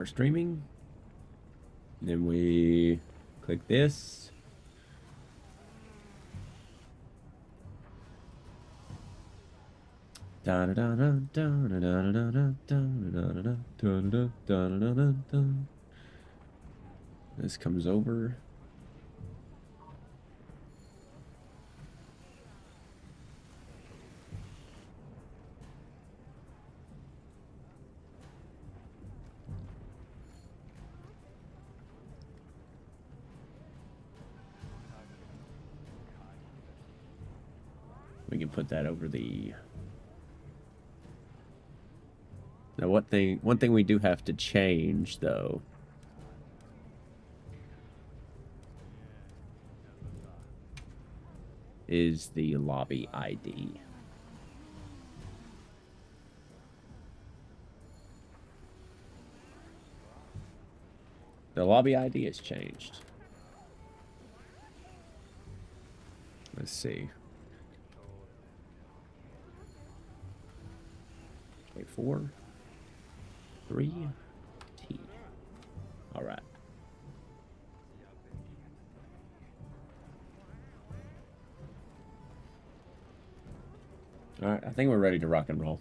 We're streaming. Then we click this. This comes over. We can put that over the... Now, one thing we do have to change, though, is the lobby ID. The lobby ID has changed. Let's see. Wait, 4, 3, T. All right. All right, I think we're ready to rock and roll.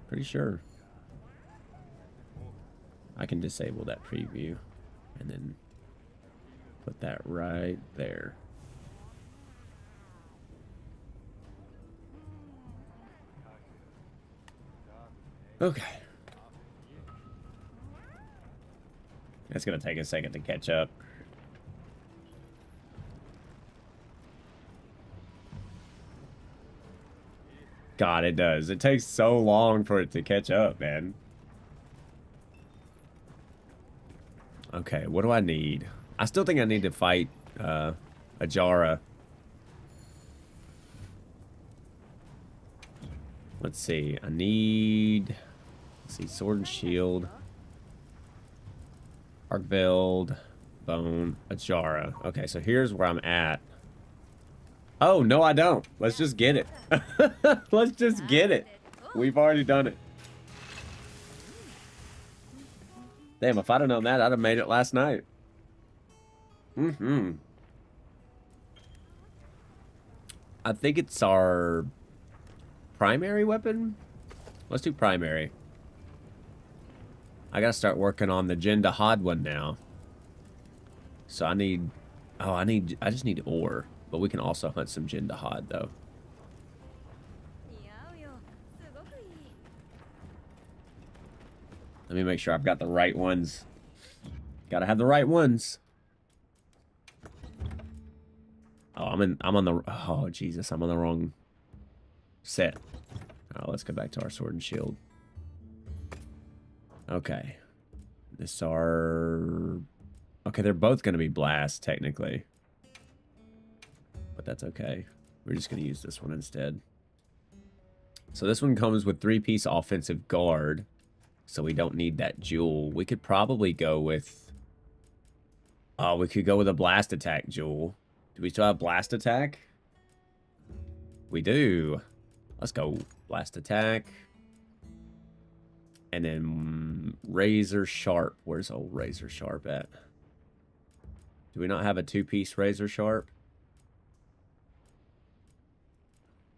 Pretty sure I can disable that preview and then put that right there. Okay. It's gonna take a second to catch up. God, it does. It takes so long for it to catch up, man. Okay, what do I need? I still think I need to fight Ajara. Let's see. I need... Let's see. Sword and Shield. Arkveld. Bone. Ajara. Okay, so here's where I'm at. Oh, no, I don't. Let's just get it. Let's just get it. We've already done it. Damn, if I'd have known that, I'd have made it last night. I think it's our primary weapon. Let's do primary. I gotta start working on the Jindahad one now. So I need... Oh, I just need ore. But we can also hunt some Jindahad, though. Let me make sure I've got the right ones. Gotta have the right ones. Oh, I'm on the... Oh, Jesus, I'm on the wrong set. Oh, let's go back to our sword and shield. Okay. This are... Okay, they're both going to be blast, technically. But that's okay. We're just going to use this one instead. So this one comes with 3-piece offensive guard. So we don't need that jewel. We could probably go with... Oh, we could go with a blast attack jewel. Do we still have blast attack? We do. Let's go. Blast attack. And then razor sharp. Where's old razor sharp at? Do we not have a 2-piece razor sharp?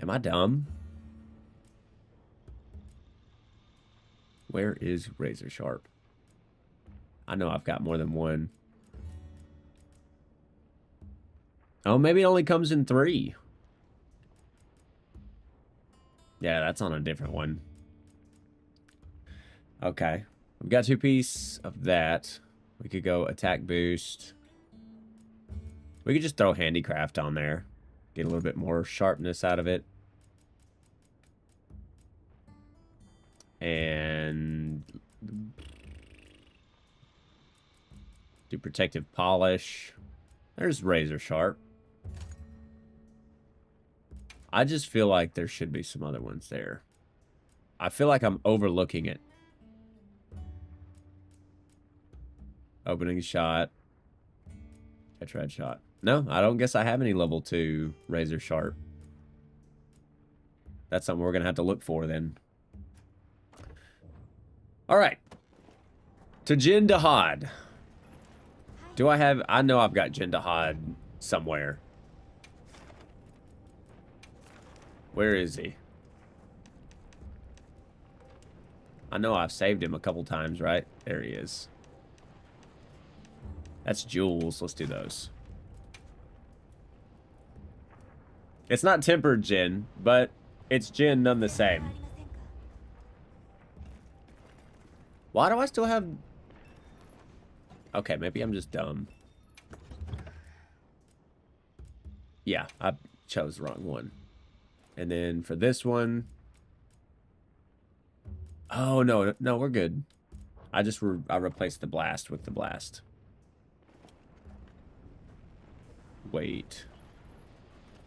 Am I dumb? Where is razor sharp? I know I've got more than one. Oh, maybe it only comes in 3. Yeah, that's on a different one. Okay. We've got 2-piece of that. We could go attack boost. We could just throw handicraft on there. Get a little bit more sharpness out of it. And do protective polish. There's razor sharp. I just feel like there should be some other ones there. I feel like I'm overlooking it. Opening shot. Tetrad shot. No, I don't guess I have any level 2 razor sharp. That's something we're going to have to look for then. All right. To Jin Dahad. Do I have... I know I've got Jin Dahad somewhere. Where is he? I know I've saved him a couple times, right? There he is. That's jewels. Let's do those. It's not tempered gin, but it's gin none the same. Why do I still have... Okay, maybe I'm just dumb. Yeah, I chose the wrong one. And then for this one... Oh, no, no, we're good. I replaced the blast with the blast. Wait.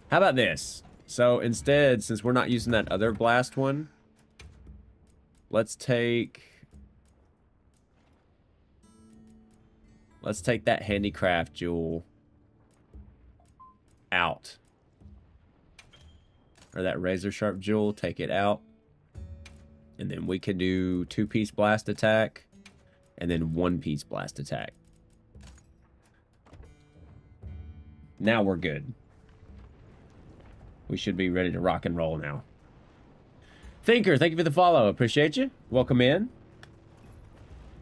How about this? So instead, since we're not using that other blast one, let's take that handicraft jewel out. Or that razor sharp jewel, take it out. And then we can do 2-piece blast attack and then 1-piece blast attack. Now we're good. We should be ready to rock and roll now. Thinker, thank you for the follow. Appreciate you. Welcome in.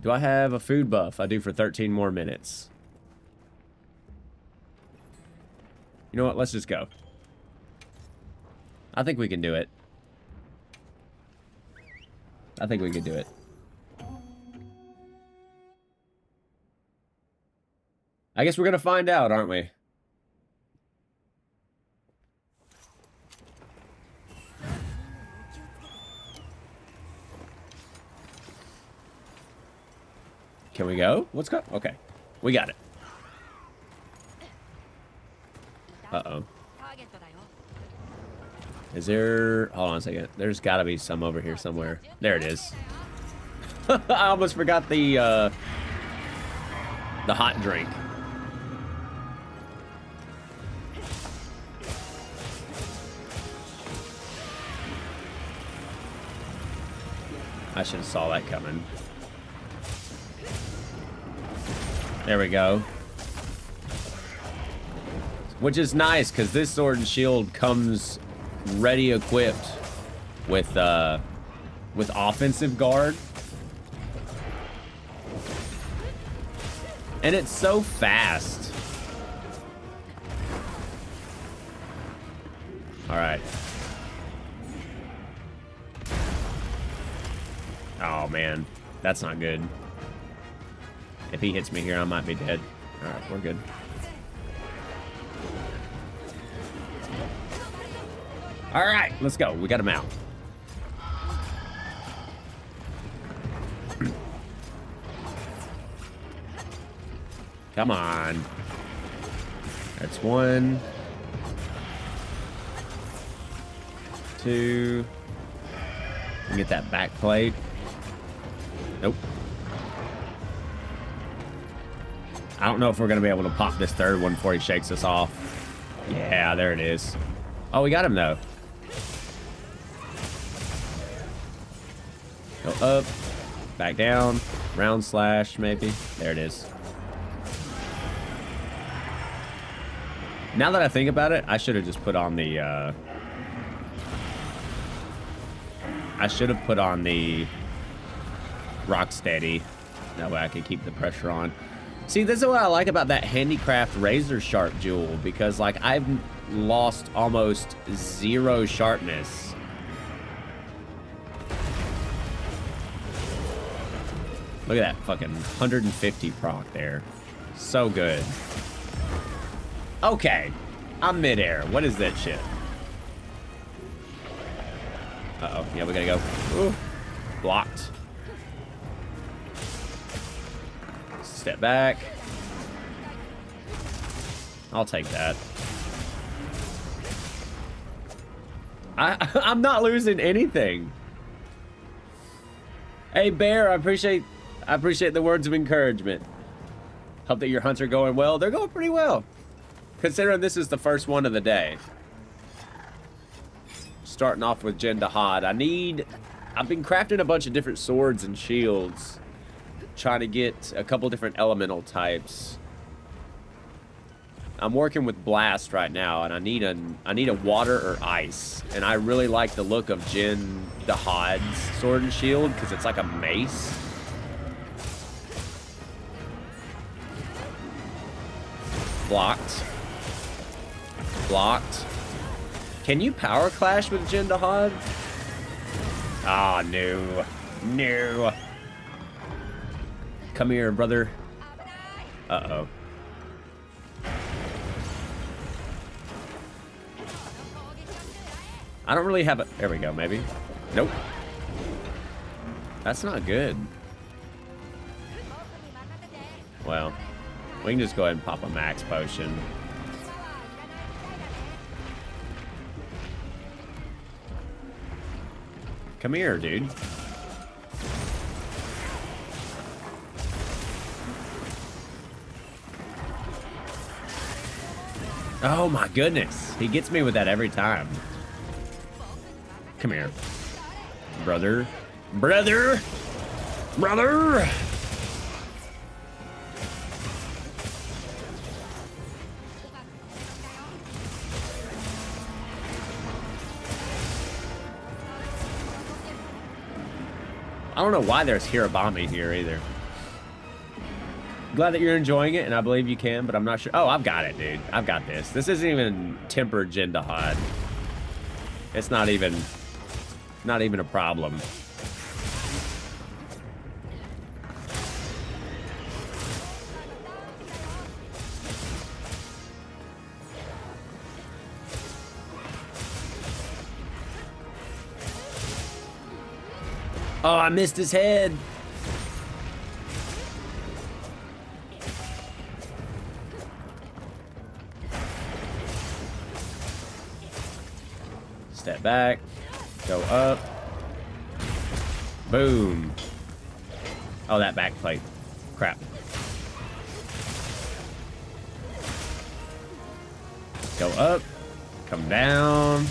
Do I have a food buff? I do for 13 more minutes. You know what? Let's just go. I think we can do it. I think we can do it. I guess we're going to find out, aren't we? Can we go? Let's go. Okay. We got it. Uh-oh. Is there... Hold on a second. There's got to be some over here somewhere. There it is. I almost forgot the hot drink. I should have saw that coming. There we go. Which is nice, because this sword and shield comes ready equipped with offensive guard. And it's so fast. Alright. Oh, man. That's not good. If he hits me here, I might be dead. Alright, we're good. Alright, let's go. We got him out. Come on. That's 1. 2. Get that back plate. Nope. I don't know if we're going to be able to pop this third one before he shakes us off. Yeah, there it is. Oh, we got him, though. Go up. Back down. Round slash, maybe. There it is. Now that I think about it, I should have just put on the... I should have put on the Rocksteady. That way I could keep the pressure on. See, this is what I like about that handicraft razor sharp jewel, because like I've lost almost 0 sharpness. Look at that fucking 150 proc there. So good. Okay. I'm midair. What is that shit? Uh-oh. Yeah, we gotta go. Ooh. Blocked. Step back. I'll take that. I'm not losing anything. Hey Bear, I appreciate the words of encouragement. Hope that your hunts are going well. They're going pretty well. Considering this is the first one of the day. Starting off with Jindahad. I've been crafting a bunch of different swords and shields. Trying to get a couple different elemental types. I'm working with Blast right now, and I need a water or ice. And I really like the look of Jindahad's sword and shield, because it's like a mace. Blocked. Blocked. Can you power clash with Jindahad? Ah, no. No. Come here, brother. Uh-oh. I don't really have a... There we go, maybe. Nope. That's not good. Well, we can just go ahead and pop a max potion. Come here, dude. Oh my goodness. He gets me with that every time. Come here. Brother. Brother! Brother! I don't know why there's Hirabami here either. Glad that you're enjoying it, and I believe you can, but I'm not sure. Oh, I've got it, dude. I've got this. This isn't even tempered Jindahad. It's not even a problem. Oh, I missed his head. Step back. Go up. Boom. Oh, that back plate. Crap. Go up. Come down.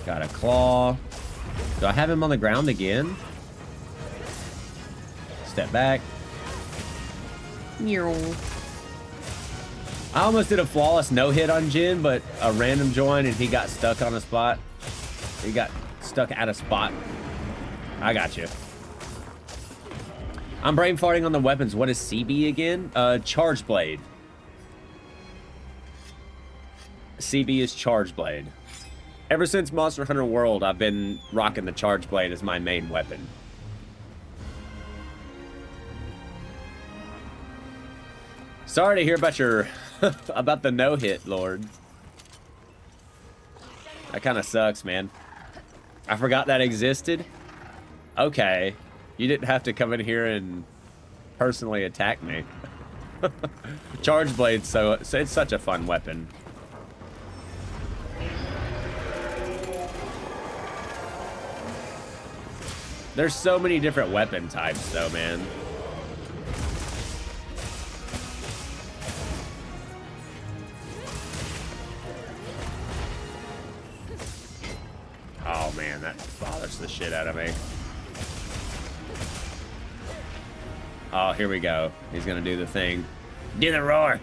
Got a claw. Do I have him on the ground again? Step back. I almost did a flawless no-hit on Jin, but a random join and he got stuck on a spot. He got stuck at a spot. I got you. I'm brain farting on the weapons. What is CB again? Charge Blade. CB is Charge Blade. Ever since Monster Hunter World, I've been rocking the Charge Blade as my main weapon. Sorry to hear about your about the no-hit, Lord. That kind of sucks, man. I forgot that existed. Okay. You didn't have to come in here and personally attack me. Charge Blade, so it's such a fun weapon. There's so many different weapon types, though, man. Oh, man, that bothers the shit out of me. Oh, here we go. He's gonna do the thing. Do the roar.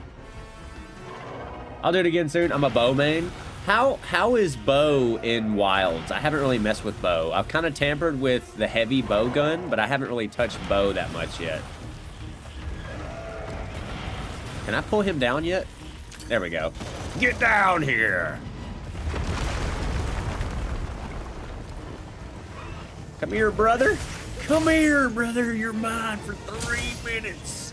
I'll do it again soon. I'm a bow main. How is bow in Wilds? I haven't really messed with bow. I've kind of tampered with the heavy bow gun, but I haven't really touched bow that much yet. Can I pull him down yet? There we go. Get down here! Come here, brother. Come here, brother. You're mine for 3 minutes.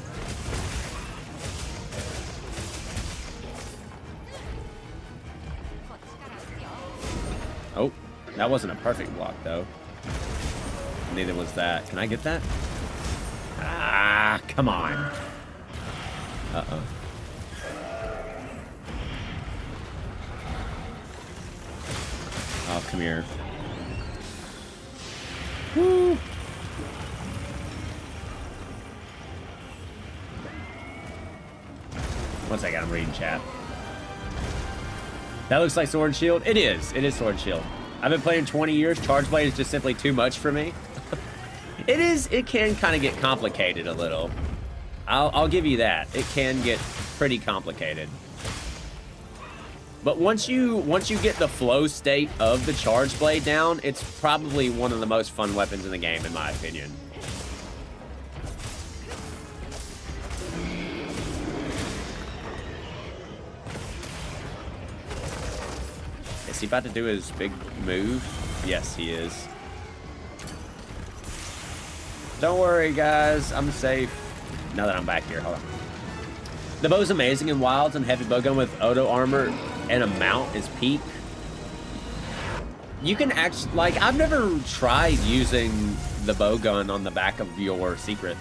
Oh, that wasn't a perfect block, though. Neither was that. Can I get that? Ah, come on. Uh-oh. Oh, come here. Woo! One second, I'm reading chat. That looks like Sword and Shield. It is. It is Sword and Shield. I've been playing 20 years. Charge Blade is just simply too much for me. It is. It can kind of get complicated a little. I'll give you that. It can get pretty complicated. But once you get the flow state of the Charge Blade down, it's probably one of the most fun weapons in the game, in my opinion. Is he about to do his big move? Yes, he is. Don't worry, guys. I'm safe. Now that I'm back here, hold on. The bow's amazing in Wilds, and heavy bowgun with auto armor and a mount is peak. You can actually, like, I've never tried using the bowgun on the back of your secret.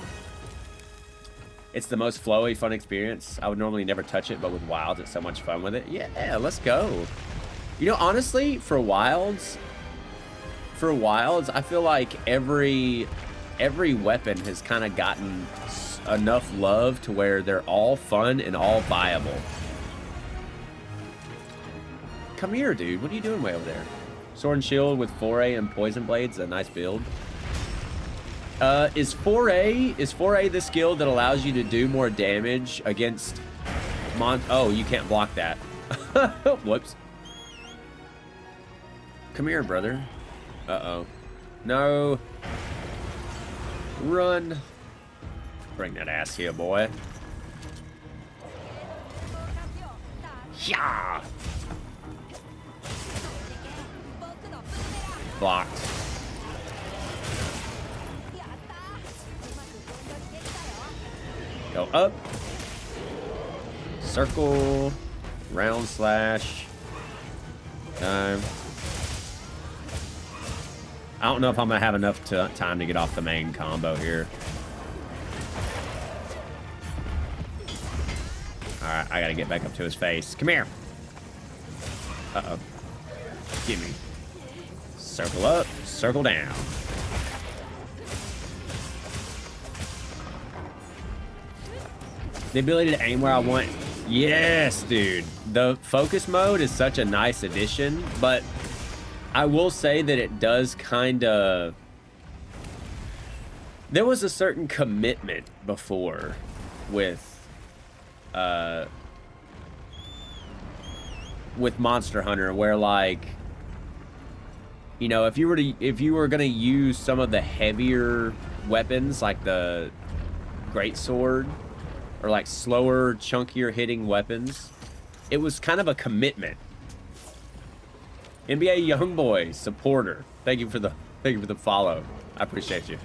It's the most flowy, fun experience. I would normally never touch it, but with Wilds, it's so much fun with it. Yeah, let's go. You know, honestly, for Wilds, I feel like every weapon has kind of gotten enough love to where they're all fun and all viable. Come here, dude. What are you doing way over there? Sword and Shield with Foray and Poison Blades, a nice build. Is Foray the skill that allows you to do more damage against oh, you can't block that. Whoops. Come here, brother. Uh-oh. No. Run. Bring that ass here, boy. Yeah. Blocked. Go up. Circle. Round slash. Time. I don't know if I'm going to have enough time to get off the main combo here. Alright, I got to get back up to his face. Come here. Uh-oh. Gimme. Circle up, circle down. The ability to aim where I want. Yes, dude. The focus mode is such a nice addition, but I will say that it does kind of... There was a certain commitment before with Monster Hunter where, like, you know, if you were gonna use some of the heavier weapons like the greatsword or like slower, chunkier hitting weapons, it was kind of a commitment. NBA Youngboy supporter, thank you for the follow. I appreciate you.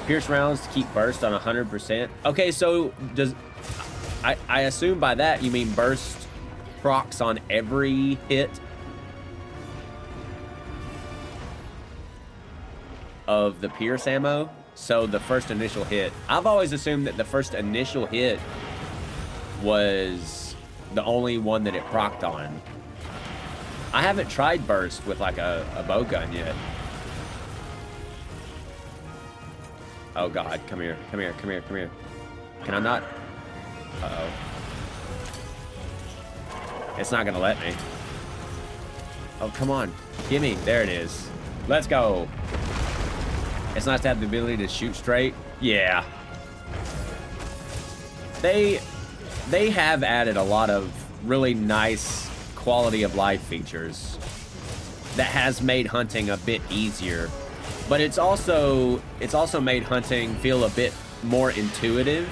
Pierce rounds to keep burst on 100%. Okay, so does I assume by that you mean burst procs on every hit of the Pierce ammo? So the first initial hit. I've always assumed that the first initial hit was the only one that it procced on. I haven't tried burst with like a bowgun yet. Oh god, come here, come here, come here, come here. Can I not? Uh-oh. It's not gonna let me. Oh, come on. Gimme. There it is. Let's go. It's nice to have the ability to shoot straight. Yeah. They have added a lot of really nice quality of life features that has made hunting a bit easier. But it's also made hunting feel a bit more intuitive.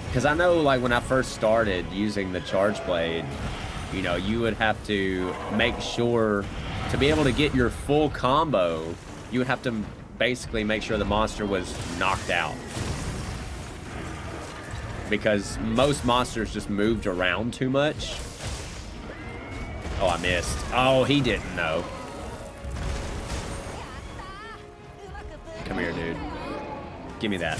Because I know, like, when I first started using the Charge Blade, you know, you would have to make sure to be able to get your full combo, you would have to basically make sure the monster was knocked out. Because most monsters just moved around too much. Oh, I missed. Oh, he didn't know. Come here, dude. Give me that.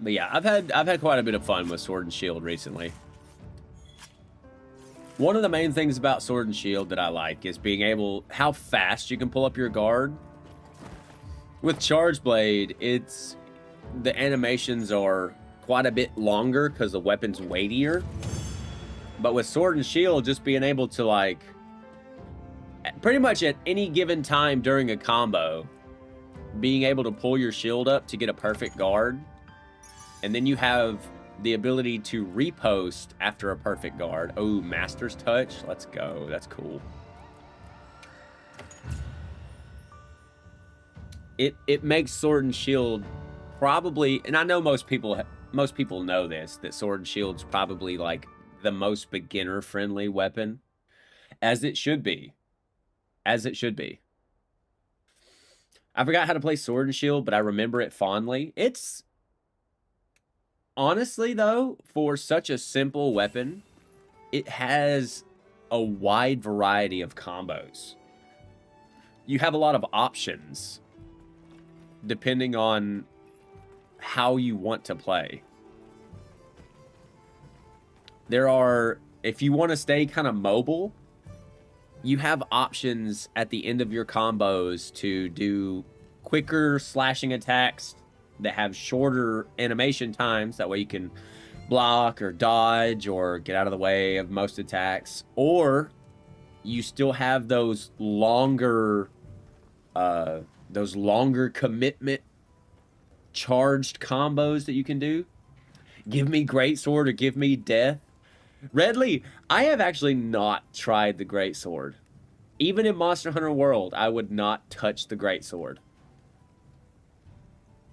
But yeah, I've had quite a bit of fun with Sword and Shield recently. One of the main things about Sword and Shield that I like is being able, how fast you can pull up your guard. With Charge Blade, the animations are quite a bit longer because the weapon's weightier. But with Sword and Shield, just being able to, like, pretty much at any given time during a combo, being able to pull your shield up to get a perfect guard, and then you have the ability to repost after a perfect guard. Oh, Master's Touch. Let's go. That's cool. It makes Sword and Shield probably, and I know most people know this, that Sword and Shield's probably like the most beginner friendly weapon, as it should be. As it should be. I forgot how to play Sword and Shield, but I remember it fondly. It's honestly, though, for such a simple weapon, it has a wide variety of combos. You have a lot of options depending on how you want to play. There are, if you want to stay kind of mobile, you have options at the end of your combos to do quicker slashing attacks that have shorter animation times. That way you can block or dodge or get out of the way of most attacks. Or you still have those longer commitment charged combos that you can do. Give me Greatsword or give me Death. Redley, I have actually not tried the Greatsword. Even in Monster Hunter World, I would not touch the Greatsword.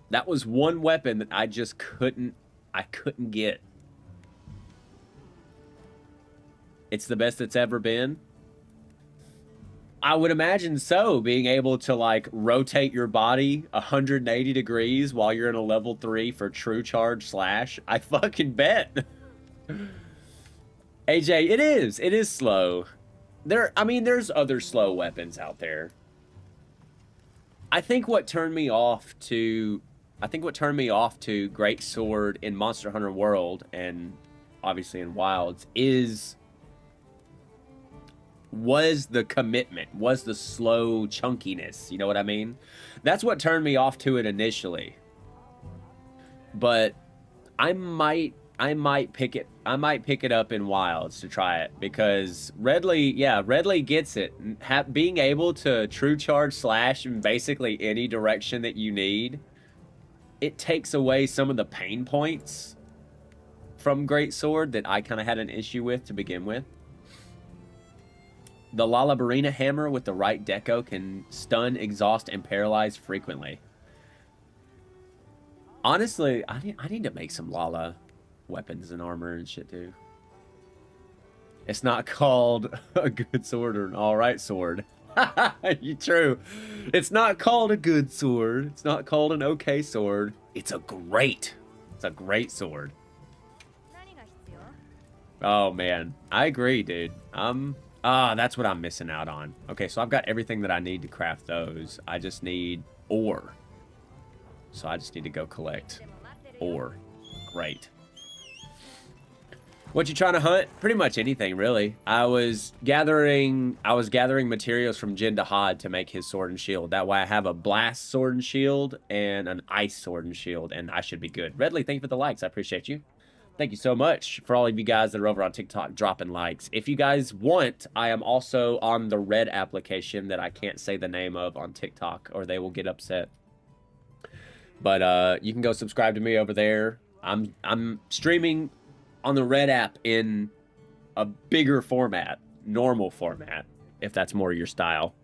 That was one weapon that I just couldn't get. It's the best it's ever been. I would imagine so, being able to like rotate your body 180 degrees while you're in a level 3 for true charge slash. I fucking bet. AJ, it is slow. There's other slow weapons out there. I think what turned me off to Greatsword in Monster Hunter World and obviously in Wilds was the commitment, was the slow chunkiness. You know what I mean? That's what turned me off to it initially. But I might pick it up in Wilds to try it, because Redley gets it. Being able to true charge slash in basically any direction that you need, it takes away some of the pain points from Greatsword that I kind of had an issue with to begin with. The Lalabarina hammer with the right deco can stun, exhaust, and paralyze frequently. Honestly, I need to make some Lala weapons and armor and shit too. It's not called a good sword or an alright sword. True. It's not called a good sword. It's not called an okay sword. It's a great sword. Oh man, I agree, dude. That's what I'm missing out on. Okay, so I've got everything that I need to craft those. I just need ore. So I just need to go collect ore. Great. What you trying to hunt? Pretty much anything, really. I was gathering materials from Jin Dahad to make his sword and shield. That way I have a blast sword and shield and an ice sword and shield, and I should be good. Redley, thank you for the likes. I appreciate you. Thank you so much for all of you guys that are over on TikTok dropping likes. If you guys want, I am also on the Red application that I can't say the name of on TikTok or they will get upset. But you can go subscribe to me over there. I'm streaming on the Red app in a bigger format, normal format, if that's more your style.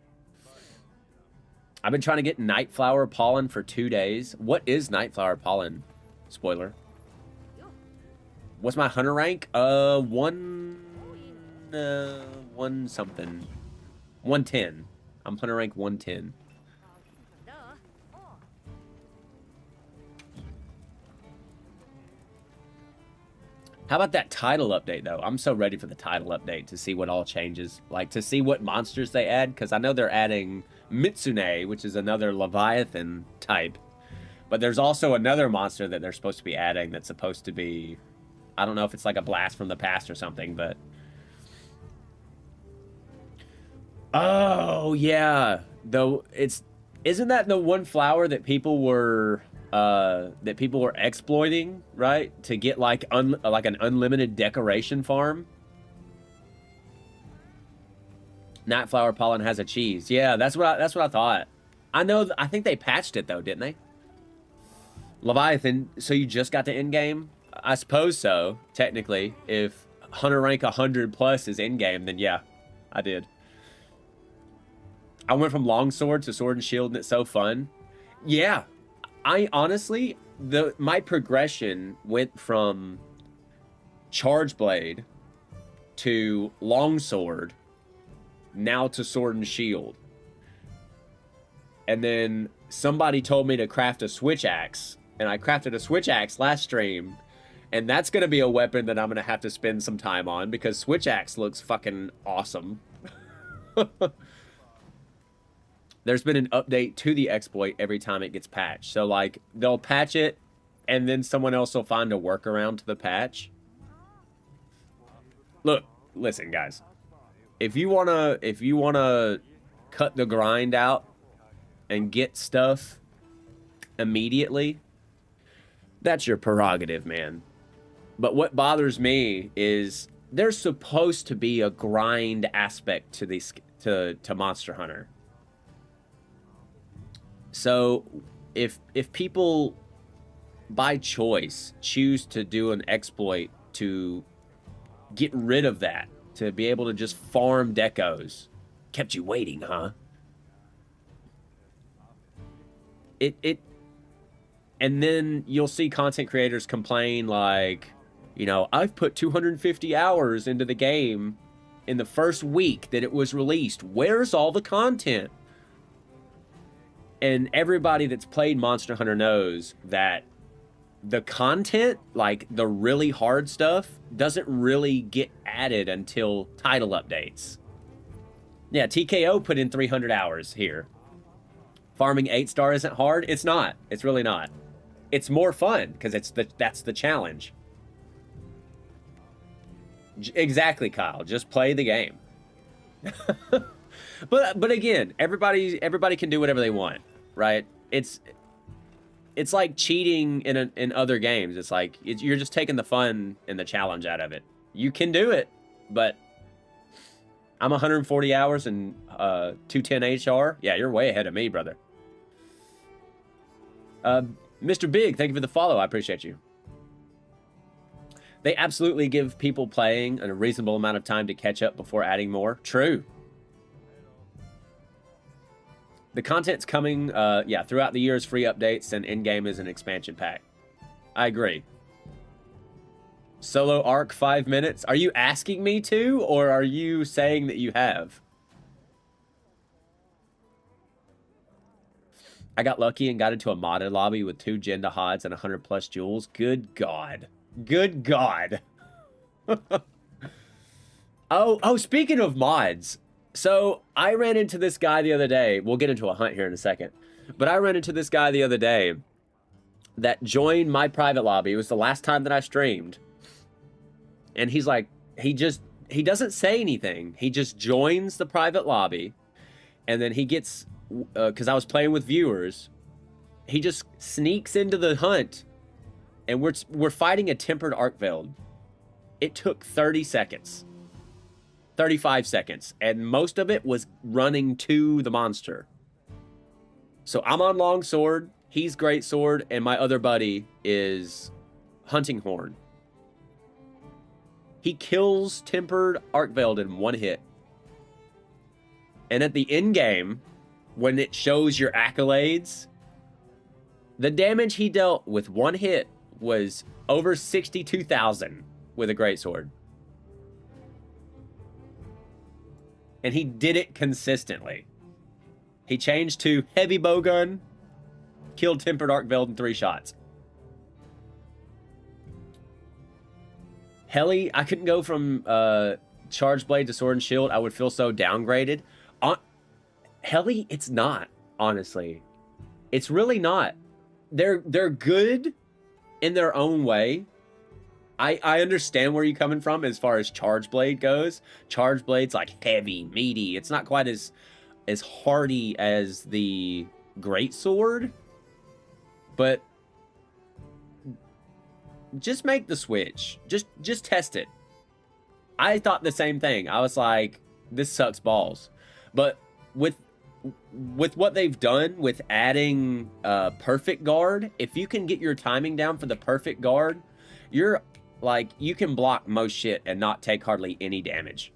I've been trying to get Nightflower Pollen for 2 days. What is Nightflower Pollen? Spoiler. What's my hunter rank? One something. 110. I'm hunter rank 110. How about that title update, though? I'm so ready for the title update to see what all changes. Like, to see what monsters they add, because I know they're adding Mitsune, which is another Leviathan type. But there's also another monster that they're supposed to be adding that's supposed to be, I don't know if it's like a blast from the past or something, but... Oh, yeah. Though isn't that the one flower that people were exploiting, right? To get like an unlimited decoration farm? Nightflower pollen has a cheese. Yeah, that's what I thought. I think they patched it though, didn't they? Leviathan, so you just got to endgame? I suppose so, technically. If hunter rank 100 plus is endgame, then yeah, I did. I went from longsword to sword and shield, and it's so fun. Yeah, I honestly, my progression went from charge blade to longsword, now to sword and shield. And then somebody told me to craft a switch axe, and I crafted a switch axe last stream, and that's going to be a weapon that I'm going to have to spend some time on because switch axe looks fucking awesome. There's been an update to the exploit every time it gets patched. So like they'll patch it and then someone else will find a workaround to the patch. Look, listen guys. If you want to cut the grind out and get stuff immediately, that's your prerogative, man. But what bothers me is there's supposed to be a grind aspect to these to Monster Hunter. So if people by choice choose to do an exploit to get rid of that, to be able to just farm decos, kept you waiting, huh? And then you'll see content creators complain like, you know, I've put 250 hours into the game in the first week that it was released. Where's all the content? And everybody that's played Monster Hunter knows that the content, like the really hard stuff, doesn't really get added until title updates. Yeah, TKO put in 300 hours here. Farming 8-star isn't hard? It's not. It's really not. It's more fun because that's the challenge. Exactly, Kyle. Just play the game. But again, everybody can do whatever they want, right? It's like cheating in other games. It's like you're just taking the fun and the challenge out of it. You can do it, but I'm 140 hours and 210 HR. Yeah, you're way ahead of me, brother. Mr. Big, thank you for the follow. I appreciate you. They absolutely give people playing a reasonable amount of time to catch up before adding more. True. The content's coming, yeah, throughout the year's free updates, and in-game is an expansion pack. I agree. Solo arc 5 minutes. Are you asking me to, or are you saying that you have? I got lucky and got into a modded lobby with 2 Jenda Hods and 100 plus jewels. Good God. Good God. Oh, speaking of mods. So I ran into this guy the other day. We'll get into a hunt here in a second. But I ran into this guy the other day that joined my private lobby. It was the last time that I streamed. And he's like, he doesn't say anything. He just joins the private lobby. And then he gets, because I was playing with viewers, he just sneaks into the hunt. And we're fighting a tempered Arkveld. It took 30 seconds. 35 seconds, and most of it was running to the monster. So I'm on longsword, he's great sword, and my other buddy is hunting horn. He kills tempered Arkveld in 1 hit. And at the end game, when it shows your accolades, the damage he dealt with 1 hit was over 62,000 with a greatsword. And he did it consistently. He changed to heavy bowgun, killed tempered Arkveld in 3 shots. Heli, I couldn't go from charge blade to sword and shield. I would feel so downgraded. Heli, it's not, honestly. It's really not. they're good in their own way. I understand where you're coming from as far as Charge Blade goes. Charge Blade's like heavy, meaty. It's not quite as hardy as the Great Sword, but just make the switch. Just test it. I thought the same thing. I was like, this sucks balls. But with what they've done with adding perfect guard, if you can get your timing down for the perfect guard, you're like, you can block most shit and not take hardly any damage.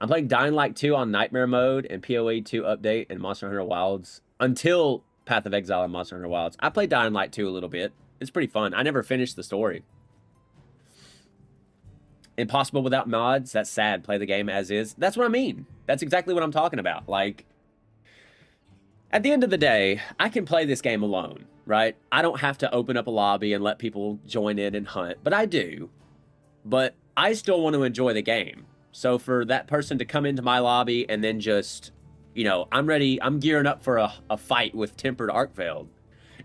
I'm playing Dying Light 2 on Nightmare mode and PoE 2 update and Monster Hunter Wilds until Path of Exile and Monster Hunter Wilds. I played Dying Light 2 a little bit. It's pretty fun. I never finished the story. Impossible without mods. That's sad. Play the game as is. That's what I mean. That's exactly what I'm talking about. Like, at the end of the day, I can play this game alone, right? I don't have to open up a lobby and let people join in and hunt, but I do. But I still want to enjoy the game. So for that person to come into my lobby and then just, you know, I'm ready, I'm gearing up for a fight with Tempered Arkveld.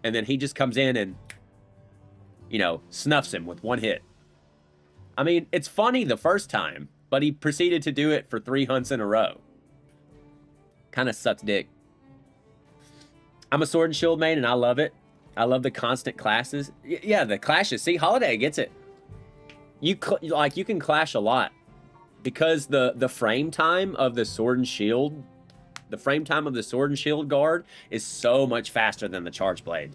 And then he just comes in and, you know, snuffs him with one hit. I mean, it's funny the first time, but he proceeded to do it for 3 hunts in a row. Kind of sucks dick. I'm a Sword and Shield main, and I love it. I love the constant classes. Yeah, the clashes. See, Holiday gets it. You can clash a lot because the frame time of the Sword and Shield, guard is so much faster than the Charge Blade.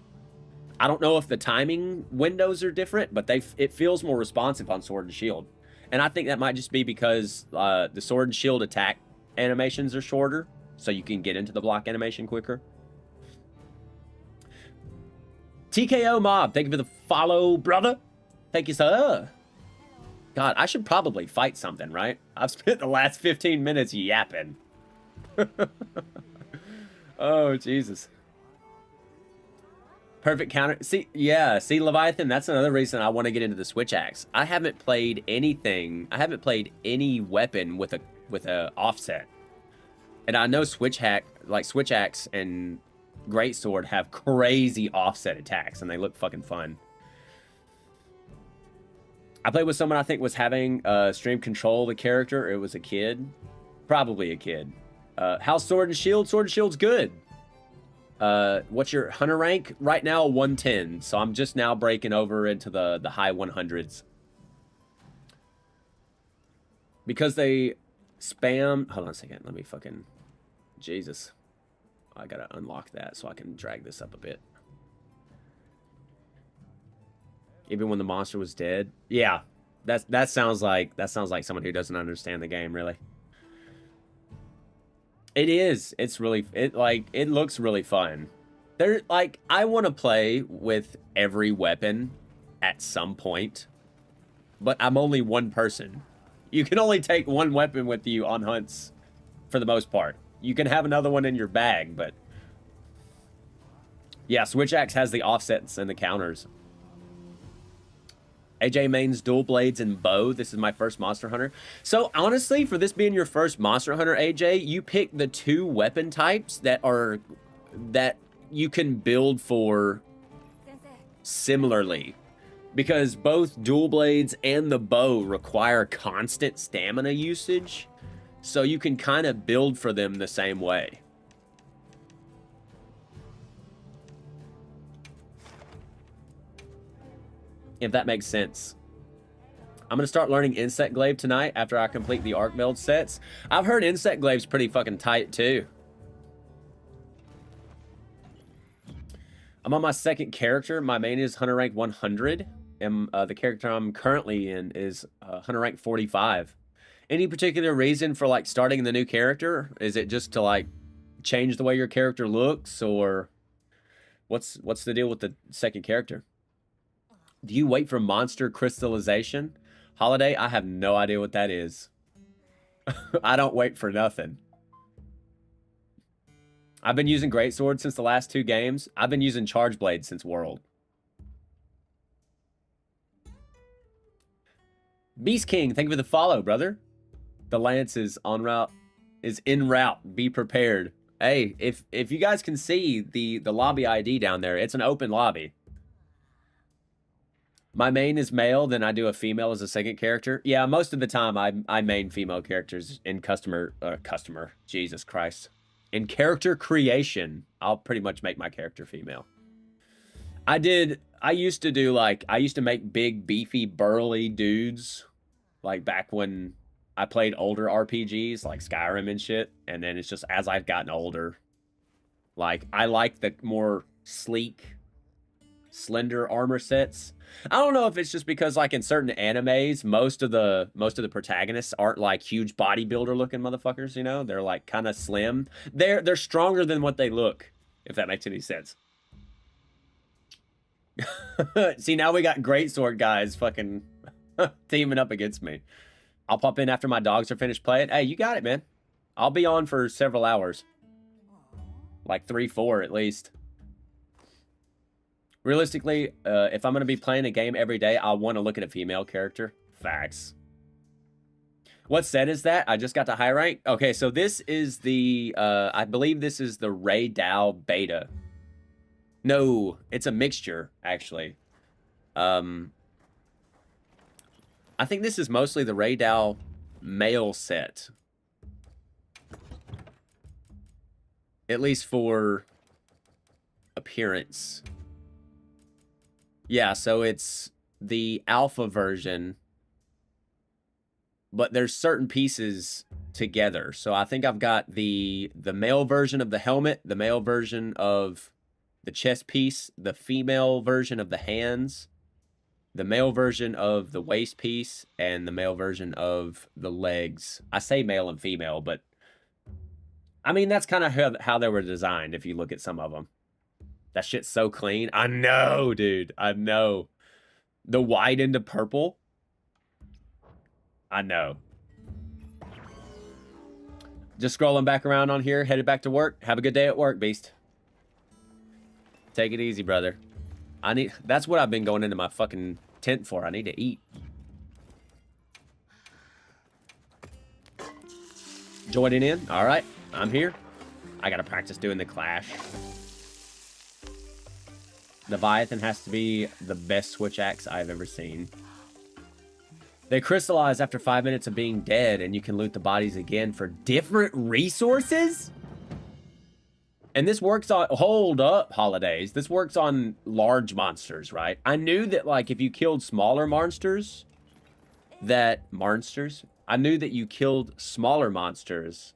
I don't know if the timing windows are different, but it feels more responsive on Sword and Shield. And I think that might just be because the Sword and Shield attack animations are shorter, so you can get into the block animation quicker. TKO Mob, thank you for the follow, brother. Thank you, sir. God, I should probably fight something, right? I've spent the last 15 minutes yapping. Oh, Jesus. Perfect counter. See, yeah, see, Leviathan, that's another reason I want to get into the Switch Axe. I haven't played anything. I haven't played any weapon with a offset. And I know Switch Axe and Greatsword have crazy offset attacks, and they look fucking fun. I played with someone I think was having stream control the character. It was a kid. Probably a kid. How's Sword and Shield? Sword and Shield's good. What's your hunter rank? Right now, 110. So I'm just now breaking over into the high 100s. Because they spam... Hold on a second. Let me fucking... Jesus. I gotta unlock that so I can drag this up a bit. Even when the monster was dead? Yeah. That sounds like someone who doesn't understand the game, really. It is. It's really... It looks really fun. I want to play with every weapon at some point. But I'm only one person. You can only take one weapon with you on hunts for the most part. You can have another one in your bag, but... Yeah, Switch Axe has the offsets and the counters. AJ mains dual blades and bow. This is my first Monster Hunter. So, honestly, for this being your first Monster Hunter, AJ, you pick the 2 weapon types that you can build for similarly. Because both dual blades and the bow require constant stamina usage. So you can kind of build for them the same way. If that makes sense. I'm going to start learning Insect Glaive tonight after I complete the Arkveld sets. I've heard Insect Glaive's pretty fucking tight too. I'm on my second character. My main is Hunter rank 100. And the character I'm currently in is Hunter rank 45. Any particular reason for like starting the new character? Is it just to like change the way your character looks, or what's the deal with the second character? Do you wait for monster crystallization? Holiday, I have no idea what that is. I don't wait for nothing. I've been using Greatsword since the last 2 games. I've been using Charge Blade since World. Beast King, thank you for the follow, brother. The Lance is en route. Be prepared. Hey, if you guys can see the lobby ID down there, it's an open lobby. My main is male, then I do a female as a second character. Yeah, most of the time I main female characters in Jesus Christ. In character creation, I'll pretty much make my character female. I used to make big, beefy, burly dudes, like back when I played older RPGs like Skyrim and shit. And then it's just as I've gotten older, like I like the more sleek, slender armor sets. I don't know if it's just because like in certain animes, most of the protagonists aren't like huge bodybuilder looking motherfuckers, you know? They're like kind of slim. They're stronger than what they look, if that makes any sense. See, now we got greatsword guys fucking teaming up against me. I'll pop in after my dogs are finished playing. Hey, you got it, man. I'll be on for several hours. Like 3, 4 at least. Realistically, if I'm going to be playing a game every day, I'll want to look at a female character. Facts. What set is that? I just got to high rank. Okay, so this is the, I believe this is the Ray Dow beta. No, it's a mixture, actually. I think this is mostly the Ray Dow male set. At least for appearance. Yeah, so it's the alpha version, but there's certain pieces together. So I think I've got the male version of the helmet, the male version of the chest piece, the female version of the hands, the male version of the waist piece, and the male version of the legs. I say male and female, but I mean, that's kind of how they were designed if you look at some of them. That shit's so clean. I know, dude. I know. The white into purple. I know. Just scrolling back around on here. Headed back to work. Have a good day at work, Beast. Take it easy, brother. That's what I've been going into my fucking tent for. I need to eat. Joining in. All right. I'm here. I got to practice doing the clash. Leviathan has to be the best switch axe I've ever seen. They crystallize after 5 minutes of being dead, and you can loot the bodies again for different resources? And this works on... Hold up, Holidays. This works on large monsters, right? I knew that, like, if you killed smaller monsters... I knew that you killed smaller monsters.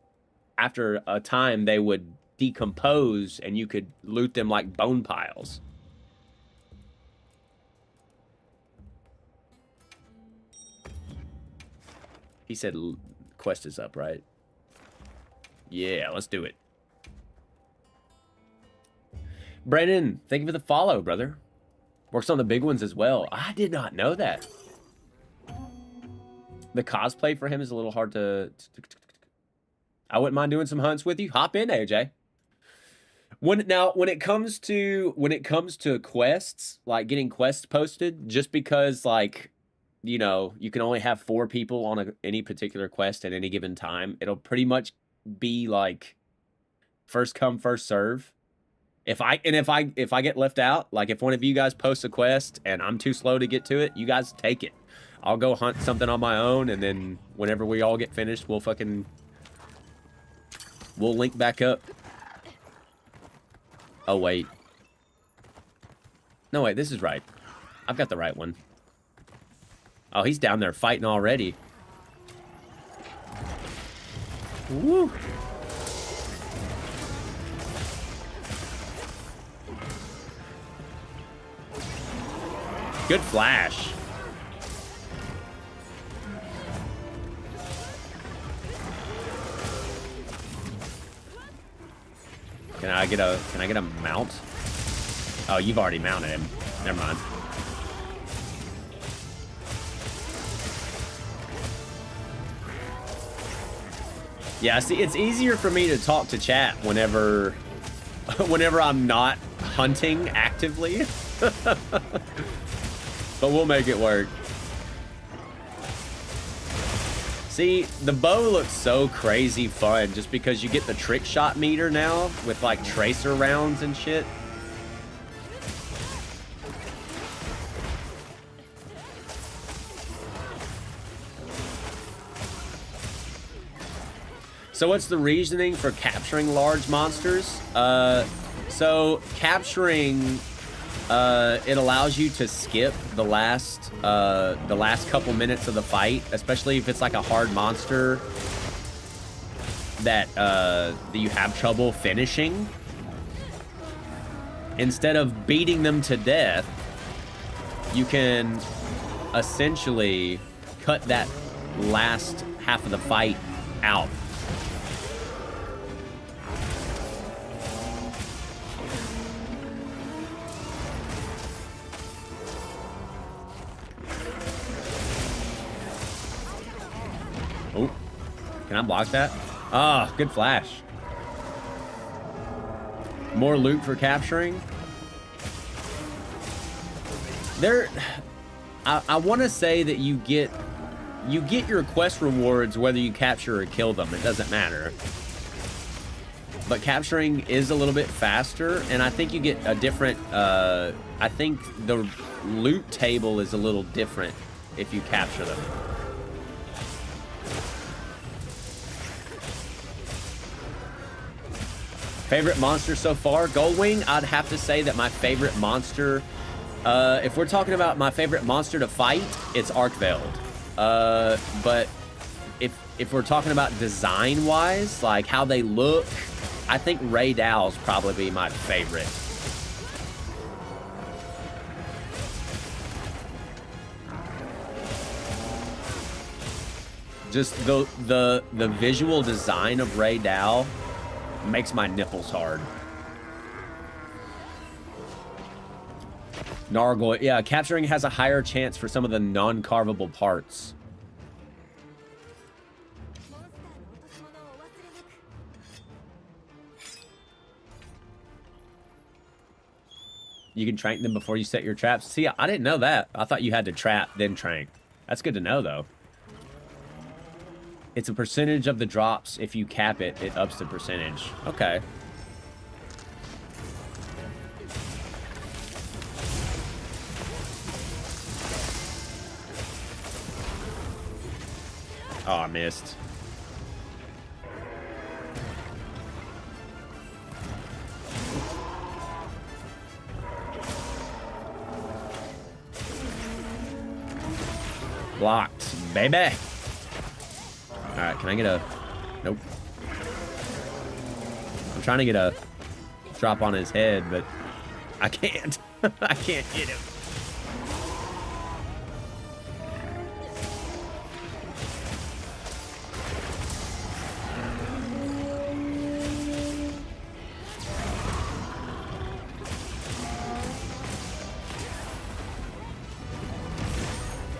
After a time, they would decompose, and you could loot them like bone piles. He said quest is up, right? Yeah, let's do it. Brandon, thank you for the follow, brother. Works on the big ones as well. I did not know that. The cosplay for him is a little hard to... I wouldn't mind doing some hunts with you. Hop in, AJ. When it comes to quests, like getting quests posted, just because like, you know, you can only have 4 people on any particular quest at any given time, it'll pretty much be like first come, first serve. If I get left out, like if one of you guys posts a quest and I'm too slow to get to it, you guys take it. I'll go hunt something on my own, and then whenever we all get finished, we'll link back up. Oh, wait. No, wait, this is right. I've got the right one. Oh, he's down there fighting already. Woo! Good flash. Can I get a mount? Oh, you've already mounted him. Never mind. Yeah, see, it's easier for me to talk to chat whenever I'm not hunting actively. But we'll make it work. See, the bow looks so crazy fun just because you get the trick shot meter now with like tracer rounds and shit. So what's the reasoning for capturing large monsters? So capturing, it allows you to skip the last couple minutes of the fight, especially if it's like a hard monster that you have trouble finishing. Instead of beating them to death, you can essentially cut that last half of the fight out. Oh, can I block that? Ah, good flash. More loot for capturing. There, I want to say that you get your quest rewards whether you capture or kill them. It doesn't matter. But capturing is a little bit faster, and I think you get a different. I think the loot table is a little different if you capture them. Favorite monster so far? Goldwing, I'd have to say that my favorite monster, if we're talking about my favorite monster to fight, it's Arcveld. But if we're talking about design-wise, like how they look, I think Ray Dow's probably be my favorite. Just the visual design of Ray Dow makes my nipples hard. Nargoy, yeah, capturing has a higher chance for some of the non-carvable parts. You can trank them before you set your traps. See, I didn't know that. I thought you had to trap, then trank. That's good to know, though. It's a percentage of the drops. If you cap it, it ups the percentage. Okay. Oh, I missed. Blocked, baby. Alright, can I get a... Nope. I'm trying to get a drop on his head, but I can't. I can't get him.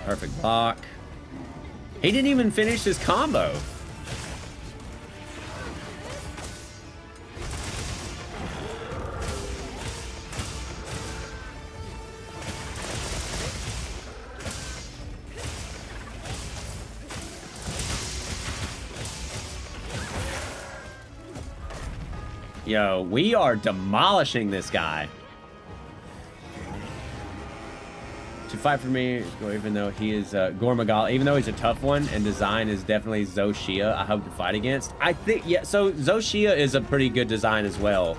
Perfect block. He didn't even finish his combo. Yo, we are demolishing this guy. To fight for me, even though he is Gormagal, even though he's a tough one, and design is definitely Zoshia, I hope to fight against. I think, yeah, so Zoshia is a pretty good design as well.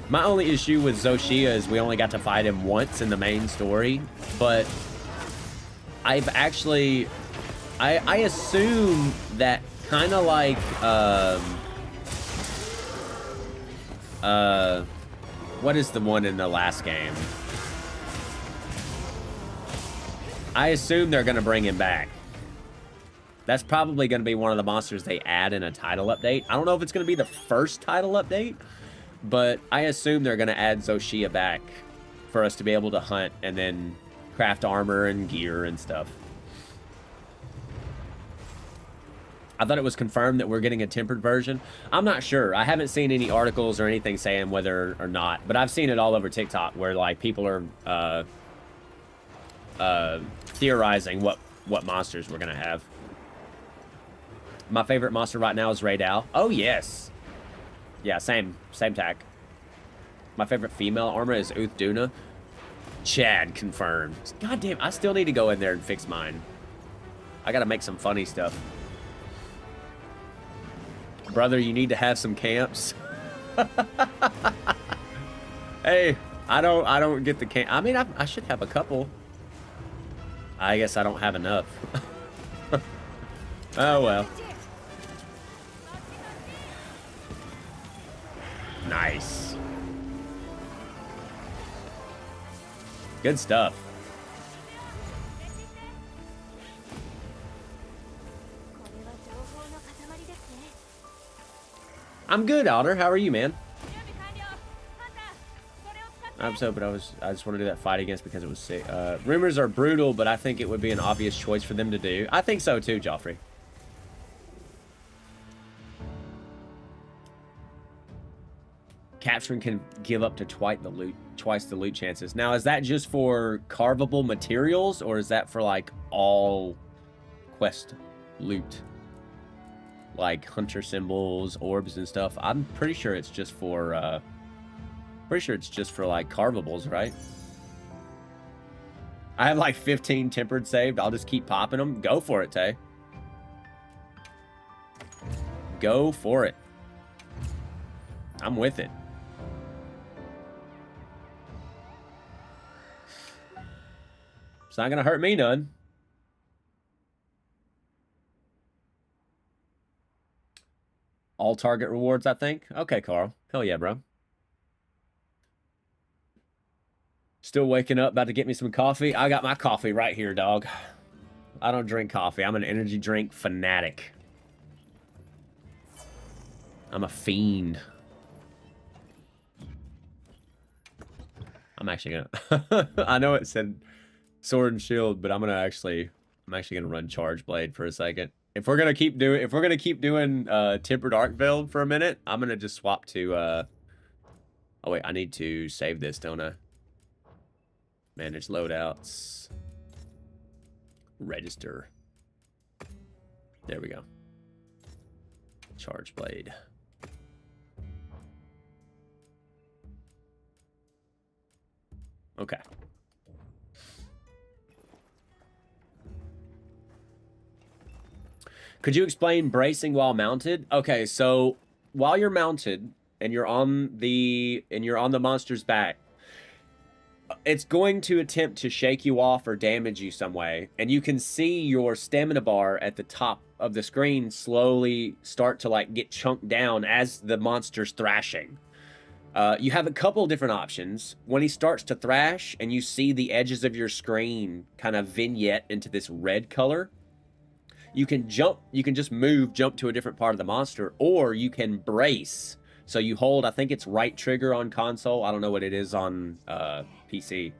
My only issue with Zoshia is we only got to fight him once in the main story, but I've actually, I assume that kind of like, what is the one in the last game? I assume they're going to bring him back. That's probably going to be one of the monsters they add in a title update. I don't know if it's going to be the first title update, but I assume they're going to add Zoshia back for us to be able to hunt and then craft armor and gear and stuff. I thought it was confirmed that we're getting a tempered version. I'm not sure. I haven't seen any articles or anything saying whether or not, but I've seen it all over TikTok where like people are theorizing what monsters we're gonna have. My favorite monster right now is Raydal. Oh, yes. Yeah, same tack. My favorite female armor is Uthduna. Chad confirmed. God damn, I still need to go in there and fix mine. I gotta make some funny stuff. Brother, you need to have some camps. Hey, I don't get the camp. I mean, I should have a couple. I guess I don't have enough. Oh, well. Nice. Good stuff. I'm good, Otter. How are you, man? I'm so, but I just want to do that fight against because it was sick. Rumors are brutal, but I think it would be an obvious choice for them to do. I think so too, Joffrey. Capturing can give up to twice the loot chances. Now, is that just for carvable materials, or is that for like all quest loot? Like hunter symbols, orbs, and stuff. I'm pretty sure it's just for like carvables, right? I have like 15 tempered saved. I'll just keep popping them. Go for it, Tay. Go for it. I'm with it. It's not gonna hurt me none. All target rewards, I think. Okay, Carl. Hell yeah, bro. Still waking up, about to get me some coffee. I got my coffee right here, dog. I don't drink coffee. I'm an energy drink fanatic. I'm a fiend. I'm actually gonna... I know it said sword and shield, but I'm actually gonna run charge blade for a second. If we're gonna keep doing tempered arc veil for a minute, I'm gonna just swap to oh wait, I need to save this, don't I? Manage loadouts. Register. There we go. Charge blade. Okay. Could you explain bracing while mounted? Okay, so while you're mounted and you're on the monster's back, it's going to attempt to shake you off or damage you some way, and you can see your stamina bar at the top of the screen slowly start to like get chunked down as the monster's thrashing. You have a couple different options. When he starts to thrash and you see the edges of your screen kind of vignette into this red color, you can jump, you can just jump to a different part of the monster, or you can brace. So you hold, I think it's right trigger on console. I don't know what it is on PC,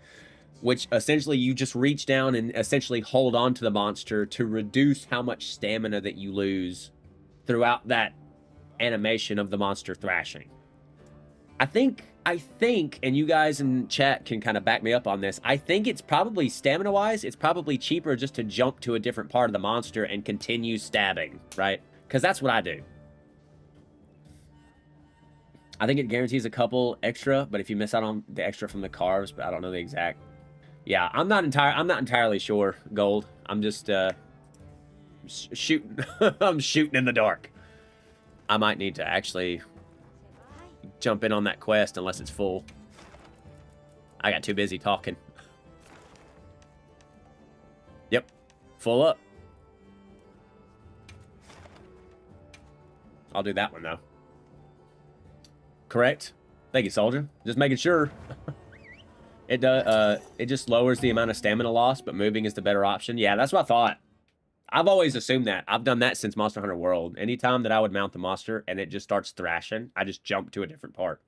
which essentially you just reach down and essentially hold on to the monster to reduce how much stamina that you lose throughout that animation of the monster thrashing. I think, and you guys in chat can kind of back me up on this, I think it's probably, stamina-wise, it's probably cheaper just to jump to a different part of the monster and continue stabbing, right? Because that's what I do. I think it guarantees a couple extra, but if you miss out on the extra from the carves, but I don't know the exact. Yeah, I'm not entirely sure, Gold. I'm just shooting. I'm shooting in the dark. I might need to actually jump in on that quest unless it's full. I got too busy talking. Yep, full up. I'll do that one though. Correct. Thank you, soldier. Just making sure. It does. It just lowers the amount of stamina loss, but moving is the better option. Yeah, that's what I thought. I've always assumed that. I've done that since Monster Hunter World. Anytime that I would mount the monster and it just starts thrashing, I just jump to a different part.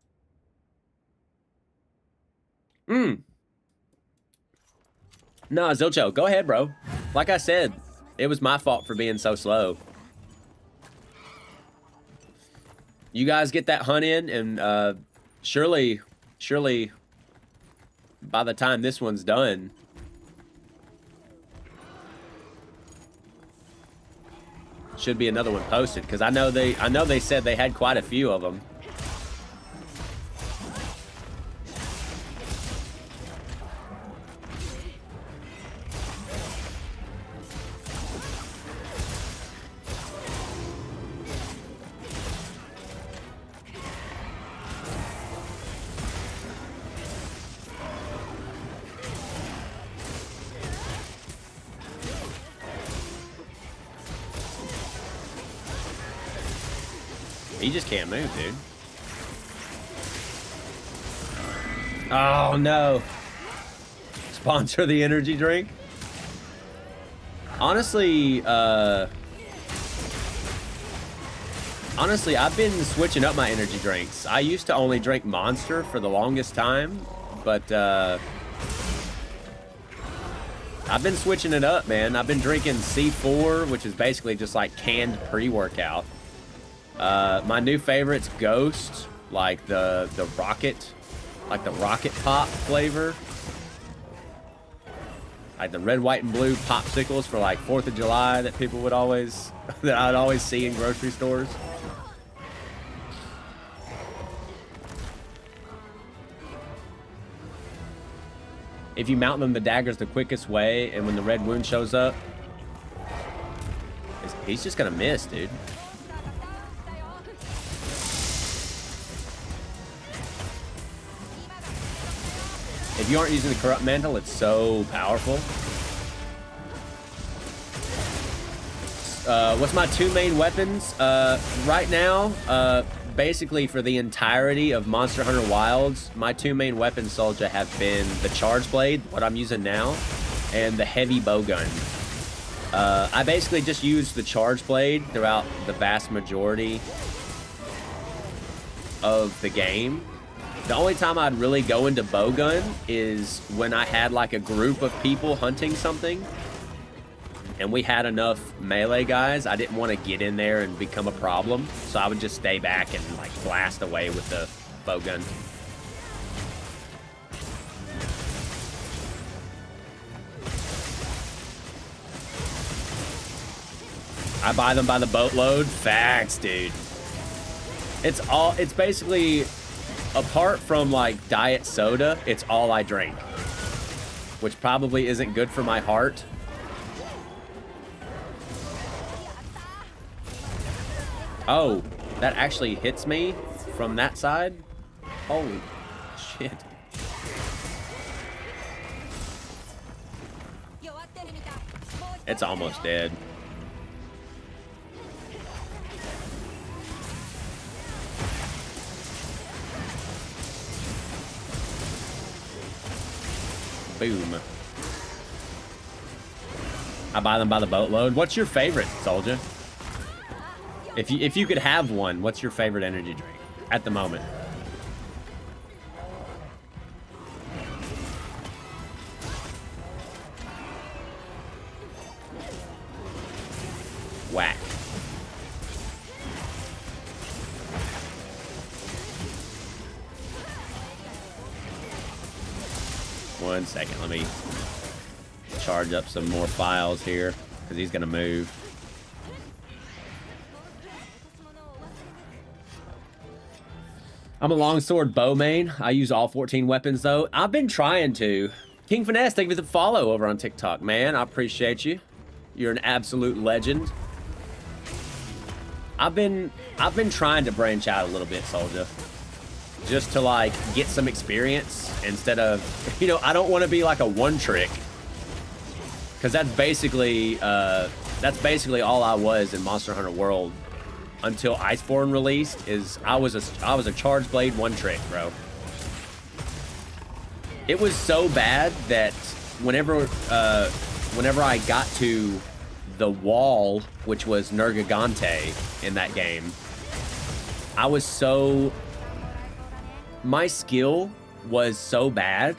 No, Zilcho, go ahead, bro. Like I said, it was my fault for being so slow. You guys get that hunt in, and surely, by the time this one's should be another one posted because I know they said they had quite a few of them. He just can't move, dude. Oh, no. Sponsor the energy drink? Honestly, I've been switching up my energy drinks. I used to only drink Monster for the longest time, but, I've been switching it up, man. I've been drinking C4, which is basically just like canned pre-workout. My new favorite's Ghost, like the rocket, like the rocket pop flavor. Like the red, white, and blue popsicles for like 4th of July that people would always, that I'd always see in grocery stores. If you mount them, the dagger's the quickest way, and when the red wound shows up, he's just gonna miss, dude. If you aren't using the Corrupt Mantle, it's so powerful. What's my 2 main weapons? Right now, basically for the entirety of Monster Hunter Wilds, my 2 main weapons, Soldier, have been the Charge Blade, what I'm using now, and the Heavy Bowgun. I basically just use the Charge Blade throughout the vast majority of the game. The only time I'd really go into Bowgun is when I had like a group of people hunting something and we had enough melee guys. I didn't want to get in there and become a problem, so I would just stay back and like blast away with the Bowgun. I buy them by the boatload. Facts, dude. It's basically, apart from like diet soda, it's all I drink, which probably isn't good for my heart. Oh, that actually hits me from that side? Holy shit. It's almost dead. Boom. I buy them by the boatload. What's your favorite, Soldier? If you could have one, what's your favorite energy drink at the moment? Whack. One second, let me charge up some more files here, because he's gonna move. I'm a longsword bow main. I use all 14 weapons though. I've been trying to. King Finesse, thank you for the follow over on TikTok, man. I appreciate you. You're an absolute legend. I've been trying to branch out a little bit, Soldier. Just to like get some experience instead of, you know, I don't want to be like a one trick, because that's basically all I was in Monster Hunter World until Iceborne released. Is I was a Charge Blade one trick, bro. It was so bad that whenever I got to the wall, which was Nergigante in that game, my skill was so bad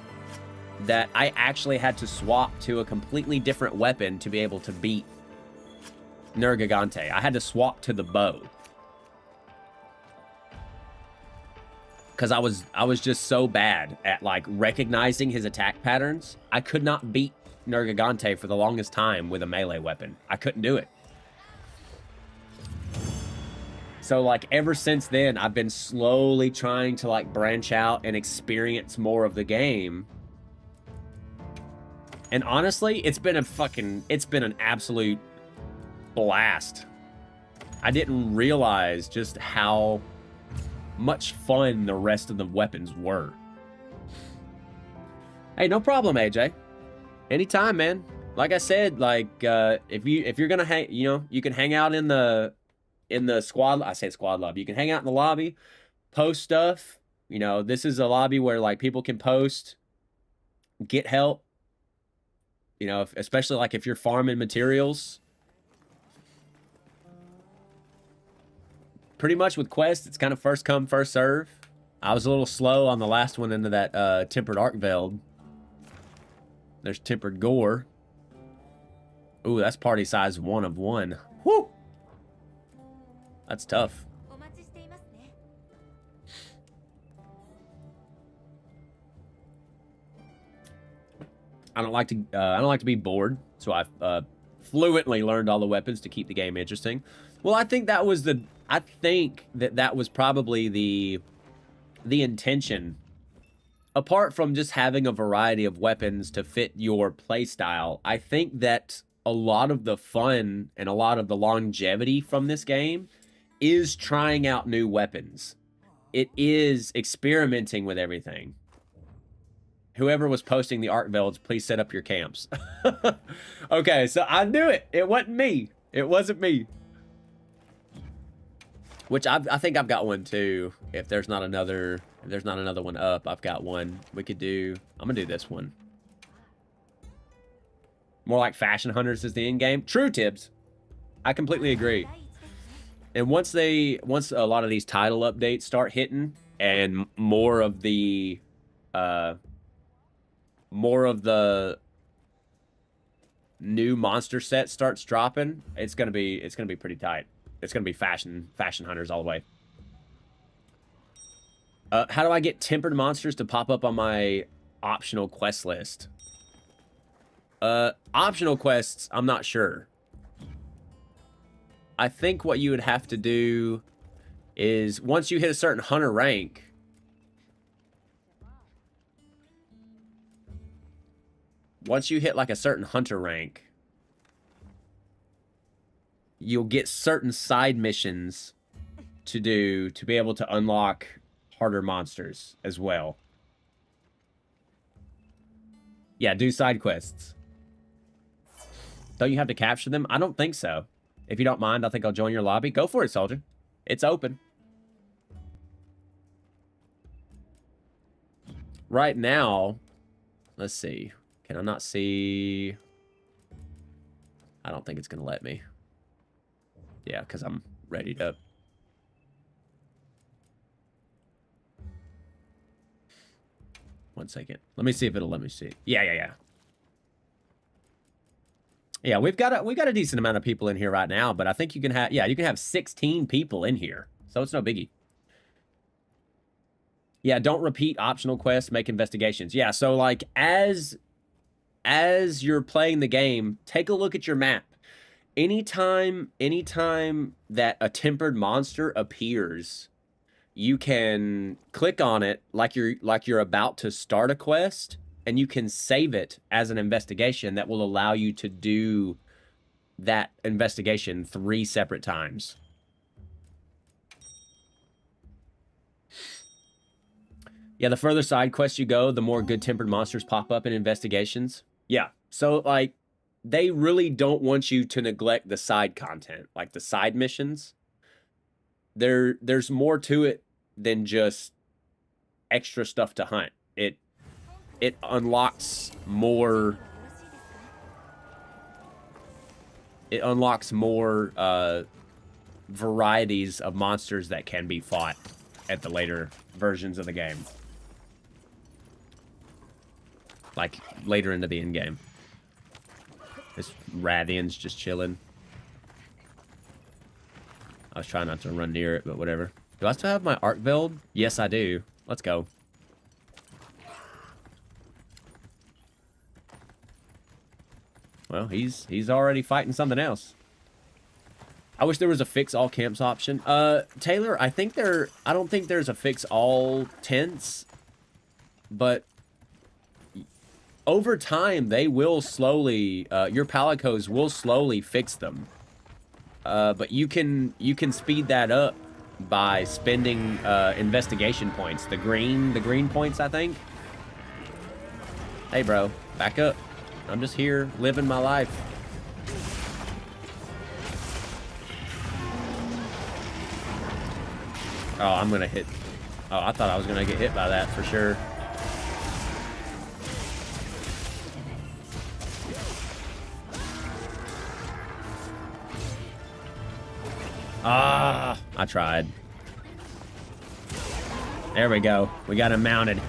that I actually had to swap to a completely different weapon to be able to beat Nergigante. I had to swap to the bow, because I was just so bad at like recognizing his attack patterns. I could not beat Nergigante for the longest time with a melee weapon. I couldn't do it. So, like, ever since then, I've been slowly trying to, like, branch out and experience more of the game. And honestly, it's been an absolute blast. I didn't realize just how much fun the rest of the weapons were. Hey, no problem, AJ. Anytime, man. Like I said, like, if you're gonna hang, you know, you can hang out in the squad. I say squad lobby. You can hang out in the lobby, post stuff. You know, this is a lobby where like people can post, get help. You know, especially like if you're farming materials. Pretty much with quests, it's kind of first come, first serve. I was a little slow on the last one into that tempered arc veld. There's tempered gore. Ooh, that's party size 1 of 1. Whoo! That's tough. I don't like to be bored, so I've fluently learned all the weapons to keep the game interesting. Well, I think that was that was probably the intention. Apart from just having a variety of weapons to fit your playstyle, I think that a lot of the fun and a lot of the longevity from this game is trying out new weapons. It is experimenting with everything. Whoever was posting the arc velds, please set up your camps. Okay, so I knew it. It wasn't me. It wasn't me. Which I think I've got one too. If there's not another one up, I've got one. We could do. I'm gonna do this one. More like Fashion Hunters is the end game. True, Tibbs. I completely agree. And once a lot of these title updates start hitting, and more of the new monster set starts dropping, it's gonna be pretty tight. It's gonna be fashion hunters all the way. How do I get tempered monsters to pop up on my optional quest list? Optional quests, I'm not sure. I think what you would have to do is once you hit a certain hunter rank, once you hit like a certain hunter rank, you'll get certain side missions to do to be able to unlock harder monsters as well. Yeah, do side quests. Don't you have to capture them? I don't think so. If you don't mind, I think I'll join your lobby. Go for it, soldier. It's open. Right now, let's see. Can I not see? I don't think it's going to let me. Yeah, because I'm ready to. One second. Let me see if it'll let me see. Yeah. Yeah, we've got a decent amount of people in here right now, but I think you can have 16 people in here. So it's no biggie. Yeah, don't repeat optional quests, make investigations. Yeah, so like as you're playing the game, take a look at your map. Anytime that a tempered monster appears, you can click on it like you're about to start a quest, and you can save it as an investigation that will allow you to do that investigation 3 separate times. Yeah, the further side quests you go, the more good-tempered monsters pop up in investigations. Yeah, so like they really don't want you to neglect the side content, like the side missions. There's more to it than just extra stuff to hunt. It unlocks more. It unlocks more varieties of monsters that can be fought at the later versions of the game. Like later into the end game. This Rathian's just chilling. I was trying not to run near it, but whatever. Do I still have my arc build? Yes, I do. Let's go. Well, he's already fighting something else. I wish there was a fix all camps option. Taylor, I don't think there's a fix all tents, but over time they will slowly, your palicos will slowly fix them. But you can speed that up by spending investigation points. The green points, I think. Hey, bro, back up. I'm just here living my life. Oh, I'm gonna hit. Oh, I thought I was gonna get hit by that for sure. Ah, I tried. There we go. We got him mounted.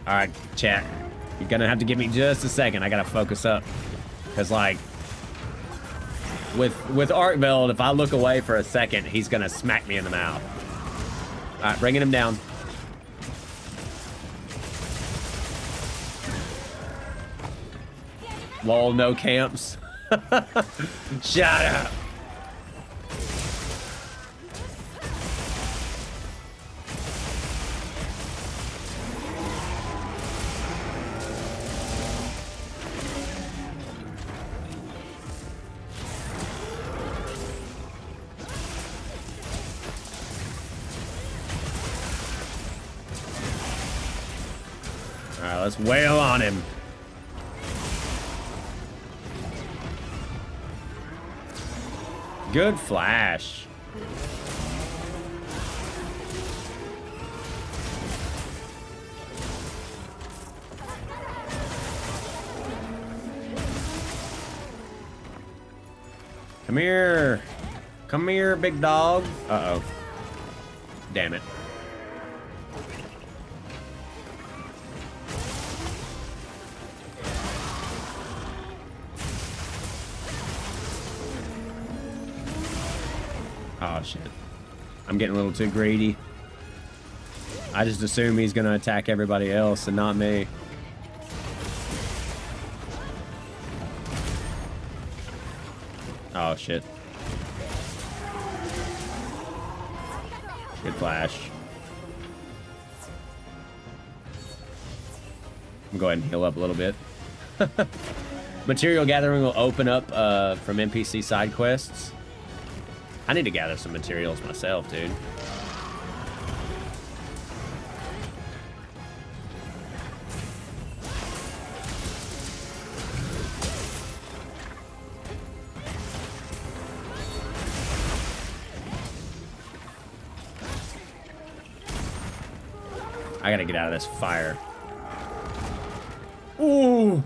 All right, chat. You're gonna have to give me just a second. I gotta focus up, cause like with Arkveld, if I look away for a second, he's gonna smack me in the mouth. All right, bringing him down. Lol, no camps. Shut up. All right, let's wail on him. Good flash. Come here. Come here, big dog. Uh-oh. Damn it. Oh, shit. I'm getting a little too greedy. I just assume he's going to attack everybody else and not me. Oh, shit. Good flash. I'm going to go ahead and heal up a little bit. Material gathering will open up from NPC side quests. I need to gather some materials myself, dude. I gotta get out of this fire. Ooh!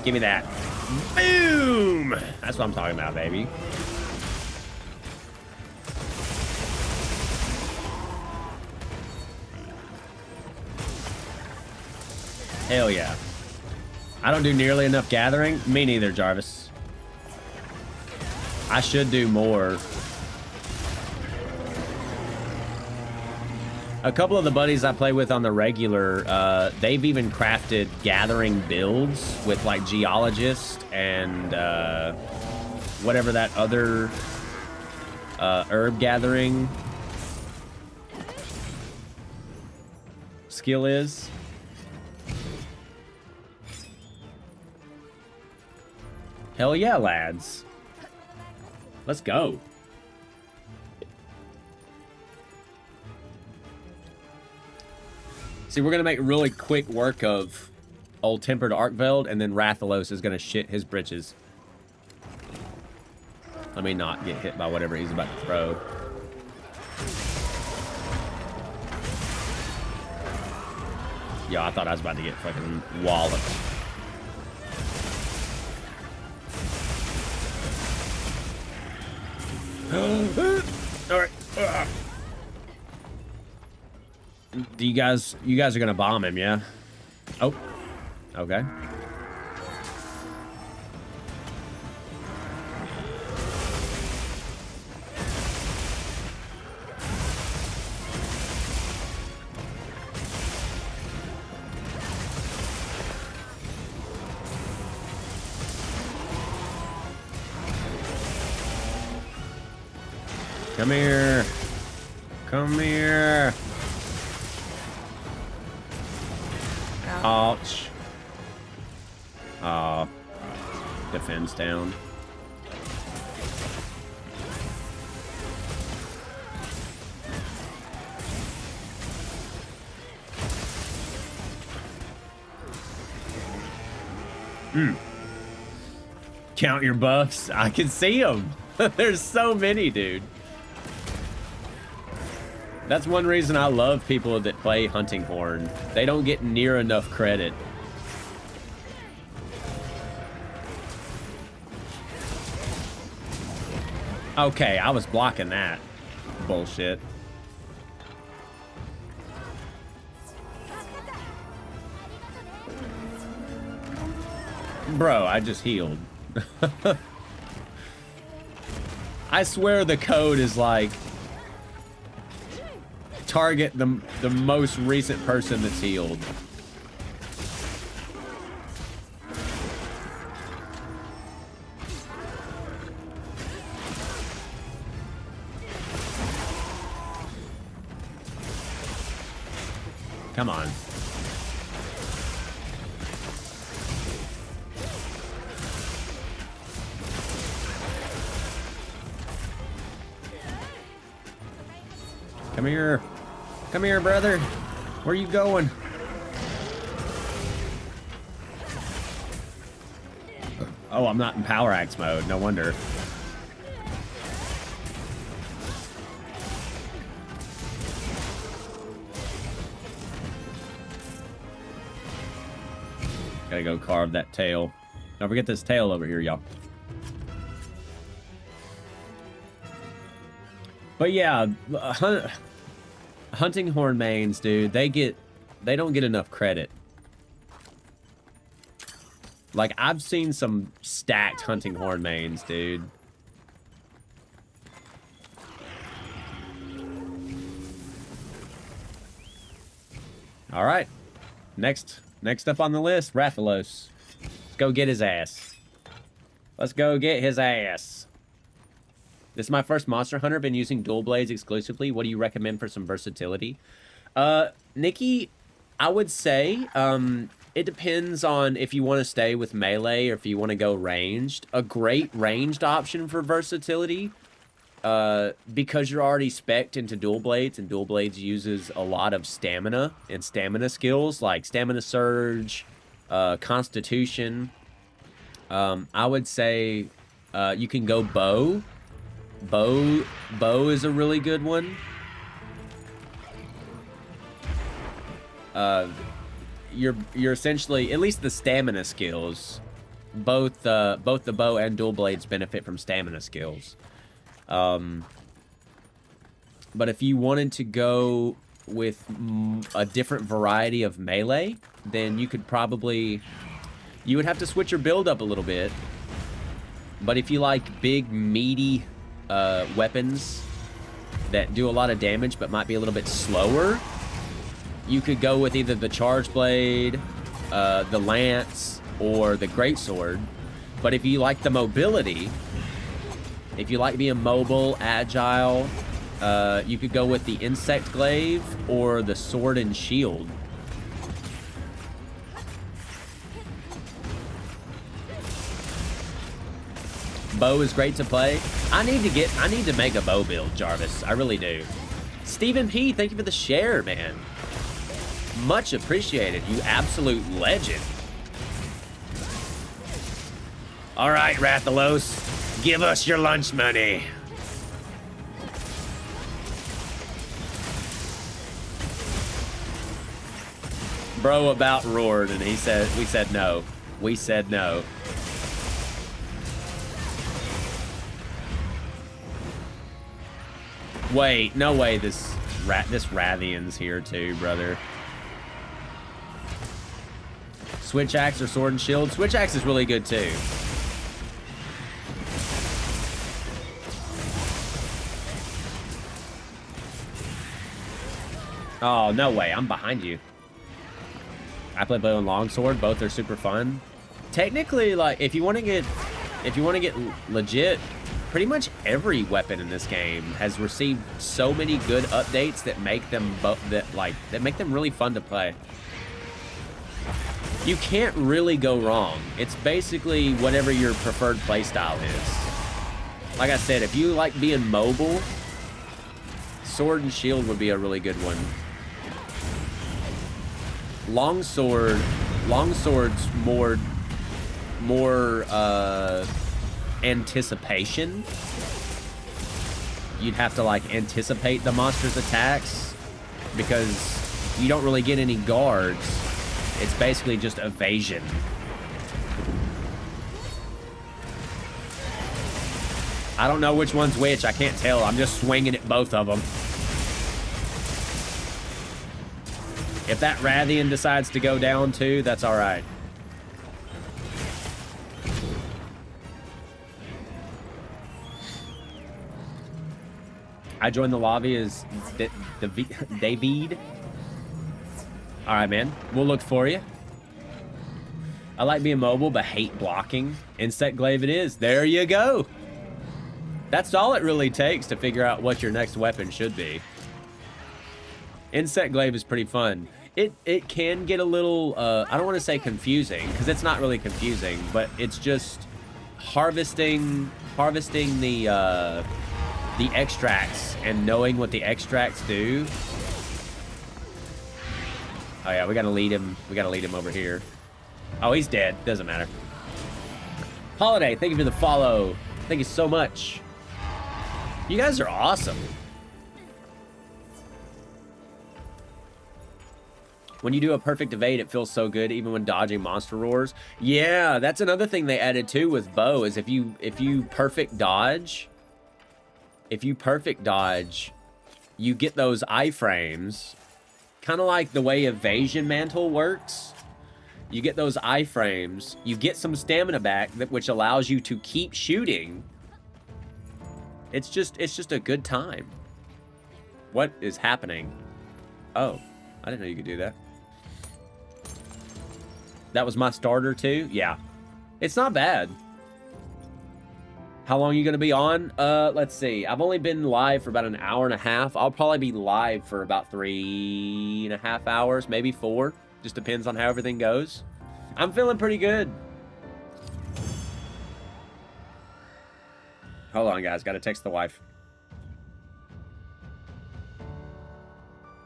Give me that. Boom! That's what I'm talking about, baby. Hell yeah. I don't do nearly enough gathering. Me neither, Jarvis. I should do more. A couple of the buddies I play with on the regular, they've even crafted gathering builds with like geologist and whatever that other herb gathering skill is. Hell yeah, lads. Let's go. See, we're going to make really quick work of old tempered Arkveld, and then Rathalos is going to shit his britches. Let me not get hit by whatever he's about to throw. Yo, I thought I was about to get fucking walloped. All right. You guys are gonna bomb him, yeah? Oh, okay. Come here. Come here. Ouch. Aw. Defense down. Count your buffs. I can see them. There's so many, dude. That's one reason I love people that play Hunting Horn. They don't get near enough credit. Okay, I was blocking that. Bullshit. Bro, I just healed. I swear the code is like target the most recent person that's healed. Come on. Come here. Come here, brother. Where you going? Oh, I'm not in power axe mode. No wonder. Gotta go carve that tail. Don't forget this tail over here, y'all. But yeah, Hunting Horn mains, dude, they don't get enough credit. Like, I've seen some stacked Hunting Horn mains, dude. All right. Next up on the list, Rathalos. Let's go get his ass. Let's go get his ass. This is my first Monster Hunter. Been using dual blades exclusively. What do you recommend for some versatility? Nikki, I would say it depends on if you want to stay with melee or if you want to go ranged. A great ranged option for versatility, because you're already spec'd into dual blades, and dual blades uses a lot of stamina and stamina skills like stamina surge, constitution. I would say you can go bow. Bow is a really good one. You're essentially, at least the stamina skills, both the bow and dual blades benefit from stamina skills. But if you wanted to go with a different variety of melee, then you could probably, you would have to switch your build up a little bit. But if you like big meaty weapons that do a lot of damage but might be a little bit slower, you could go with either the charge blade, the lance, or the greatsword. But if you like the mobility, if you like being mobile, agile, you could go with the insect glaive or the sword and shield. Bow is great to play. I need to make a bow build, Jarvis. I really do. Stephen P, thank you for the share, man. Much appreciated, you absolute legend. All right, Rathalos, give us your lunch money. Bro about roared, and we said no. We said no. Wait, no way this Rathian's here too, brother. Switch axe or sword and shield? Switch axe is really good too. Oh, no way, I'm behind you. I play bow and longsword, both are super fun. Technically, like, if you want to get legit, pretty much every weapon in this game has received so many good updates that make them make them really fun to play. You can't really go wrong. It's basically whatever your preferred playstyle is. Like I said, if you like being mobile, sword and shield would be a really good one. Longsword's more anticipation. You'd have to like anticipate the monster's attacks because you don't really get any guards. It's basically just evasion. I don't know which one's which. I can't tell. I'm just swinging at both of them. If that Rathian decides to go down too, that's all right. I joined the lobby as David. All right, man. We'll look for you. I like being mobile, but hate blocking. Insect glaive it is. There you go. That's all it really takes to figure out what your next weapon should be. Insect glaive is pretty fun. It can get a little, I don't want to say confusing, because it's not really confusing, but it's just harvesting the extracts and knowing what the extracts do. Oh yeah, we gotta lead him. We gotta lead him over here. Oh, he's dead. Doesn't matter. Holiday, thank you for the follow. Thank you so much. You guys are awesome. When you do a perfect evade, it feels so good, even when dodging monster roars. Yeah, that's another thing they added too with bow is if you perfect dodge, you get those iframes, kind of like the way evasion mantle works. You get those iframes, you get some stamina back, which allows you to keep shooting. It's just a good time. What is happening? Oh, I didn't know you could do that. That was my starter too? Yeah. It's not bad. How long are you going to be on? Let's see. I've only been live for about an hour and a half. I'll probably be live for about 3.5 hours, maybe 4. Just depends on how everything goes. I'm feeling pretty good. Hold on, guys. Got to text the wife.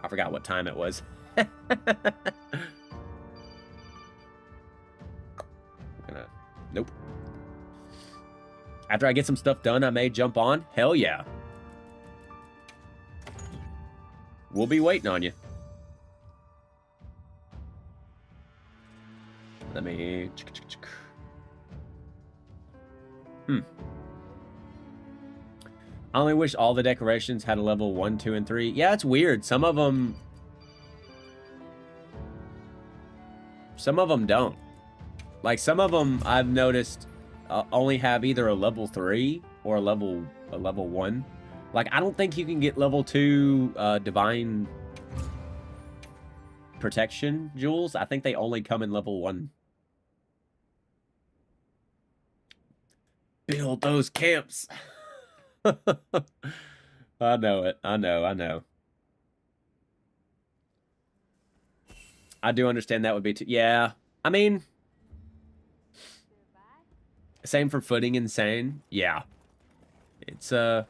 I forgot what time it was. Nope. After I get some stuff done, I may jump on. Hell yeah. We'll be waiting on you. Let me... I only wish all the decorations had a level 1, 2, and 3. Yeah, it's weird. Some of them don't. Like, some of them I've noticed only have either a level 3 or a level 1. Like, I don't think you can get level 2 divine protection jewels. I think they only come in level 1. Build those camps. I know it. I know. I do understand that would be too. Yeah. I mean, same for footing insane. Yeah. It's, I'm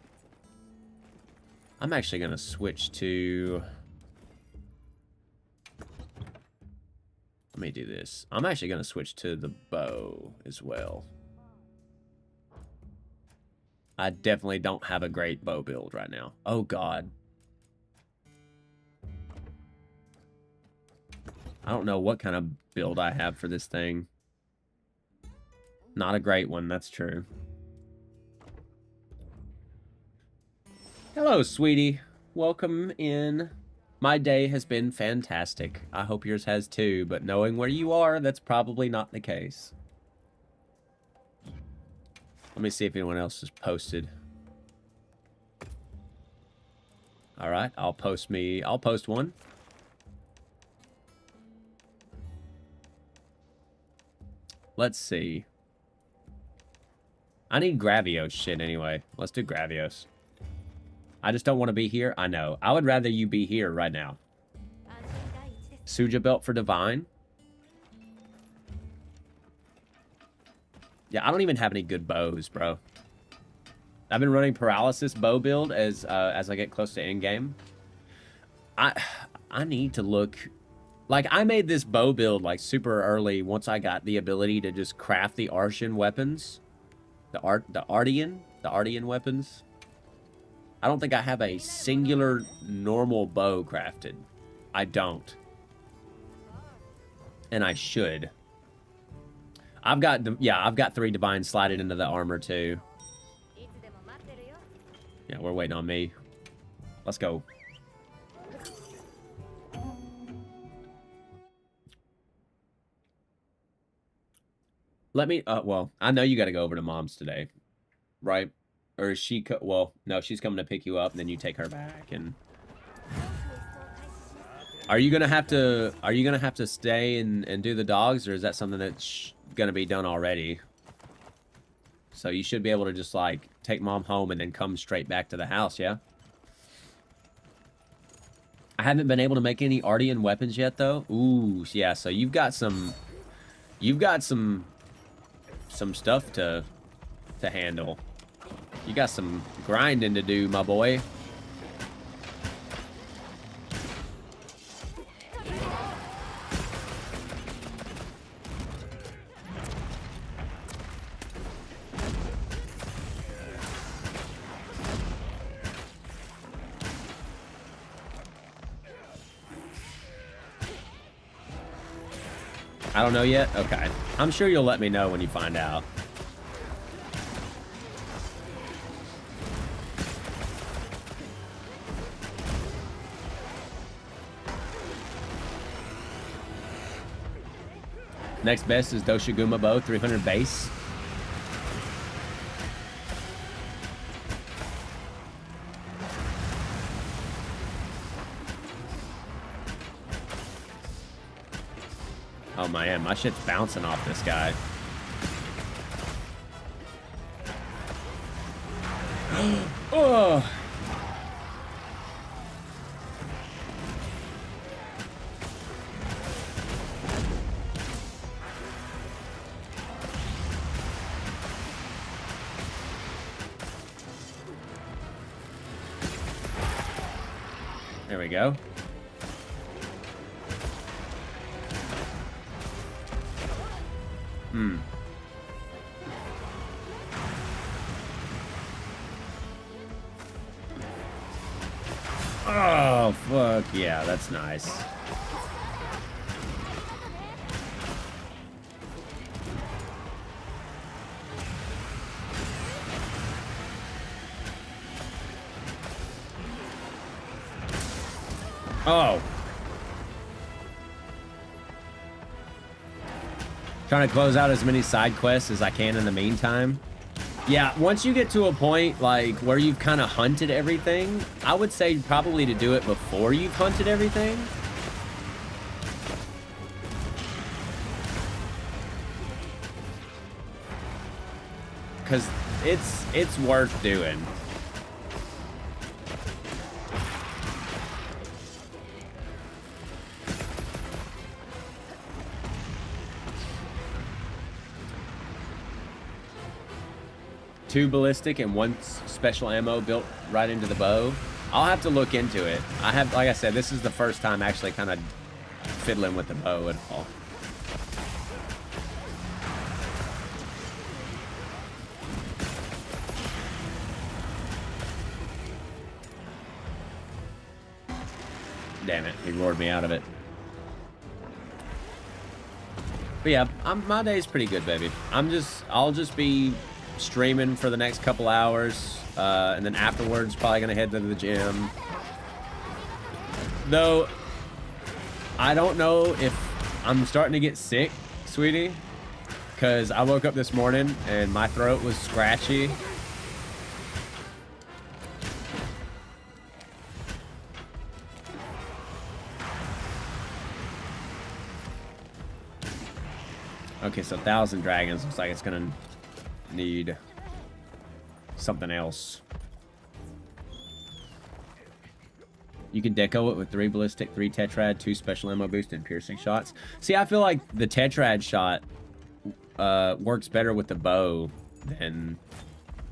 actually going to switch to... Let me do this. I'm actually going to switch to the bow as well. I definitely don't have a great bow build right now. Oh, God. I don't know what kind of build I have for this thing. Not a great one, that's true. Hello, sweetie. Welcome in. My day has been fantastic. I hope yours has too, but knowing where you are, that's probably not the case. Let me see if anyone else has posted. All right, I'll post one. Let's see. I need Gravios shit anyway. Let's do Gravios. I just don't want to be here. I know. I would rather you be here right now. Suja belt for Divine. Yeah, I don't even have any good bows, bro. I've been running paralysis bow build as I get close to endgame. I need to look. Like, I made this bow build like super early once I got the ability to just craft the Artian weapons. The Artian weapons. I don't think I have a singular normal bow crafted. I don't. And I should. I've got 3 divine slided into the armor too. Yeah, we're waiting on me. Let's go. Let me, well, I know you got to go over to Mom's today, right? Or is she, well, no, she's coming to pick you up, and then you take her back, and... Are you gonna have to stay and do the dogs, or is that something that's gonna be done already? So you should be able to just, like, take Mom home and then come straight back to the house, yeah? I haven't been able to make any Artian weapons yet, though. Ooh, yeah, so you've got some stuff to handle. You got some grinding to do, my boy. I don't know yet? Okay. I'm sure you'll let me know when you find out. Next best is Doshiguma Bow, 300 base. Oh man, my shit's bouncing off this guy. Oh. There we go. Oh, fuck. Yeah, that's nice. Oh. Trying to close out as many side quests as I can in the meantime. Yeah, once you get to a point, like, where you've kind of hunted everything, I would say probably to do it before you've hunted everything. Because it's worth doing. Two ballistic and 1 special ammo built right into the bow. I'll have to look into it. I have, like I said, this is the first time actually kind of fiddling with the bow at all. Damn it, he roared me out of it. But yeah, my day's pretty good, baby. I'll just be streaming for the next couple hours, and then afterwards probably gonna head to the gym. Though I don't know if I'm starting to get sick, sweetie, because I woke up this morning and my throat was scratchy. Okay, so 1,000 dragons looks like it's gonna need something else. You can deco it with 3 ballistic, 3 tetrad, 2 special ammo boost, and piercing shots. See, I feel like the tetrad shot works better with the bow than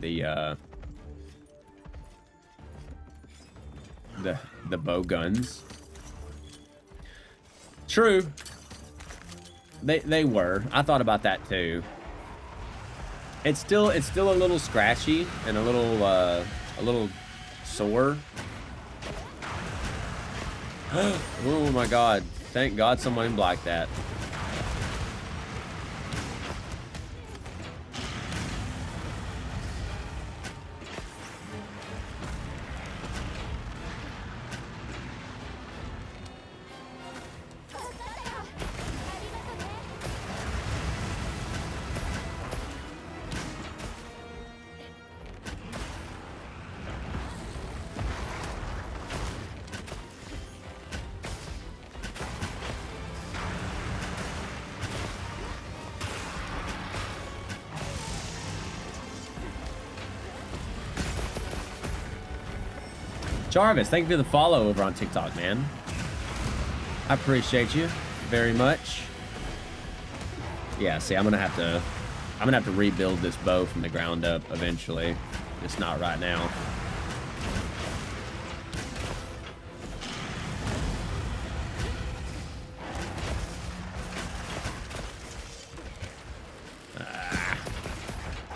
the bow guns. True. They were. I thought about that too. It's still a little scratchy and a little sore. Oh my god. Thank God someone blocked that. Jarvis, thank you for the follow over on TikTok, man. I appreciate you very much. Yeah, see, I'm gonna have to rebuild this bow from the ground up eventually. Just not right now.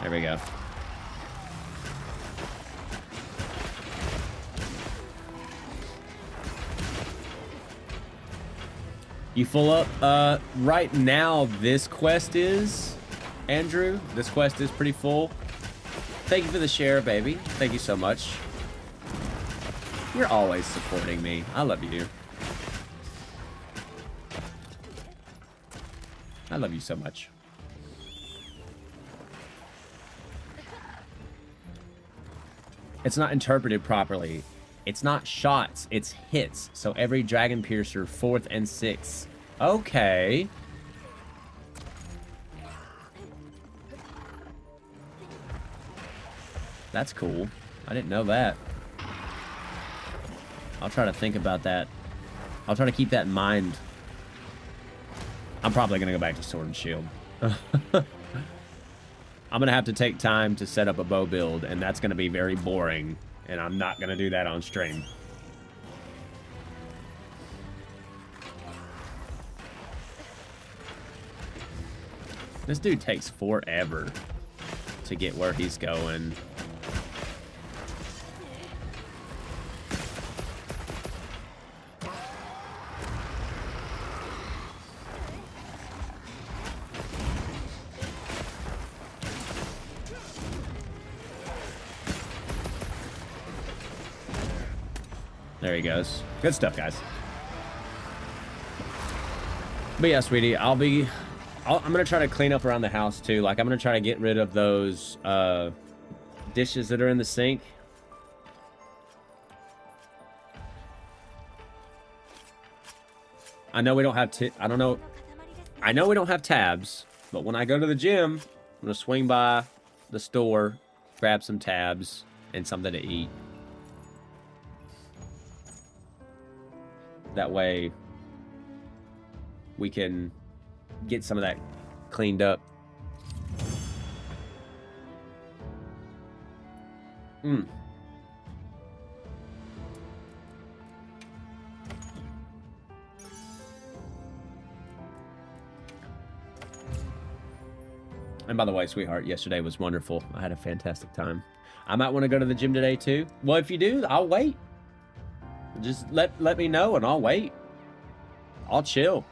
There we go. You full up? Right now, this quest is, Andrew. This quest is pretty full. Thank you for the share, baby. Thank you so much. You're always supporting me. I love you. I love you so much. It's not interpreted properly. It's not shots, it's hits. So every Dragon Piercer, 4th and 6th. Okay. That's cool. I didn't know that. I'll try to think about that. I'll try to keep that in mind. I'm probably going to go back to Sword and Shield. I'm going to have to take time to set up a bow build, and that's going to be very boring. And I'm not going to do that on stream. This dude takes forever to get where he's going. There he goes. Good stuff, guys. But yeah, sweetie, I'm gonna try to clean up around the house too. Like, I'm gonna try to get rid of those dishes that are in the sink. I know we don't have I know we don't have tabs, but when I go to the gym, I'm gonna swing by the store, grab some tabs and something to eat. That way we can get some of that cleaned up. And by the way, sweetheart, yesterday was wonderful. I had a fantastic time. I might want to go to the gym today too. Well, if you do, I'll wait. Just let me know and I'll wait. I'll chill.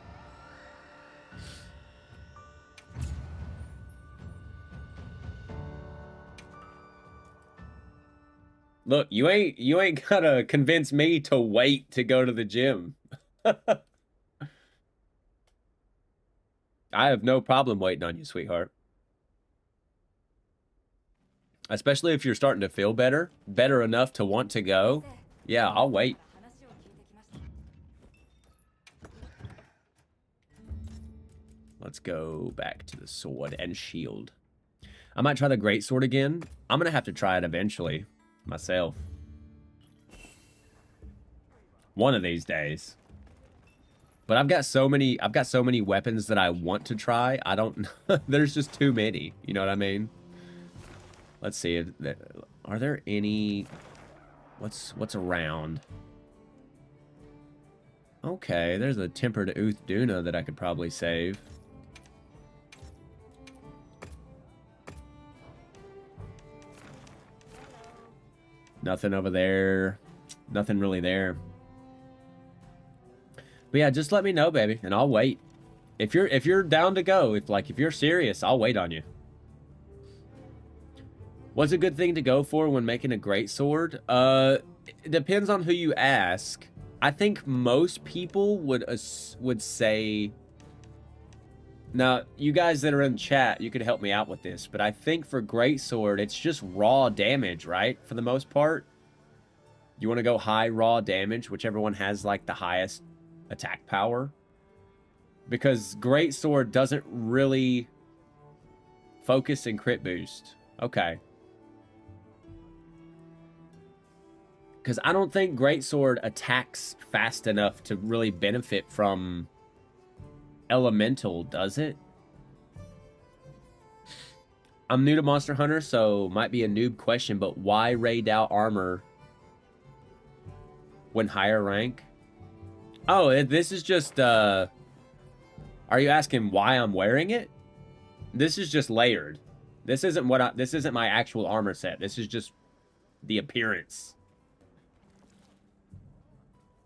Look, you ain't gotta convince me to wait to go to the gym. I have no problem waiting on you, sweetheart. Especially if you're starting to feel better enough to want to go. Yeah, I'll wait. Let's go back to the sword and shield. I might try the greatsword again. I'm gonna have to try it eventually myself. One of these days. But I've got so many weapons that I want to try. I don't there's just too many. You know what I mean? Let's see. Are there any what's around? Okay, there's a tempered Duna that I could probably save. Nothing over there. Nothing really there. But yeah, just let me know, baby, and I'll wait. If you're down to go, if you're serious, I'll wait on you. What's a good thing to go for when making a greatsword? It depends on who you ask. I think most people would say. Now, you guys that are in chat, you could help me out with this, but I think for greatsword, it's just raw damage, right? For the most part, you want to go high raw damage, whichever one has like the highest attack power, because greatsword doesn't really focus and crit boost. Okay. Because I don't think greatsword attacks fast enough to really benefit from elemental, does it? I'm new to Monster Hunter, so might be a noob question, but why raid out armor when higher rank? Oh, this is just are you asking why I'm wearing it? This is just layered. This isn't this isn't my actual armor set. This is just the appearance.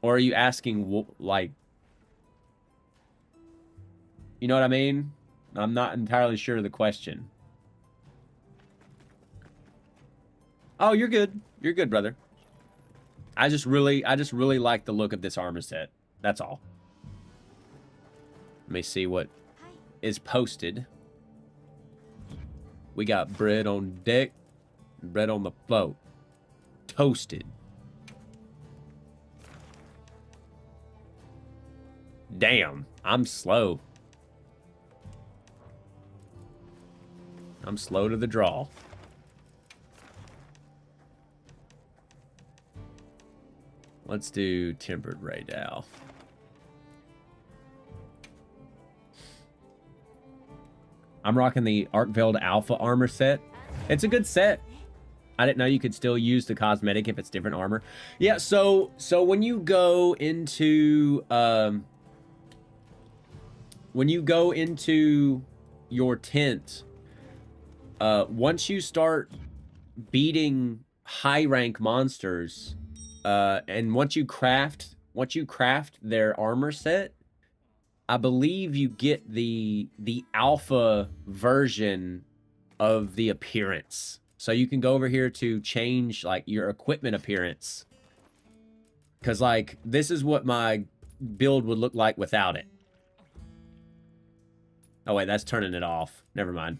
Or are you asking, like, you know what I mean? I'm not entirely sure of the question. Oh, you're good. You're good, brother. I just really like the look of this armor set. That's all. Let me see what is posted. We got bread on deck, bread on the float. Toasted. Damn, I'm slow. I'm slow to the draw. Let's do tempered Raydal. I'm rocking the Arkveld Alpha armor set. It's a good set. I didn't know you could still use the cosmetic if it's different armor. Yeah, so when you go into your tent, once you start beating high rank monsters, and once you craft their armor set, I believe you get the alpha version of the appearance. So you can go over here to change like your equipment appearance. Cause like this is what my build would look like without it. Oh wait, that's turning it off. Never mind.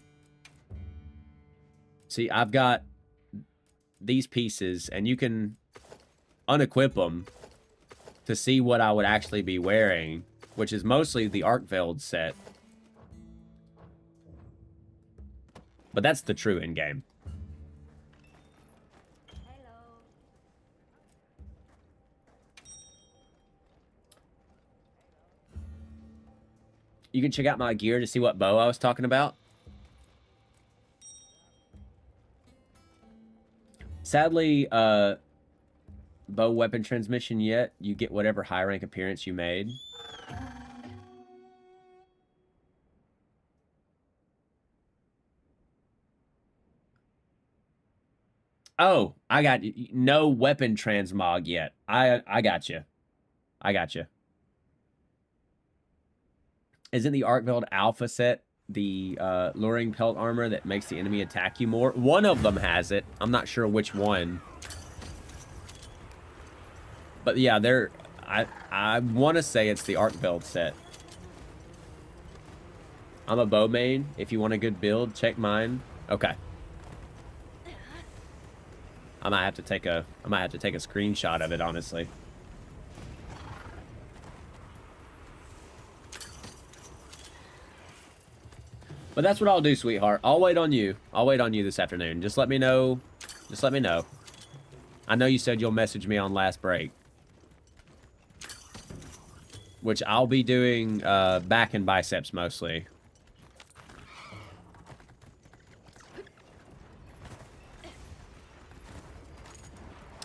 See, I've got these pieces and you can unequip them to see what I would actually be wearing, which is mostly the Arkveld set. But that's the true endgame. You can check out my gear to see what bow I was talking about. Sadly, bow weapon transmission yet. You get whatever high rank appearance you made. Oh, I got you. No weapon transmog yet. I got you. I got you. Isn't the Arkveld Alpha set the luring pelt armor that makes the enemy attack you more? One of them has it. I'm not sure which one. But yeah, I want to say it's the Arkveld set. I'm a bow main. If you want a good build, check mine. Okay. I might have to take a screenshot of it, honestly. But But that's what I'll do, sweetheart. I'll wait on you. I'll wait on you this afternoon. Just let me know. Just let me know. I know you said you'll message me on last break. Which I'll be doing back and biceps mostly.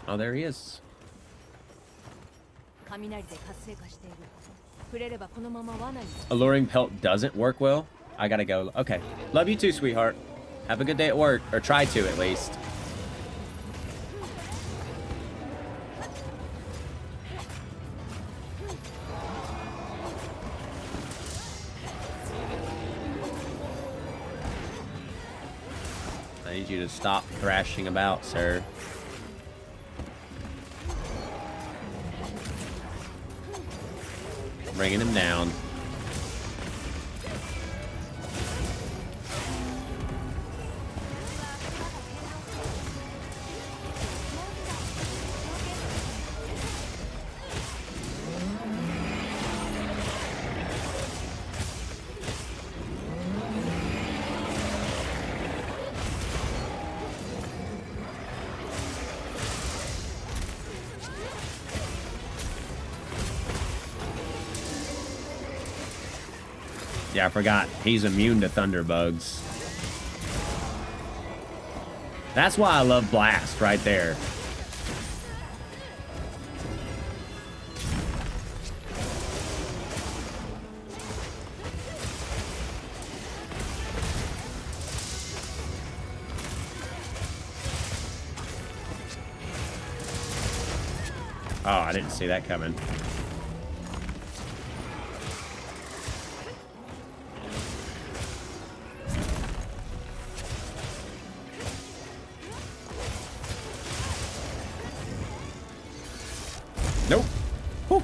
Oh, there he is. Alluring pelt doesn't work well. I gotta go. Okay. Love you too, sweetheart. Have a good day at work. Or try to, at least. I need you to stop thrashing about, sir. Bringing him down. Yeah, I forgot. He's immune to thunder bugs. That's why I love Blast right there. Oh, I didn't see that coming. Nope. Whew.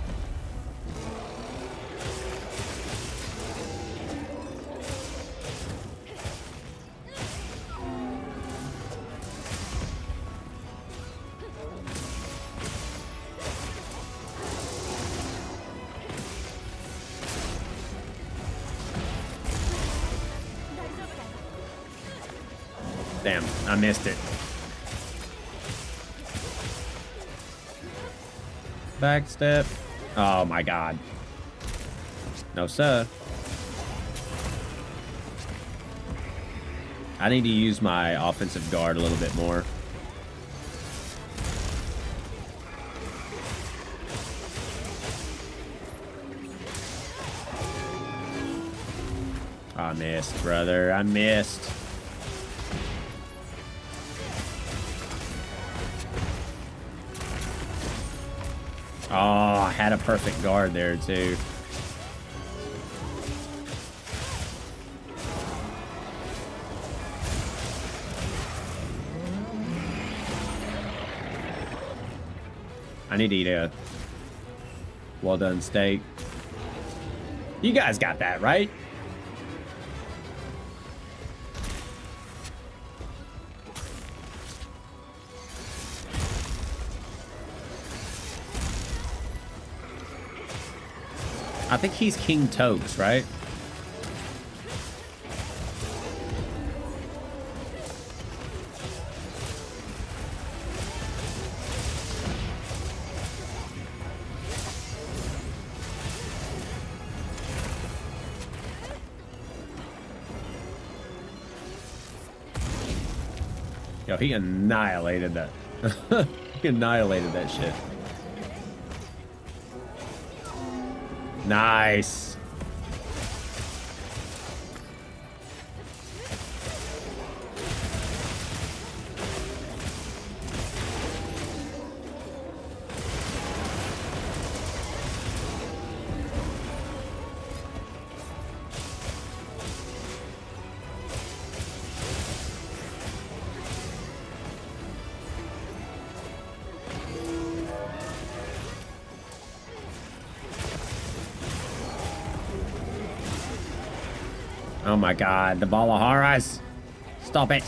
Damn, I missed it. Backstep. Oh my god. No, sir. I need to use my offensive guard a little bit more. I missed, brother. I missed. Oh, I had a perfect guard there, too. I need to eat a well-done steak. You guys got that, right? I think he's King Tokes, right? Yo, he annihilated that. He annihilated that shit. Nice. Oh my god, the ball of horrors. Stop it.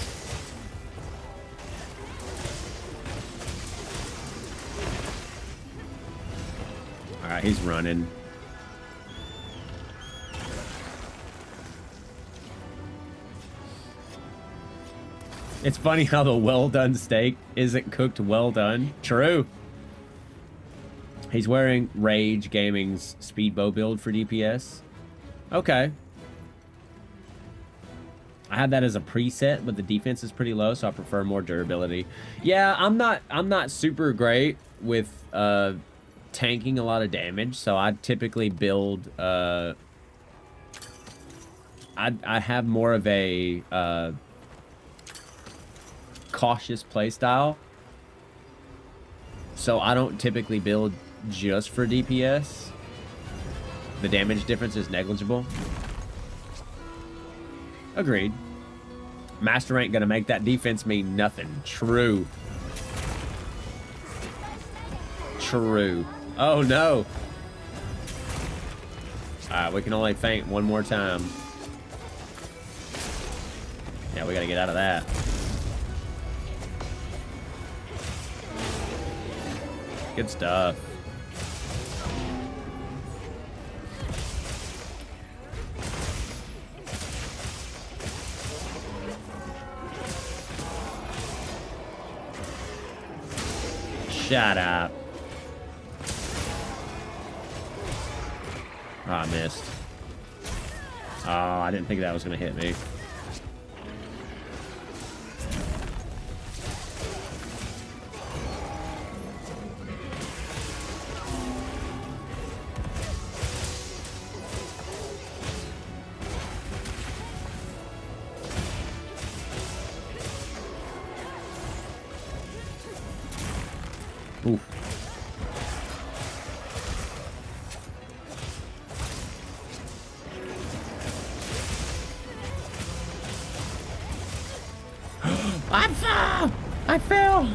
Alright, he's running. It's funny how the well-done steak isn't cooked well done. True. He's wearing Rage Gaming's Speedbow build for DPS. Okay. I have that as a preset, but the defense is pretty low, so I prefer more durability. Yeah, I'm not super great with tanking a lot of damage, so I typically build I have more of a cautious playstyle. So I don't typically build just for DPS. The damage difference is negligible. Agreed. Master ain't gonna make that defense mean nothing. True. True. Oh no. Alright, we can only feint one more time. Yeah, we gotta get out of that. Good stuff. Shut up. Oh, I missed. Oh, I didn't think that was going to hit me. Oof. I fell!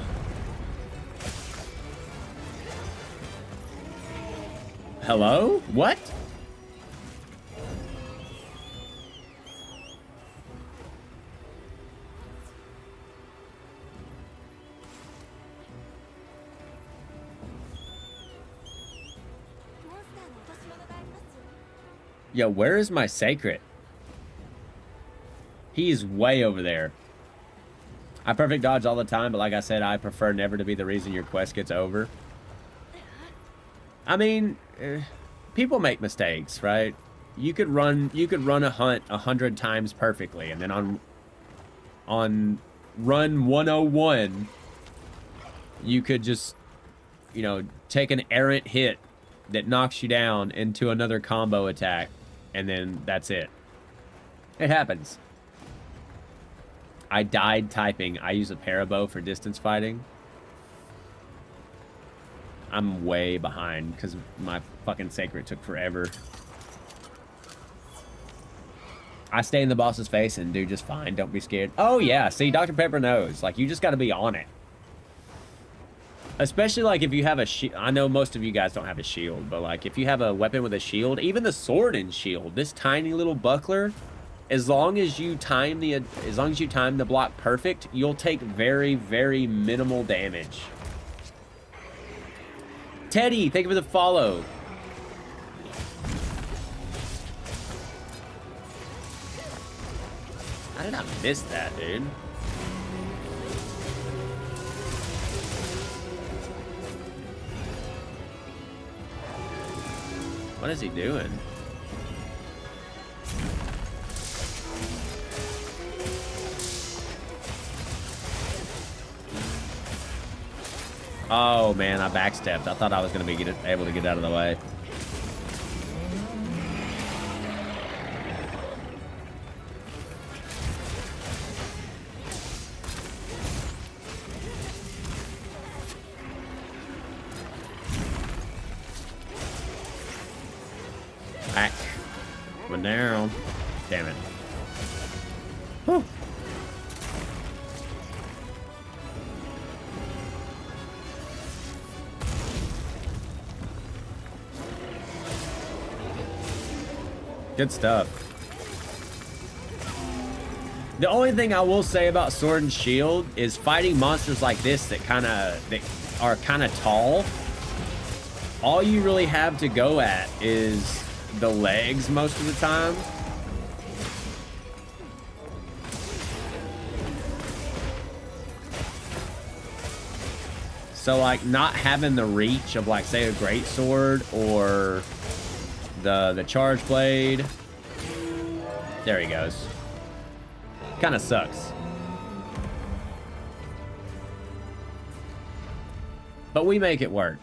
Hello? What? Yo, where is my sacred? He's way over there. I perfect dodge all the time, but like I said, I prefer never to be the reason your quest gets over. I mean, people make mistakes, right? You could run a hunt 100 times perfectly, and then on run 101, you could just, you know, take an errant hit that knocks you down into another combo attack, and then that's it. It happens. I died typing. I use a parabow for distance fighting. I'm way behind because my fucking sacred took forever. I stay in the boss's face and do just fine. Don't be scared. Oh yeah, see, Dr. Pepper knows. Like, you just got to be on it. Especially, like, if you have a shield. I know most of you guys don't have a shield, but, like, if you have a weapon with a shield, even the sword and shield, this tiny little buckler, as long as you time the block perfect, you'll take very, very minimal damage. Teddy, thank you for the follow. How did I miss that, dude? What is he doing? Oh man, I backstepped. I thought I was going to be able to get out of the way. Back. Went down. Damn it. Whew. Good stuff. The only thing I will say about Sword and Shield is fighting monsters like this that are kind of tall. All you really have to go at is the legs most of the time. So, like, not having the reach of, like, say, a greatsword or the charge blade. There he goes. Kind of sucks. But we make it work.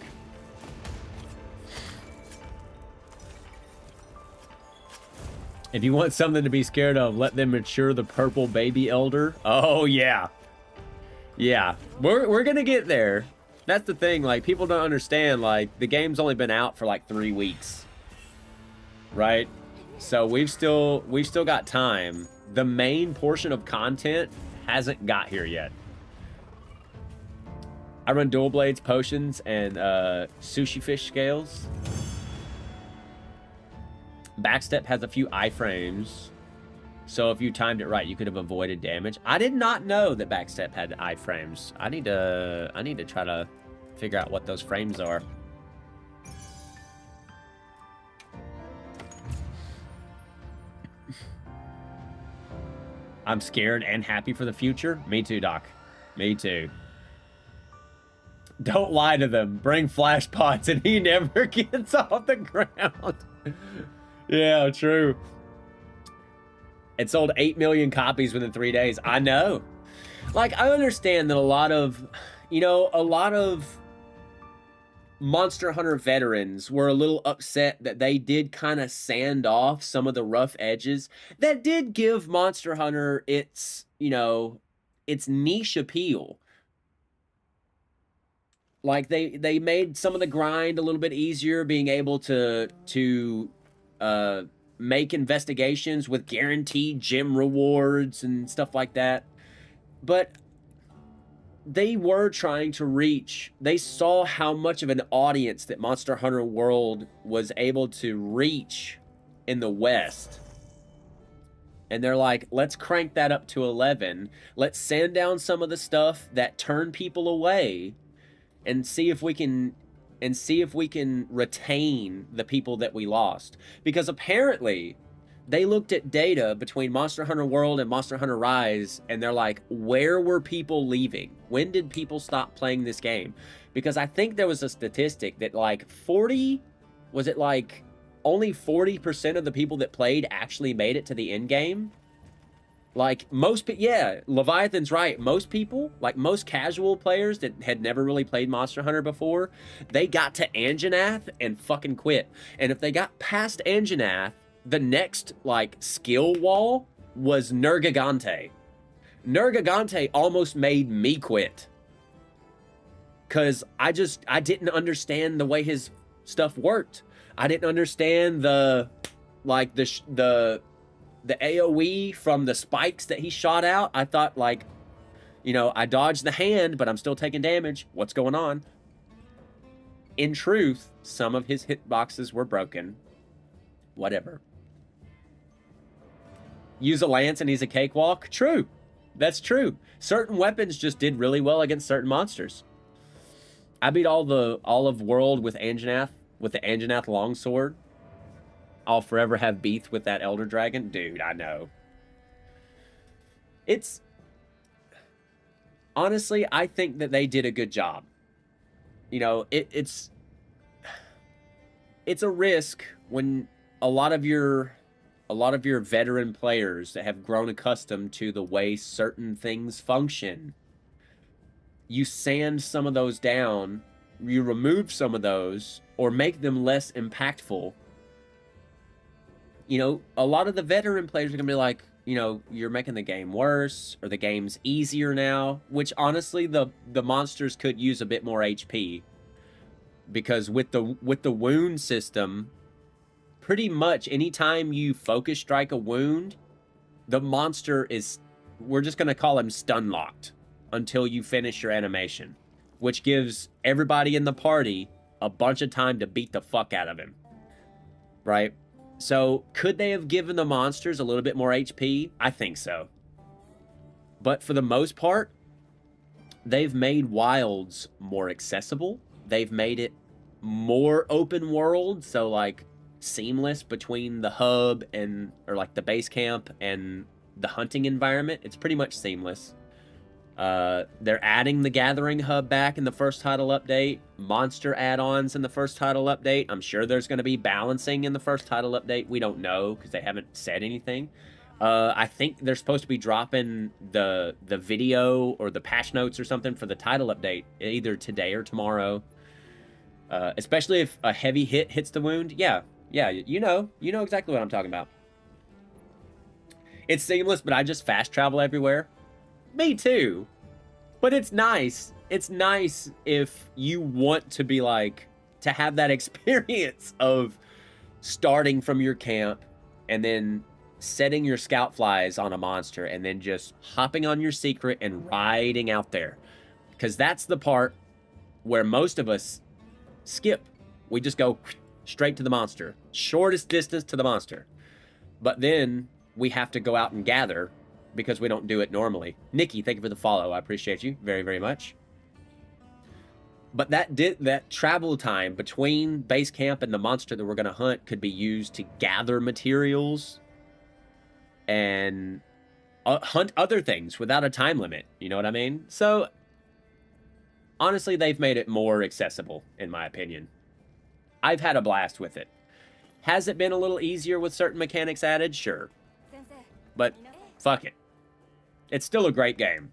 If you want something to be scared of, let them mature the purple baby elder. Oh, yeah. Yeah. We're gonna get there. That's the thing. Like, people don't understand. Like, the game's only been out for, like, 3 weeks. Right? So we've still got time. The main portion of content hasn't got here yet. I run dual blades, potions, and sushi fish scales. Backstep has a few iframes, so if you timed it right, you could have avoided damage. I did not know that Backstep had iframes. I need to try to figure out what those frames are. I'm scared and happy for the future. Me too, Doc. Me too. Don't lie to them. Bring flash pots and he never gets off the ground. Yeah, true. It sold 8 million copies within 3 days. I know. Like, I understand that a lot of Monster Hunter veterans were a little upset that they did kind of sand off some of the rough edges. That did give Monster Hunter its niche appeal. Like, they made some of the grind a little bit easier, being able to make investigations with guaranteed gem rewards and stuff like that. But they were trying to reach, they saw how much of an audience that Monster Hunter World was able to reach in the West. And they're like, let's crank that up to 11. Let's sand down some of the stuff that turned people away and see if we can retain the people that we lost. Because apparently they looked at data between Monster Hunter World and Monster Hunter Rise, and they're like, where were people leaving? When did people stop playing this game? Because I think there was a statistic that like only 40% of the people that played actually made it to the end game? Like, most people, yeah, Leviathan's right. Most people, like most casual players that had never really played Monster Hunter before, they got to Anjanath and fucking quit. And if they got past Anjanath, the next, like, skill wall was Nergigante. Nergigante almost made me quit. Because I didn't understand the way his stuff worked. I didn't understand the AoE from the spikes that he shot out. I thought, like, I dodged the hand, but I'm still taking damage. What's going on? In truth, some of his hitboxes were broken. Whatever. Use a lance and he's a cakewalk? True. That's true. Certain weapons just did really well against certain monsters. I beat all of World with Anjanath, with the Anjanath longsword. I'll forever have beef with that Elder Dragon. Dude, I know. It's... Honestly, I think that they did a good job. It's a risk when a lot of your veteran players that have grown accustomed to the way certain things function, you sand some of those down, you remove some of those, or make them less impactful. A lot of the veteran players are going to be like, you're making the game worse, or the game's easier now, which honestly, the monsters could use a bit more HP. Because with the wound system, pretty much anytime you focus strike a wound, the monster is, we're just going to call him stun locked until you finish your animation, which gives everybody in the party a bunch of time to beat the fuck out of him. Right? So, could they have given the monsters a little bit more HP? I think so. But for the most part, they've made wilds more accessible. They've made it more open world, so like seamless between the hub or like the base camp and the hunting environment. It's pretty much seamless. They're adding the Gathering Hub back in the first title update. Monster add-ons in the first title update. I'm sure there's going to be balancing in the first title update. We don't know because they haven't said anything. I think they're supposed to be dropping the video or the patch notes or something for the title update either today or tomorrow. Especially if a heavy hit hits the wound. Yeah, you know exactly what I'm talking about. It's seamless, but I just fast travel everywhere. Me too. But it's nice. It's nice if you want to be like, to have that experience of starting from your camp and then setting your scout flies on a monster and then just hopping on your secret and riding out there. Because that's the part where most of us skip. We just go straight to the monster. Shortest distance to the monster. But then we have to go out and gather because we don't do it normally. Nikki, thank you for the follow. I appreciate you very, very much. But that travel time between base camp and the monster that we're going to hunt could be used to gather materials and hunt other things without a time limit. You know what I mean? So, honestly, they've made it more accessible, in my opinion. I've had a blast with it. Has it been a little easier with certain mechanics added? Sure. But, fuck it. It's still a great game.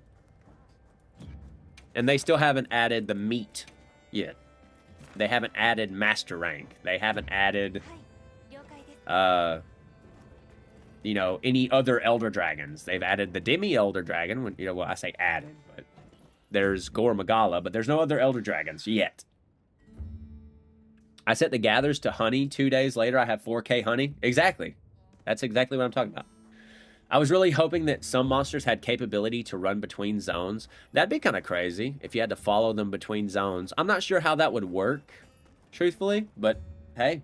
And they still haven't added the meat yet. They haven't added Master Rank. They haven't added, you know, any other Elder Dragons. They've added the Demi Elder Dragon. When, you know, well, I say added, but there's Gore Magala, but there's no other Elder Dragons yet. I set the gathers to honey 2 days later. I have 4K honey. Exactly. That's exactly what I'm talking about. I was really hoping that some monsters had capability to run between zones. That'd be kind of crazy if you had to follow them between zones. I'm not sure how that would work, truthfully, but hey.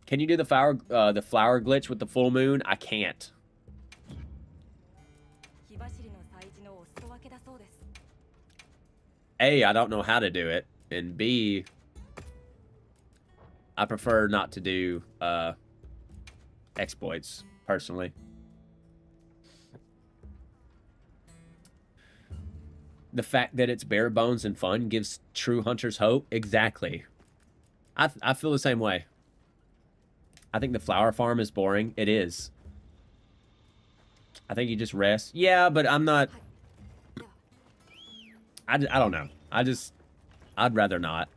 Can you do the flower glitch with the full moon? I can't. A, I don't know how to do it, and B, I prefer not to do exploits, personally. The fact that it's bare bones and fun gives true hunters hope. Exactly. I feel the same way. I think the flower farm is boring. It is. I think you just rest. Yeah, but I'm not... I don't know. I'd rather not.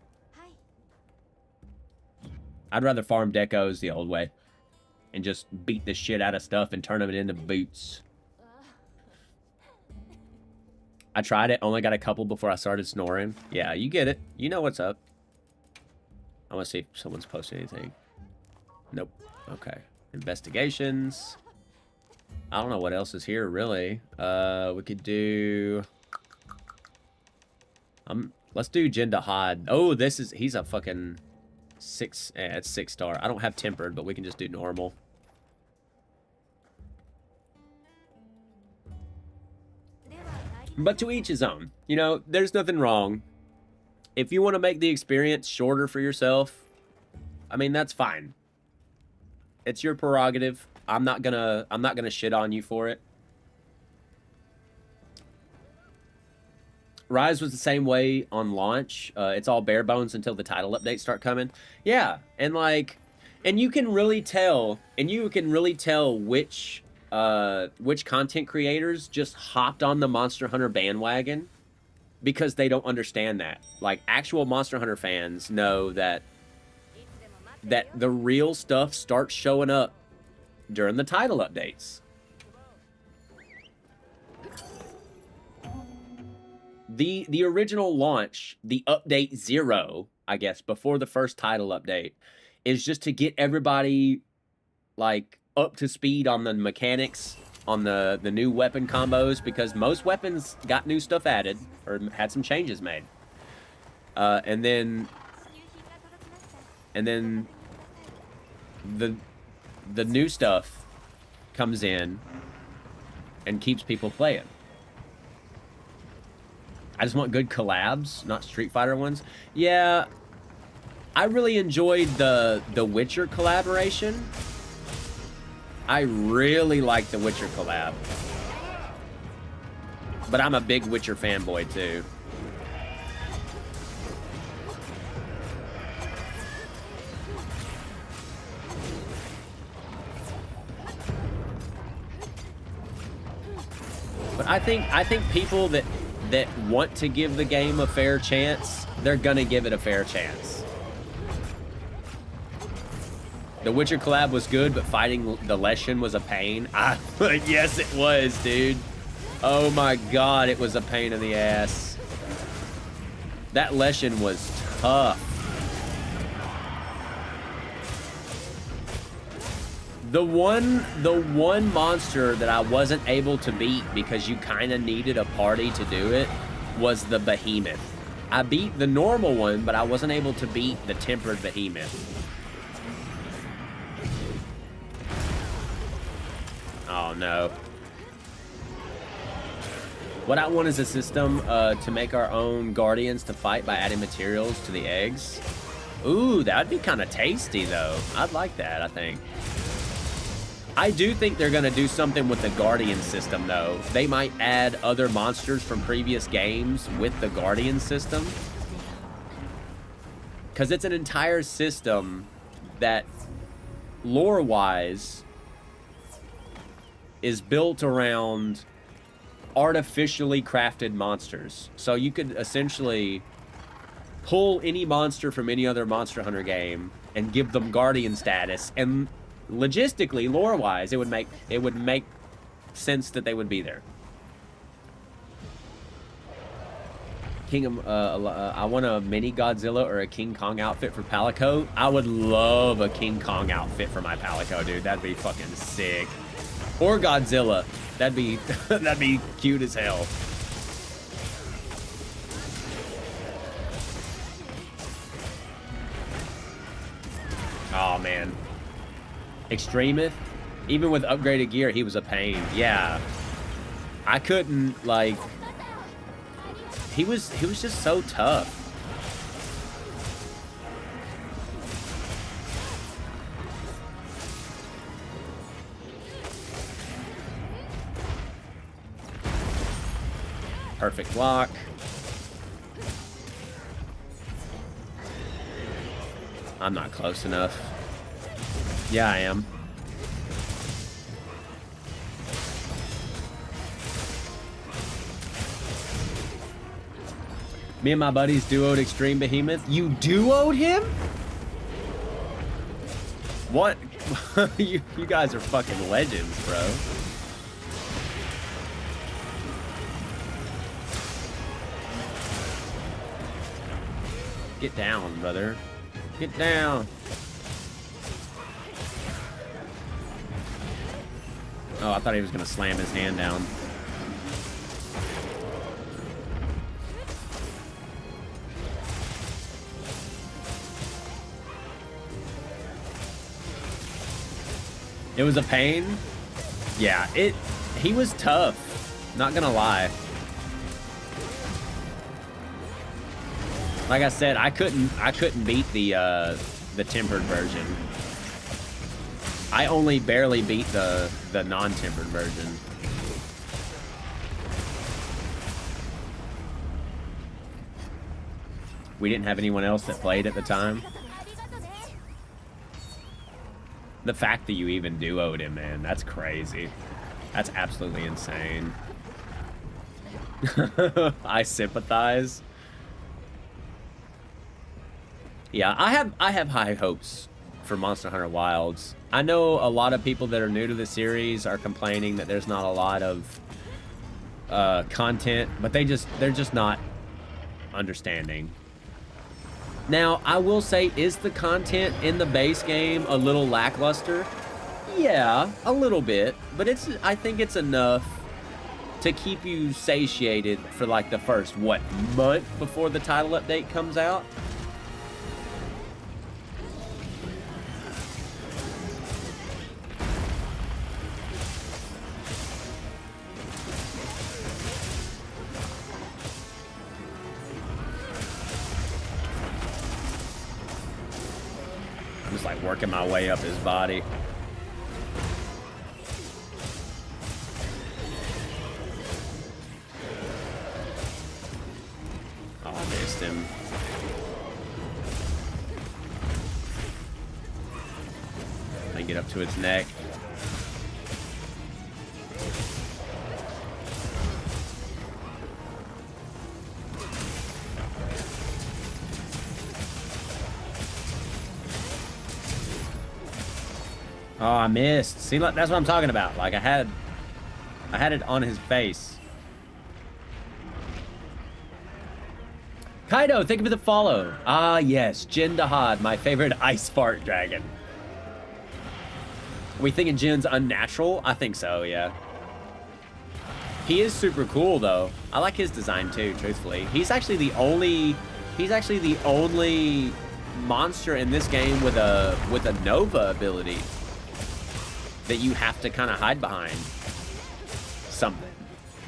I'd rather farm decos the old way. And just beat the shit out of stuff and turn them into boots. I tried it. Only got a couple before I started snoring. Yeah, you get it. You know what's up. I want to see if someone's posted anything. Nope. Okay. Investigations. I don't know what else is here, really. We could do... let's do Jinda Had. Oh, he's a fucking 6... it's 6-star. I don't have tempered, but we can just do normal. But to each his own. You know, there's nothing wrong. If you want to make the experience shorter for yourself, I mean, that's fine. It's your prerogative. I'm not gonna shit on you for it. Rise was the same way on launch. It's all bare bones until the title updates start coming. Yeah, and you can really tell, which content creators just hopped on the Monster Hunter bandwagon because they don't understand that. Like, actual Monster Hunter fans know that the real stuff starts showing up during the title updates. The original launch, the update 0, I guess, before the first title update, is just to get everybody, like, up to speed on the mechanics, on the new weapon combos, because most weapons got new stuff added, or had some changes made. And then the new stuff comes in and keeps people playing. I just want good collabs, not Street Fighter ones. Yeah, I really enjoyed the Witcher collaboration. I really like the Witcher collab. But I'm a big Witcher fanboy, too. But I think people that want to give the game a fair chance, they're gonna give it a fair chance. The Witcher collab was good, but fighting the Leshin was a pain. Yes, it was, dude. Oh my god, it was a pain in the ass. That Leshin was tough. The one monster that I wasn't able to beat because you kind of needed a party to do it was the Behemoth. I beat the normal one, but I wasn't able to beat the tempered Behemoth. Oh no. What I want is a system to make our own guardians to fight by adding materials to the eggs. Ooh, that'd be kind of tasty though. I'd like that, I think. I do think they're going to do something with the Guardian system, though. They might add other monsters from previous games with the Guardian system. Because it's an entire system that, lore-wise, is built around artificially crafted monsters. So you could essentially pull any monster from any other Monster Hunter game and give them Guardian status, and logistically, lore-wise, it would make sense that they would be there. I want a mini Godzilla or a King Kong outfit for Palico. I would love a King Kong outfit for my Palico, dude. That'd be fucking sick. Or Godzilla. That'd be that'd be cute as hell. Oh man. Extremith, even with upgraded gear, he was a pain. Yeah, I couldn't, like, he was just so tough. Perfect block. I'm not close enough. Yeah, I am. Me and my buddies duoed Extreme Behemoth. You duoed him? What? you guys are fucking legends, bro. Get down, brother. Get down. Oh, I thought he was going to slam his hand down. It was a pain. Yeah, he was tough. Not going to lie. Like I said, I couldn't beat the tempered version. I only barely beat the non-tempered version. We didn't have anyone else that played at the time. The fact that you even duoed him, man, that's crazy. That's absolutely insane. I sympathize. Yeah, I have high hopes for Monster Hunter Wilds. I know a lot of people that are new to the series are complaining that there's not a lot of content, but they're just not understanding. Now, I will say, is the content in the base game a little lackluster? Yeah, a little bit, but I think it's enough to keep you satiated for like the first, what, month before the title update comes out? I'm just like working my way up his body. Missed him. I get up to its neck. Oh, I missed. See, look, that's what I'm talking about. Like, I had it on his face. Kaido, thank you for the follow. Ah, yes, Jin Dahad, my favorite ice fart dragon. Are we thinking Jin's unnatural? I think so, yeah. He is super cool, though. I like his design, too, truthfully. He's actually the only monster in this game with a Nova ability that you have to kind of hide behind something.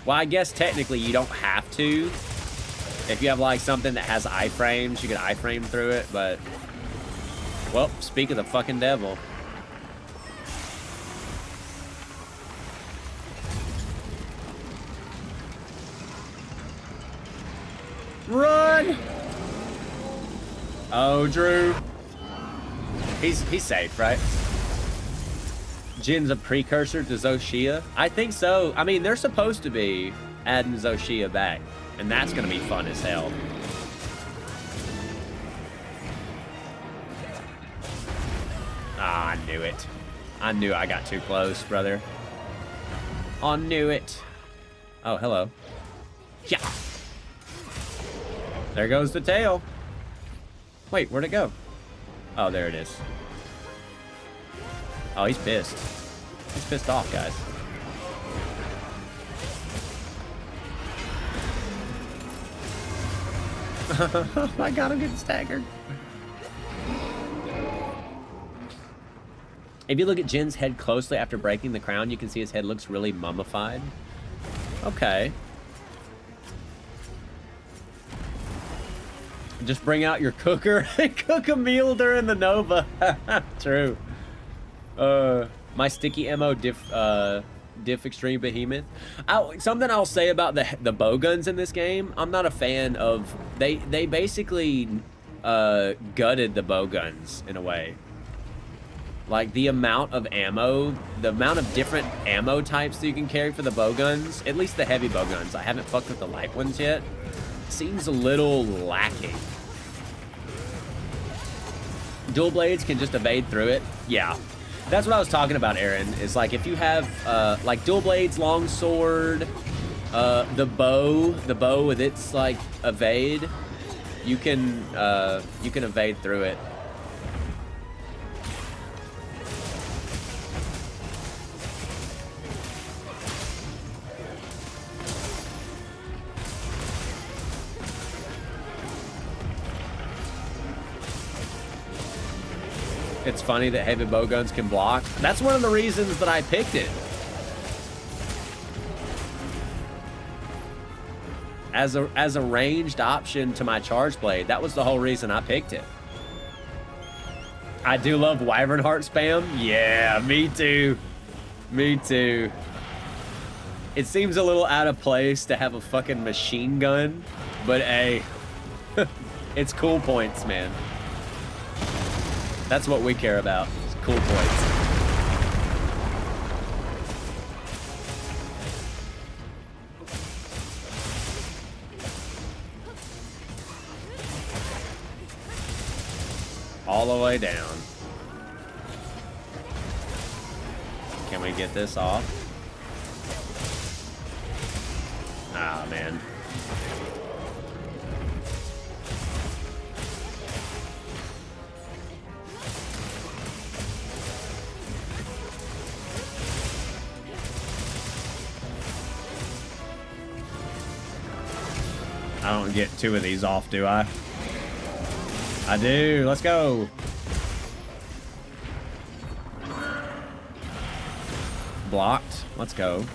Well, I guess technically you don't have to. If you have like something that has iframes, you can iframe through it, but well, speak of the fucking devil. Run! Oh, Drew. He's safe, right? Jin's a precursor to Zoshia? I think so. I mean, they're supposed to be adding Zoshia back, and that's gonna be fun as hell. Ah, I knew it. I knew I got too close, brother. I knew it. Oh, hello. Yeah. There goes the tail. Wait, where'd it go? Oh, there it is. Oh, he's pissed. He's pissed off, guys. Oh my god, I'm getting staggered. If you look at Jin's head closely after breaking the crown, you can see his head looks really mummified. Okay. Just bring out your cooker and cook a meal during the Nova. True. My sticky ammo diff extreme behemoth. Something I'll say about the bow guns in this game. I'm not a fan of they basically gutted the bow guns in a way. Like the amount of ammo, the amount of different ammo types that you can carry for the bow guns, at least the heavy bow guns. I haven't fucked with the light ones yet. Seems a little lacking. Dual blades can just evade through it. Yeah. That's what I was talking about, Aaron, is like if you have like dual blades, long sword, the bow with its like evade, you can evade through it. It's funny that heavy bow guns can block. That's one of the reasons that I picked it. As a ranged option to my charge blade, that was the whole reason I picked it. I do love Wyvern Heart spam. Yeah, me too. Me too. It seems a little out of place to have a fucking machine gun, but hey, it's cool points, man. That's what we care about. It's cool points. All the way down. Can we get this off? Ah, man. I don't get two of these off, do I? I do. Let's go. Blocked. Let's go.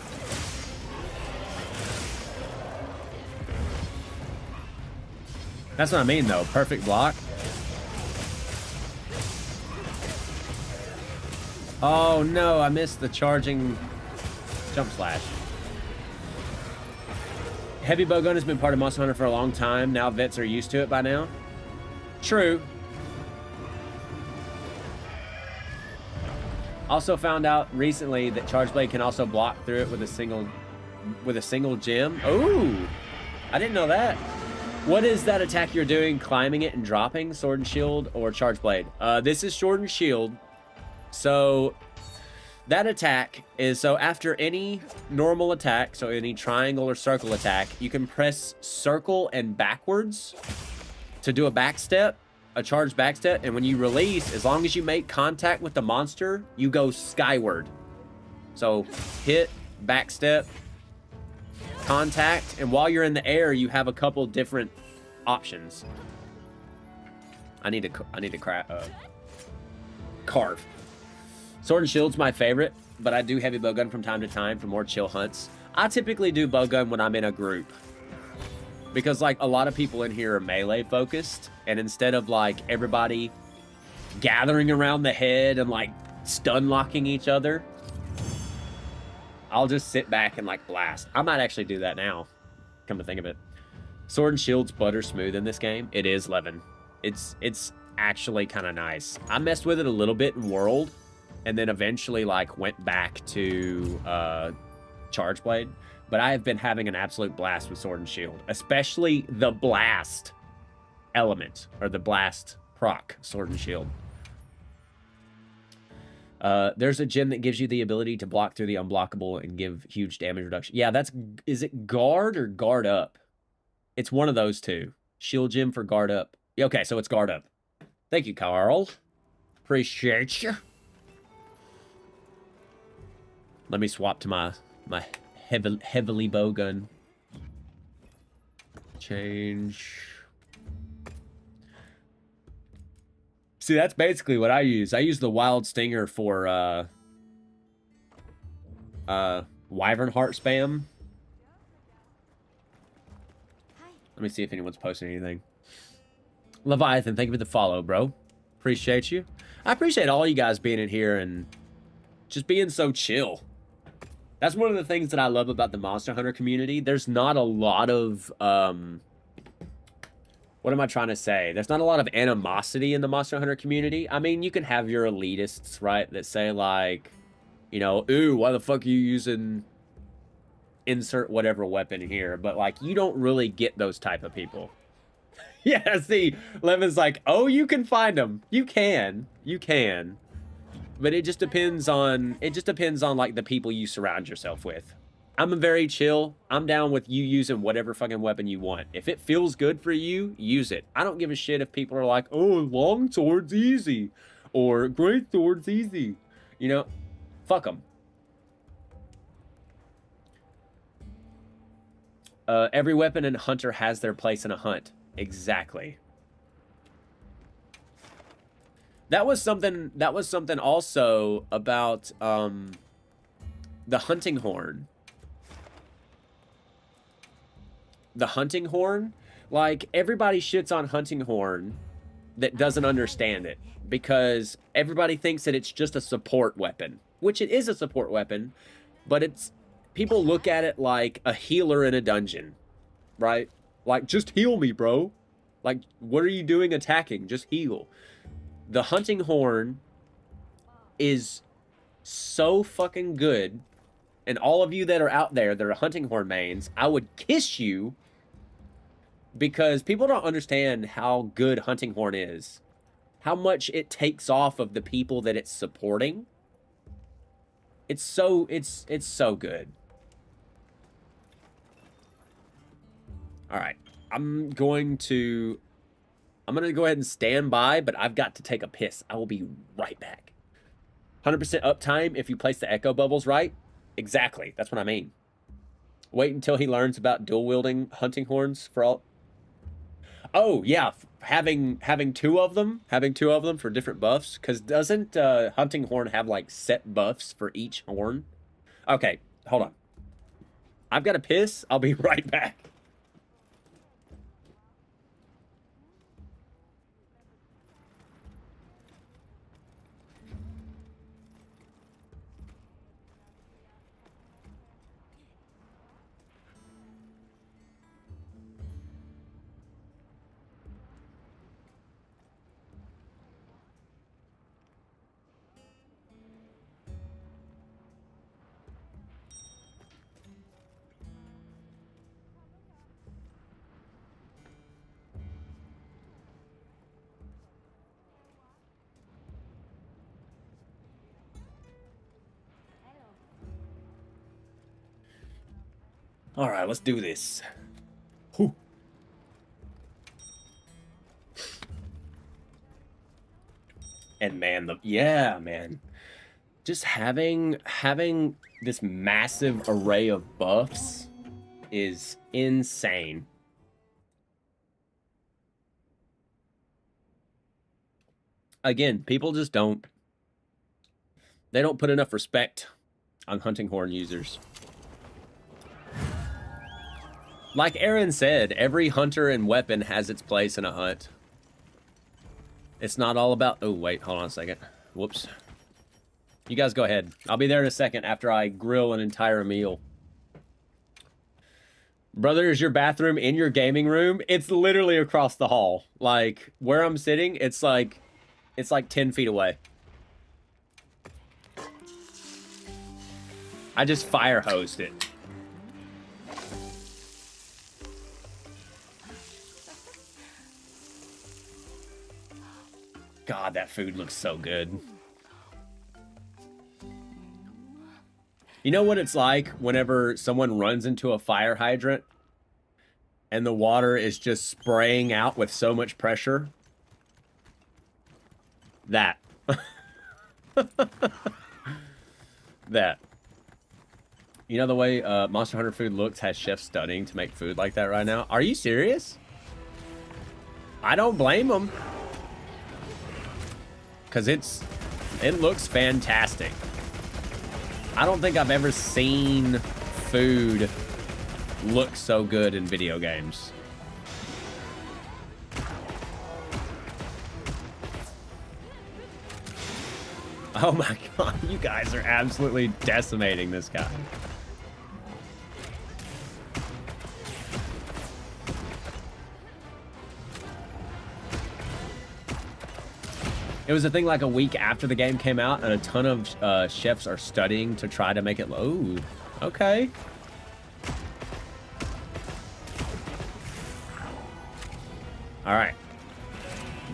That's what I mean, though. Perfect block. Oh, no. I missed the charging jump slash. Heavy bowgun has been part of Monster Hunter for a long time. Now vets are used to it by now. True. Also found out recently that Charge Blade can also block through it with a single gem. Ooh, I didn't know that. What is that attack you're doing? Climbing it and dropping? Sword and Shield or Charge Blade? This is Sword and Shield. So that attack is, so after any normal attack, so any triangle or circle attack, you can press circle and backwards to do a back step, a charge back step, and when you release, as long as you make contact with the monster, you go skyward. So hit, back step, contact, and while you're in the air, you have a couple different options. I need to carve. Sword and Shield's my favorite, but I do heavy bowgun from time to time for more chill hunts. I typically do bowgun when I'm in a group, because like a lot of people in here are melee focused, and instead of like everybody gathering around the head and like stun locking each other, I'll just sit back and like blast. I might actually do that now, come to think of it. Sword and Shield's butter smooth in this game. It is, Levin. It's actually kind of nice. I messed with it a little bit in World, and then eventually like went back to Charge Blade. But I have been having an absolute blast with Sword and Shield, especially the blast element, or the blast proc Sword and Shield. There's a gem that gives you the ability to block through the unblockable and give huge damage reduction. Yeah, that's, is it guard or guard up? It's one of those two. Shield gem for guard up. Okay, so it's guard up. Thank you, Carl. Appreciate you. Let me swap to my heavily bowgun. Change. See, that's basically what I use. I use the Wild Stinger for Wyvern Heart spam. Let me see if anyone's posting anything. Leviathan, thank you for the follow, bro. Appreciate you. I appreciate all you guys being in here and just being so chill. That's one of the things that I love about the Monster Hunter community. There's not a lot of, what am I trying to say? There's not a lot of animosity in the Monster Hunter community. I mean, you can have your elitists, right, that say like, you know, ooh, why the fuck are you using insert whatever weapon here? But like, you don't really get those type of people. Yeah, see, Levin's like, oh, you can find them. You can. But it just depends on, like the people you surround yourself with. I'm a very chill. I'm down with you using whatever fucking weapon you want. If it feels good for you, use it. I don't give a shit if people are like, oh, long sword's easy, or great sword's easy. You know, fuck them. Every weapon and hunter has their place in a hunt. Exactly. That was something also about the hunting horn. The hunting horn, like everybody shits on hunting horn that doesn't understand it, because everybody thinks that it's just a support weapon, which it is a support weapon, but it's, people look at it like a healer in a dungeon, right? Like, just heal me, bro. Like, what are you doing attacking? Just heal. The hunting horn is so fucking good, and all of you that are out there that are hunting horn mains, I would kiss you, because people don't understand how good hunting horn is, how much it takes off of the people that it's supporting. It's so good. All right, I'm gonna go ahead and stand by, but I've got to take a piss. I will be right back. 100% uptime if you place the echo bubbles right. Exactly, that's what I mean. Wait until he learns about dual wielding hunting horns for all. Oh yeah, having two of them for different buffs. Because doesn't hunting horn have like set buffs for each horn? Okay, hold on. I've got to piss. I'll be right back. All right, let's do this. Whew. And man, man. Just having this massive array of buffs is insane. Again, people just don't put enough respect on hunting horn users. Like Aaron said, every hunter and weapon has its place in a hunt. It's not all about... Oh, wait, hold on a second. Whoops. You guys go ahead. I'll be there in a second after I grill an entire meal. Brother, is your bathroom in your gaming room? It's literally across the hall. Like, where I'm sitting, it's like 10 feet away. I just fire hosed it. God, that food looks so good. You know what it's like whenever someone runs into a fire hydrant and the water is just spraying out with so much pressure? That. That. You know the way Monster Hunter food looks has chefs studying to make food like that right now? Are you serious? I don't blame them. Because it looks fantastic. I don't think I've ever seen food look so good in video games. Oh my god, you guys are absolutely decimating this guy. It was a thing like a week after the game came out, and a ton of chefs are studying to try to make it... Oh, okay. All right.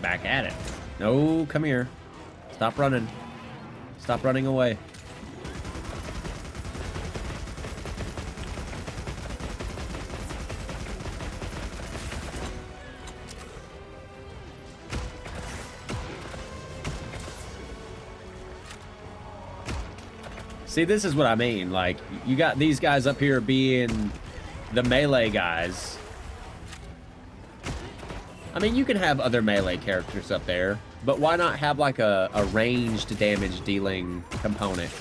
Back at it. No, come here. Stop running. Stop running away. See, this is what I mean. Like, you got these guys up here being the melee guys. I mean, you can have other melee characters up there, but why not have like a ranged damage dealing component?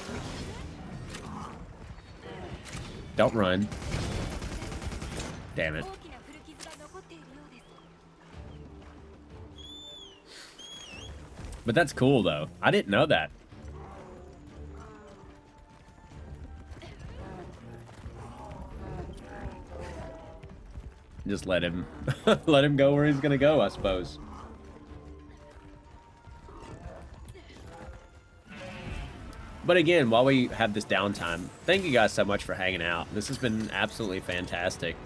Don't run. Damn it. But that's cool though. I didn't know that. Just let him let him go where he's gonna go, I suppose. But again, while we have this downtime, thank you guys so much for hanging out. This has been absolutely fantastic.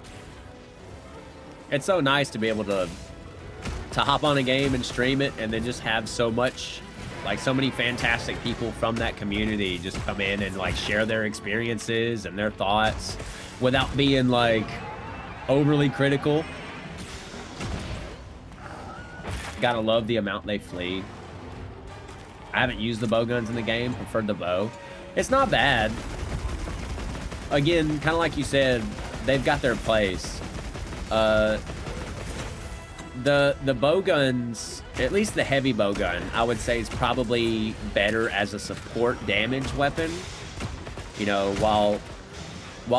It's so nice to be able to hop on a game and stream it, and then just have so much, like so many fantastic people from that community just come in and like share their experiences and their thoughts without being like overly critical. Gotta love the amount they flee. I haven't used the bow guns in the game, preferred the bow. It's not bad. Again, kind of like you said, they've got their place. The bow guns, at least the heavy bow gun, I would say is probably better as a support damage weapon. You know, while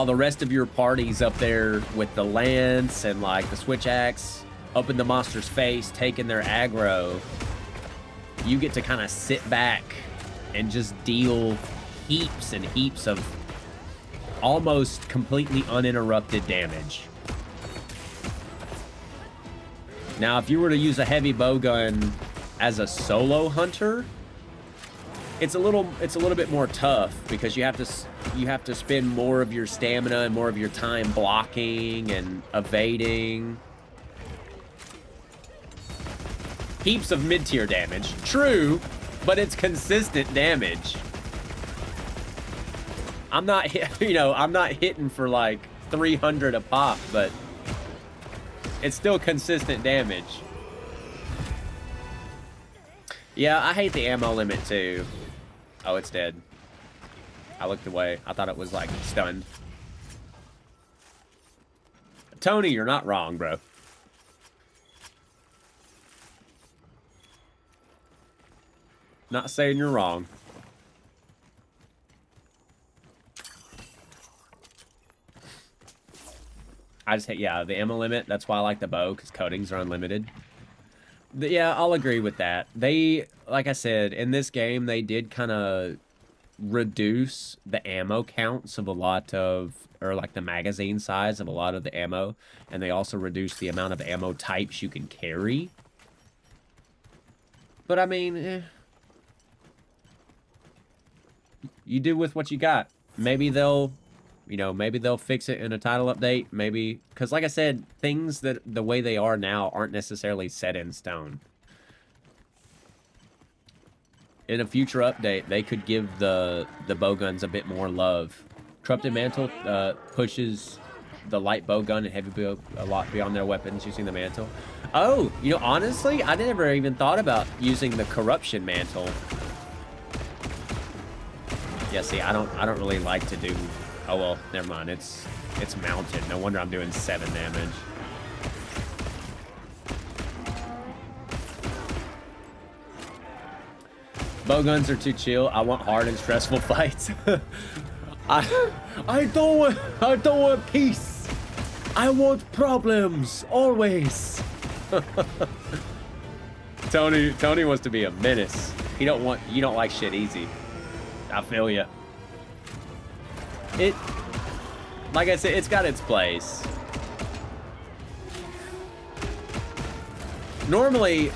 the rest of your party's up there with the lance and like the switch axe up in the monster's face, taking their aggro, you get to kind of sit back and just deal heaps and heaps of almost completely uninterrupted damage. Now, if you were to use a heavy bow gun as a solo hunter, it's a little bit more tough because you have to spend more of your stamina and more of your time blocking and evading. Heaps of mid-tier damage, true, but it's consistent damage. I'm not hitting for like 300 a pop, but it's still consistent damage. Yeah, I hate the ammo limit too. Oh, it's dead. I looked away. I thought it was like stunned. Tony, you're not wrong, bro. Not saying you're wrong. I just hate, yeah, the ammo limit. That's why I like the bow, because coatings are unlimited. Yeah, I'll agree with that. They, like I said, in this game, they did kind of reduce the ammo counts of a lot of, or like the magazine size of a lot of the ammo, and they also reduced the amount of ammo types you can carry. But I mean, you do with what you got. Maybe they'll, you know, maybe they'll fix it in a title update. Maybe, because like I said, things that the way they are now aren't necessarily set in stone. In a future update, they could give the bowguns a bit more love. Corrupted Mantle pushes the light bowgun and heavy bow a lot beyond their weapons using the mantle. Oh, you know, honestly, I never even thought about using the Corruption Mantle. Yeah, see, I don't really like to do. Oh well, never mind. It's mounted. No wonder I'm doing 7 damage. Bowguns are too chill. I want hard and stressful fights. I don't want peace. I want problems always. Tony wants to be a menace. You don't like shit easy. I feel ya. Like I said, it's got its place. Normally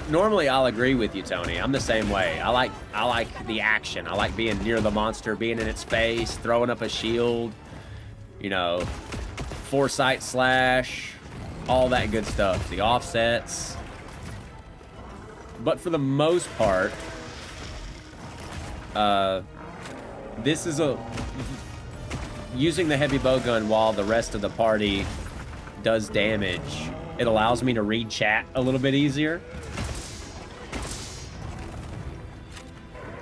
I'll agree with you, Tony. I'm the same way. I like the action. I like being near the monster, being in its face, throwing up a shield, you know, foresight slash, all that good stuff. The offsets. But for the most part, this is using the heavy bowgun while the rest of the party does damage. It allows me to read chat a little bit easier.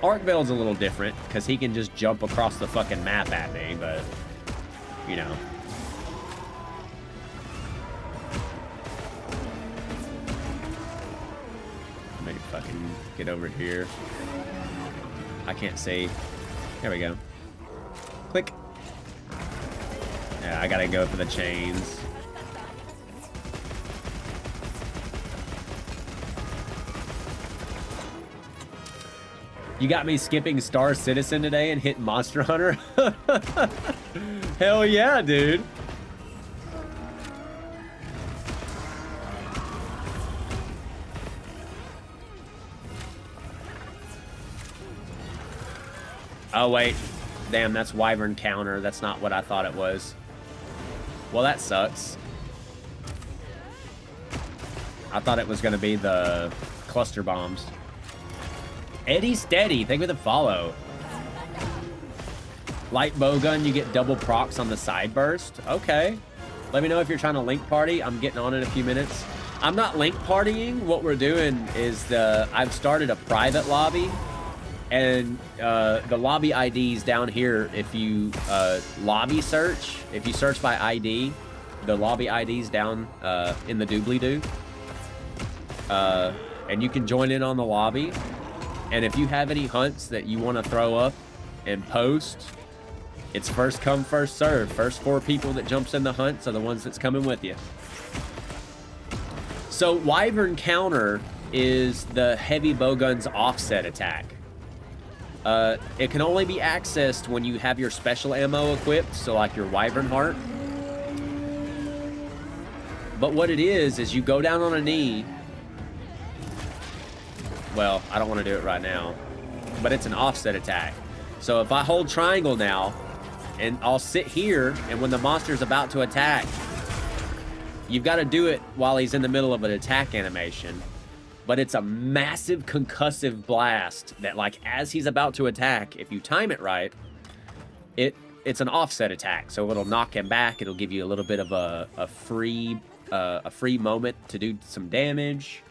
Arcvale's a little different, because he can just jump across the fucking map at me, but, you know. Maybe fucking get over here. I can't see. There we go. Click. Yeah, I gotta go for the chains. You got me skipping Star Citizen today and hitting Monster Hunter? Hell yeah, dude. Oh, wait. Damn, that's Wyvern counter. That's not what I thought it was. Well, that sucks. I thought it was going to be the cluster bombs. Eddie Steady, thank you for the follow. Light bowgun, you get double procs on the side burst. Okay. Let me know if you're trying to link party. I'm getting on in a few minutes. I'm not link partying. What we're doing is I've started a private lobby. And the lobby IDs down here, if you lobby search, if you search by ID, the lobby IDs down in the doobly-doo. And you can join in on the lobby. And if you have any hunts that you want to throw up and post, it's first come, first serve. First 4 people that jumps in the hunts are the ones that's coming with you. So Wyvern counter is the heavy bowgun's offset attack. It can only be accessed when you have your special ammo equipped, so like your Wyvern Heart. But what it is you go down on a knee. Well, I don't want to do it right now, but it's an offset attack. So if I hold triangle now, and I'll sit here, and when the monster's about to attack, you've got to do it while he's in the middle of an attack animation. But it's a massive concussive blast that, like, as he's about to attack, if you time it right, it it's an offset attack, so it'll knock him back. It'll give you a little bit of a free moment to do some damage.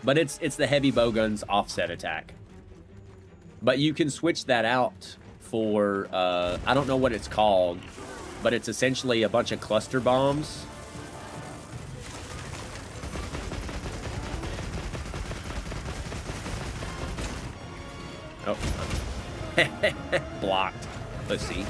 But it's the heavy bowgun's offset attack. But you can switch that out for I don't know what it's called, but it's essentially a bunch of cluster bombs. Oh. Blocked. Let's see.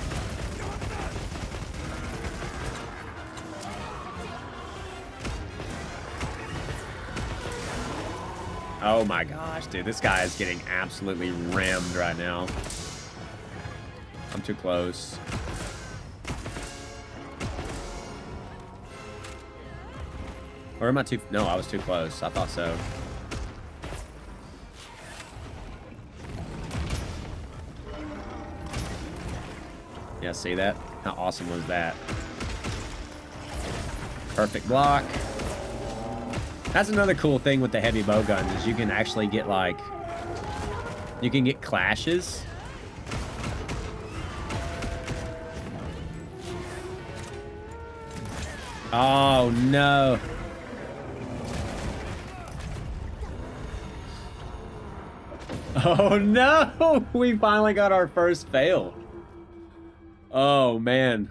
Oh my gosh, dude. This guy is getting absolutely rammed right now. I'm too close. Or am I too... No, I was too close. I thought so. Yeah, see that? How awesome was that? Perfect block. That's another cool thing with the heavy bowguns is you can actually get, like... You can get clashes. Oh, no. Oh, no! We finally got our first fail. Oh, man.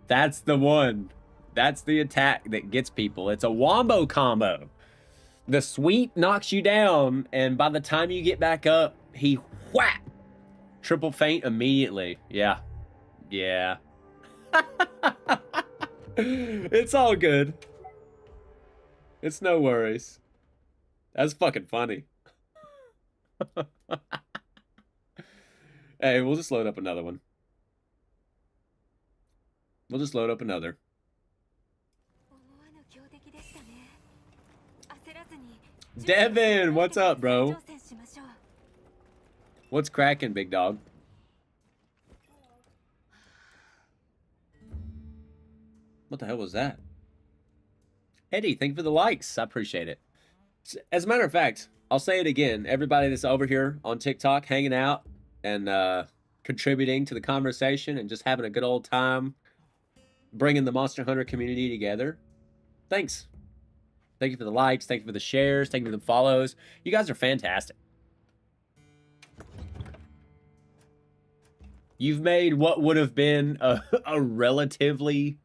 That's the one. That's the attack that gets people. It's a wombo combo. The sweep knocks you down, and by the time you get back up, he whap! Triple feint immediately. Yeah. Yeah. It's all good. It's no worries. That's fucking funny. Hey, we'll just load up another one. We'll just load up another. Devin, what's up, bro? What's cracking, big dog? What the hell was that? Eddie, thank you for the likes. I appreciate it. As a matter of fact, I'll say it again. Everybody that's over here on TikTok hanging out and contributing to the conversation and just having a good old time, bringing the Monster Hunter community together. Thanks. Thank you for the likes. Thank you for the shares. Thank you for the follows. You guys are fantastic. You've made what would have been a relatively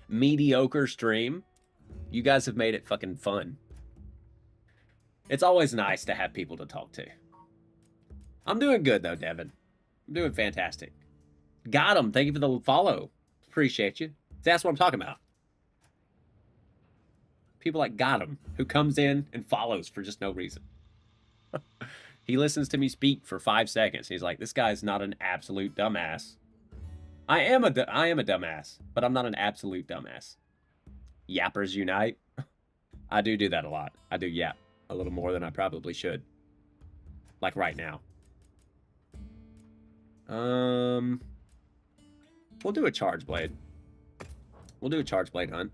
mediocre stream. You guys have made it fucking fun. It's always nice to have people to talk to. I'm doing good, though, Devin. I'm doing fantastic. Got him. Thank you for the follow. Appreciate you. That's what I'm talking about. People like got him, who comes in and follows for just no reason. He listens to me speak for 5 seconds. He's like, this guy's not an absolute dumbass. I am a dumbass, but I'm not an absolute dumbass. Yappers unite. I do that a lot. I do yap a little more than I probably should. Like right now. We'll do a charge blade. We'll do a charge blade hunt.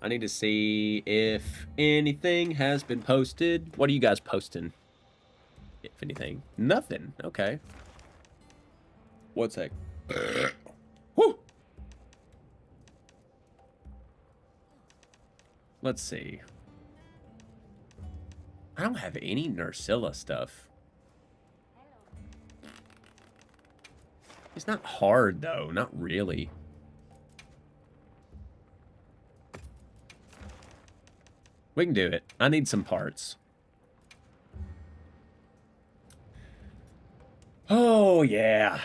I need to see if anything has been posted. What are you guys posting? If anything. Nothing. Okay. One sec. Woo! Let's see. I don't have any Nursilla stuff. It's not hard, though. Not really. We can do it. I need some parts. Oh, yeah.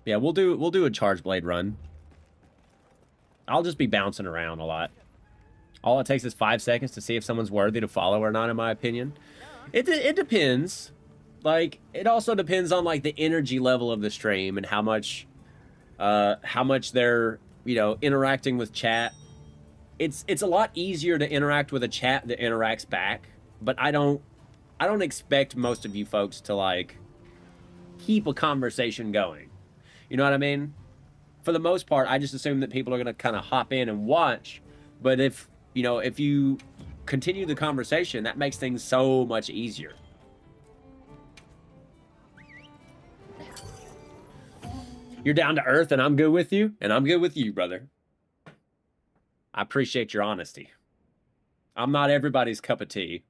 Yeah, we'll do a charge blade run. I'll just be bouncing around a lot. All it takes is 5 seconds to see if someone's worthy to follow or not, in my opinion. It depends. Like, it also depends on, like, the energy level of the stream and how much they're, you know, interacting with chat. It's a lot easier to interact with a chat that interacts back, but I don't expect most of you folks to, like, keep a conversation going. You know what I mean? For the most part, I just assume that people are going to kind of hop in and watch, but if you continue the conversation, that makes things so much easier. You're down to earth, and I'm good with you, and I'm good with you, brother. I appreciate your honesty. I'm not everybody's cup of tea.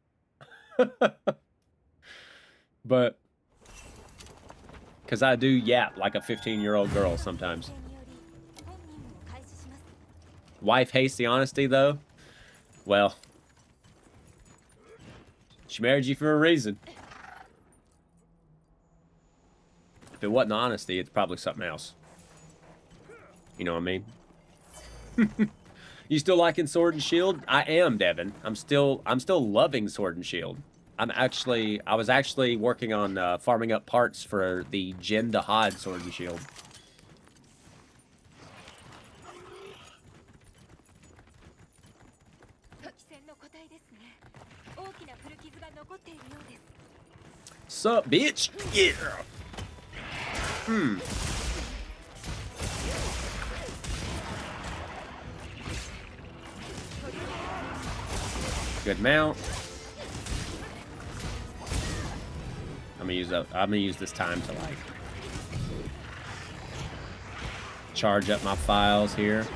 But, because I do yap like a 15-year-old girl sometimes. Wife hates the honesty, though. Well, she married you for a reason. If it wasn't honesty, it's probably something else. You know what I mean? You still liking Sword and Shield? I am, Devin. I'm still loving Sword and Shield. I was actually working on farming up parts for the Jin Dahad Sword and Shield. Sup, bitch? Yeah. Good mount. I'm gonna use this time to like charge up my files here.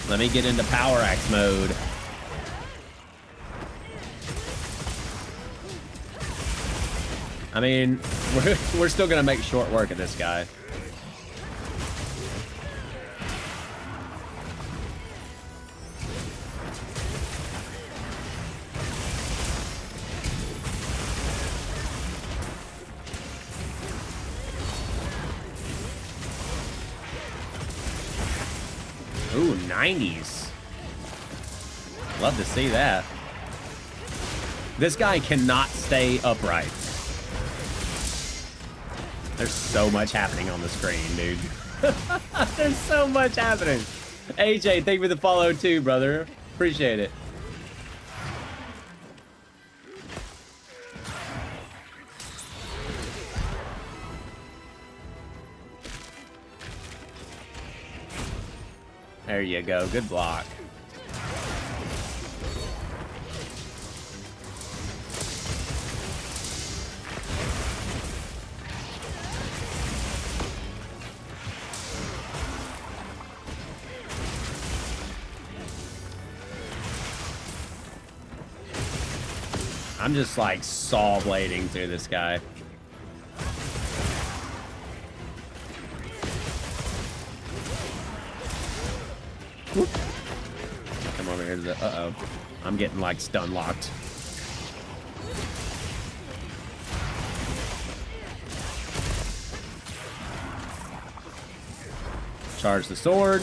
Let me get into Power Axe mode. I mean, we're still gonna make short work of this guy. Ooh, 90s. Love to see that. This guy cannot stay upright. There's so much happening on the screen, dude. There's so much happening. AJ, thank you for the follow too, brother. Appreciate it. There you go. Good block. I'm just like saw blading through this guy. Whoop. Come over here to the... Uh-oh. I'm getting like stun locked. Charge the sword.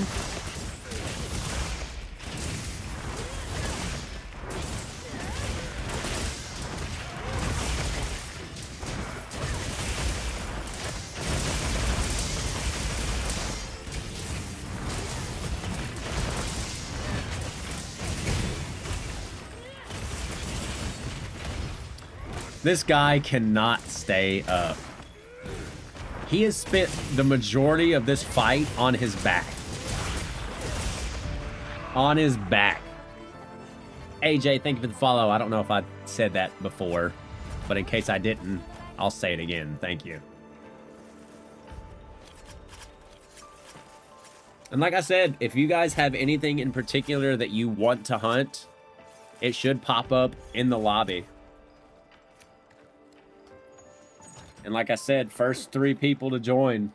This guy cannot stay up. He has spent the majority of this fight on his back. On his back. AJ, thank you for the follow. I don't know if I said that before, but in case I didn't, I'll say it again. Thank you. And like I said, if you guys have anything in particular that you want to hunt, it should pop up in the lobby. And like I said, first 3 people to join.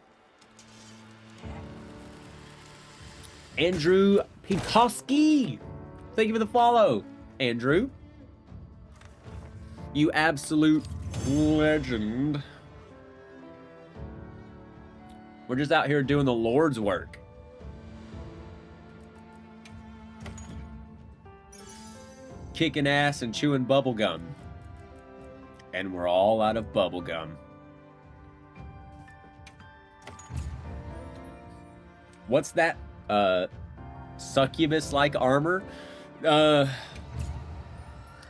Andrew Pikoski. Thank you for the follow, Andrew. You absolute legend. We're just out here doing the Lord's work. Kicking ass and chewing bubble gum. And we're all out of bubble gum. What's that? Succubus-like armor?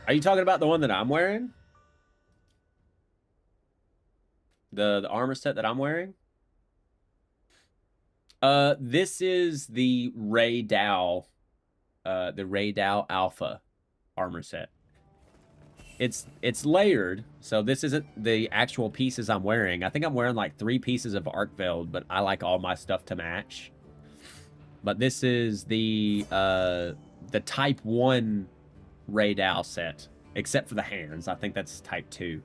Are you talking about the one that I'm wearing? The armor set that I'm wearing? This is the Ray Dow Alpha armor set. It's layered, so this isn't the actual pieces I'm wearing. I think I'm wearing like 3 pieces of Arc Veld, but I like all my stuff to match. But this is the Type 1 Ray Dow set, except for the hands. I think that's Type 2.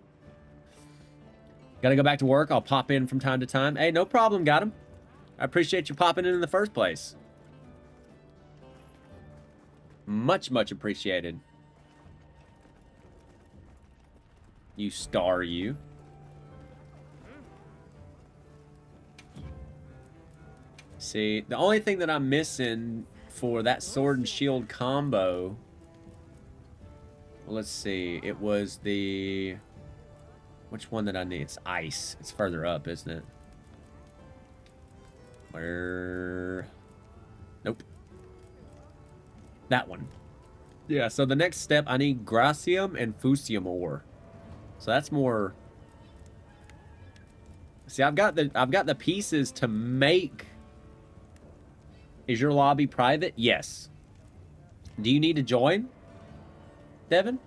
Gotta go back to work. I'll pop in from time to time. Hey, no problem, got him. I appreciate you popping in the first place. Much, much appreciated. You star, you. See, the only thing that I'm missing for that sword and shield combo... Well, let's see. It was the... Which one did I need? It's ice. It's further up, isn't it? Where... Nope. That one. Yeah, so the next step, I need Gracium and Fusium ore. So that's more... See, I've got the pieces to make... Is your lobby private? Yes. Do you need to join, Devin?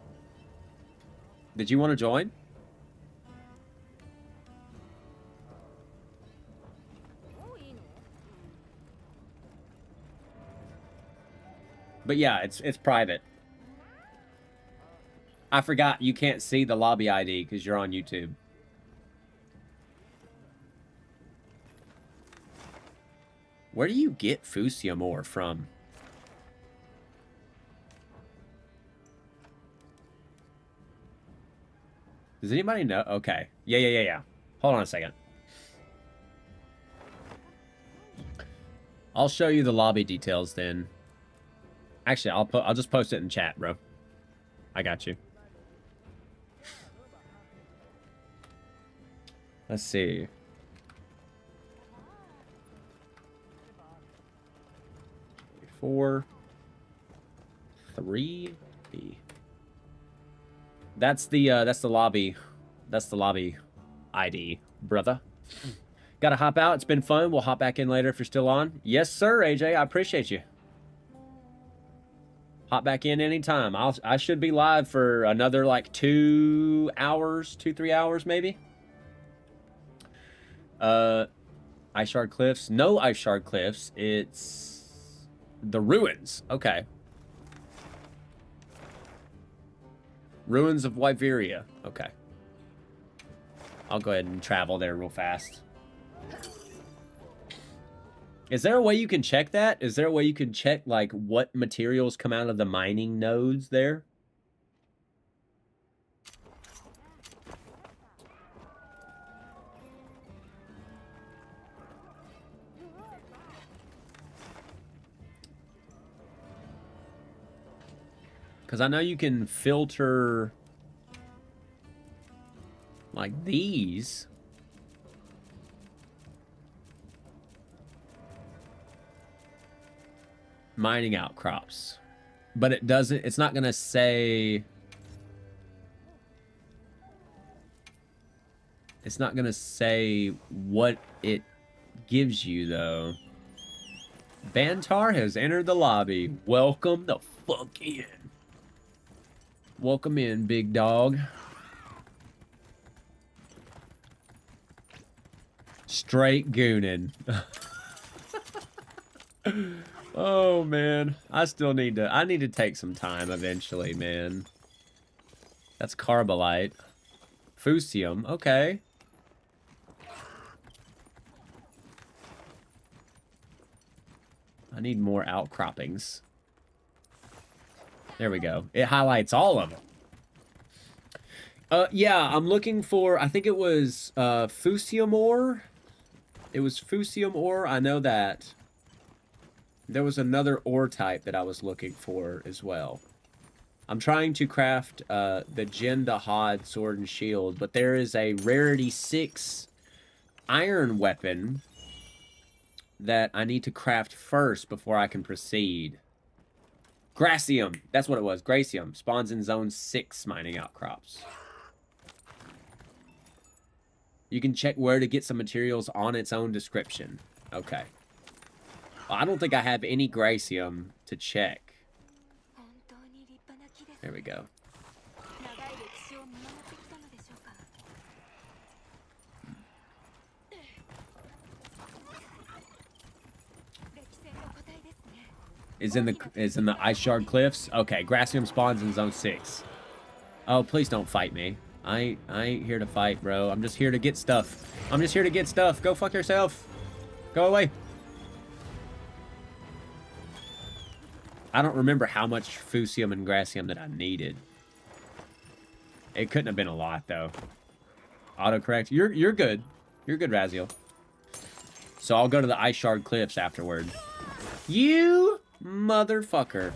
Did you want to join? But yeah, it's private. I forgot you can't see the lobby ID because you're on YouTube. Where do you get Fusium ore from? Does anybody know? Okay. Yeah. Hold on a second. I'll show you the lobby details then. Actually, I'll just post it in chat, bro. I got you. Let's see. 4, 3, B. That's the lobby. That's the lobby ID, brother. Gotta hop out. It's been fun. We'll hop back in later if you're still on. Yes, sir, AJ. I appreciate you. Hop back in anytime. I should be live for another like 2 hours, 2-3 hours maybe. Ice Shard Cliffs. No Ice Shard Cliffs. It's the ruins. Okay. Ruins of Wyveria. Okay. I'll go ahead and travel there real fast. Is there a way you can check that? Is there a way you can check, like, what materials come out of the mining nodes there? Because I know you can filter, like, these. Mining outcrops. But it doesn't, it's not going to say... It's not going to say what it gives you, though. Bantar has entered the lobby. Welcome the fuck in. Welcome in, big dog. Straight goonin'. Oh, man. I need to take some time eventually, man. That's Carbolite. Fusium. Okay. I need more outcroppings. There we go. It highlights all of them. Yeah, I'm looking for, I think it was Fusium ore. It was Fusium ore. I know that. There was another ore type that I was looking for as well. I'm trying to craft the Jin Dahad sword and shield, but there is a rarity 6 iron weapon that I need to craft first before I can proceed. Gracium. That's what it was. Gracium. Spawns in zone 6 mining outcrops. You can check where to get some materials on its own description. Okay. Well, I don't think I have any Gracium to check. There we go. Is in the ice shard cliffs. Okay, Gracium spawns in zone 6. Oh, please don't fight me. I ain't here to fight, bro. I'm just here to get stuff. I'm just here to get stuff. Go fuck yourself. Go away. I don't remember how much Fusium and Gracium that I needed. It couldn't have been a lot, though. Autocorrect. You're good. You're good, Raziel. So I'll go to the Ice Shard Cliffs afterward. You motherfucker.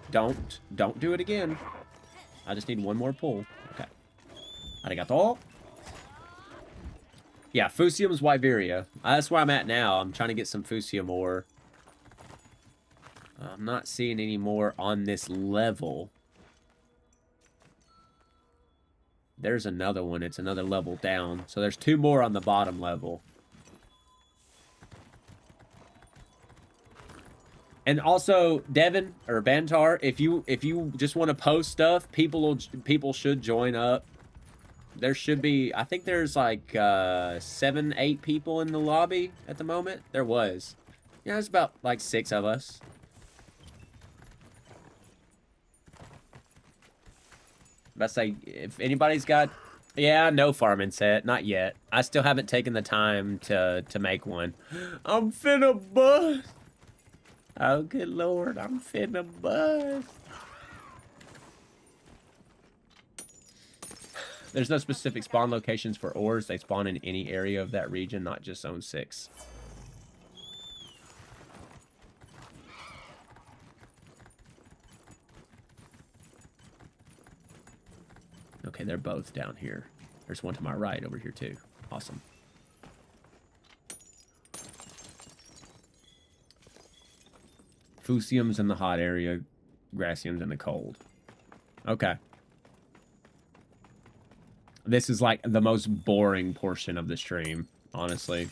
Don't do it again. I just need one more pull. Okay. Arigato. Yeah, Fusium's Wyveria. That's where I'm at now. I'm trying to get some Fusium ore. I'm not seeing any more on this level. There's another one. It's another level down. So there's 2 more on the bottom level. And also, Devin or Bantar, if you just want to post stuff, people should join up. There should be, I think there's like 7, 8 people in the lobby at the moment. There was. Yeah, there's about like 6 of us. Let's say if anybody's got, yeah, no farming set, not yet. I still haven't taken the time to make one. I'm finna bust. Oh, good lord, I'm finna bust. There's no specific spawn locations for ores. They spawn in any area of that region, not just zone 6. Okay, they're both down here. There's one to my right over here, too. Awesome. Fusium's in the hot area. Gracium's in the cold. Okay. This is like the most boring portion of the stream, honestly.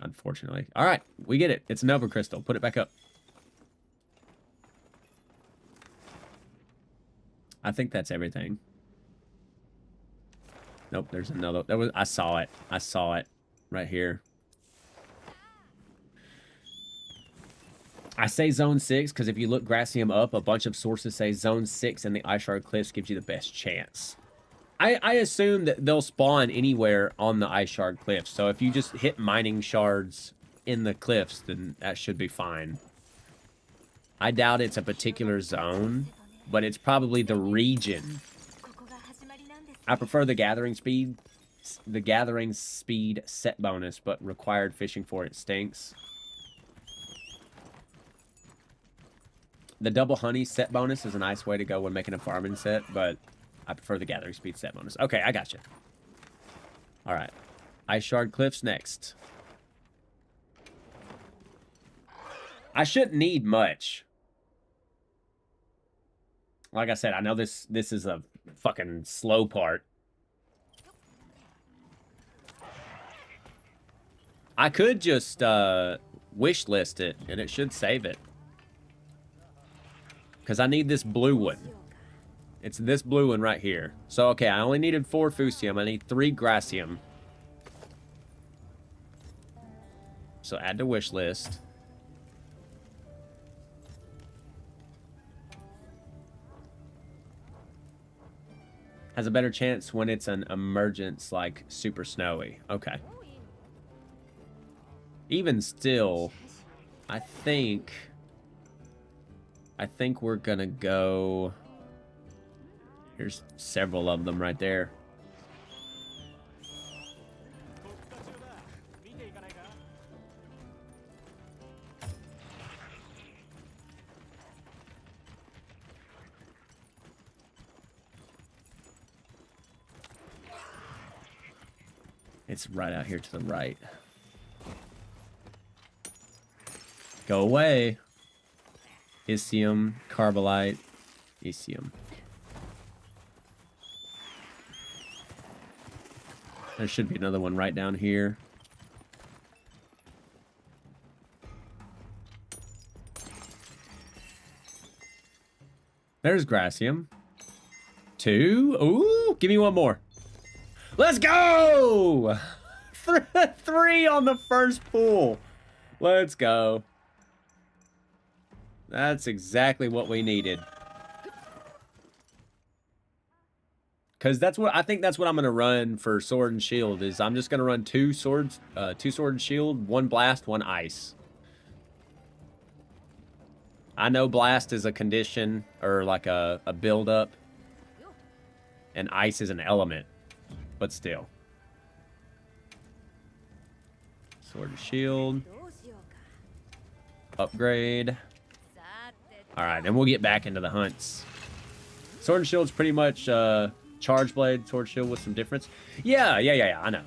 Unfortunately. All right, we get it. It's a Nova Crystal. Put it back up. I think that's everything. Nope, there's another. I saw it. I saw it right here. I say zone 6 because if you look Gracium up, a bunch of sources say zone 6 and the Ice Shard Cliffs gives you the best chance. I assume that they'll spawn anywhere on the Ice Shard Cliffs. So if you just hit mining shards in the cliffs, then that should be fine. I doubt it's a particular zone, but it's probably the region. I prefer the gathering speed set bonus, but required fishing for it stinks. The double honey set bonus is a nice way to go when making a farming set, but I prefer the gathering speed set bonus. Okay, I got you. All right. Ice Shard Cliffs next. I shouldn't need much. Like I said, I know this is a fucking slow part. I could just wish list it, and it should save it. Because I need this blue one. It's this blue one right here. So, okay, I only needed 4 Fusium. I need 3 Gracium. So, add to wish list. Has a better chance when it's an emergence like super snowy. Okay. Even still, I think we're gonna go. Here's several of them right there. It's right out here to the right. Go away. Isium, Carbolite, Isium. There should be another one right down here. There's Gracium. 2. Ooh, give me one more. Let's go! 3 on the first pull. Let's go. That's exactly what we needed. Because that's what I think that's what I'm gonna run for sword and shield is I'm just gonna run 2 swords, 2 sword and shield, 1 blast, 1 ice. I know blast is a condition or like a build up, and ice is an element, but still. Sword and shield. Upgrade. Alright, then we'll get back into the hunts. Sword and shield's pretty much charge blade, sword shield with some difference. Yeah, I know.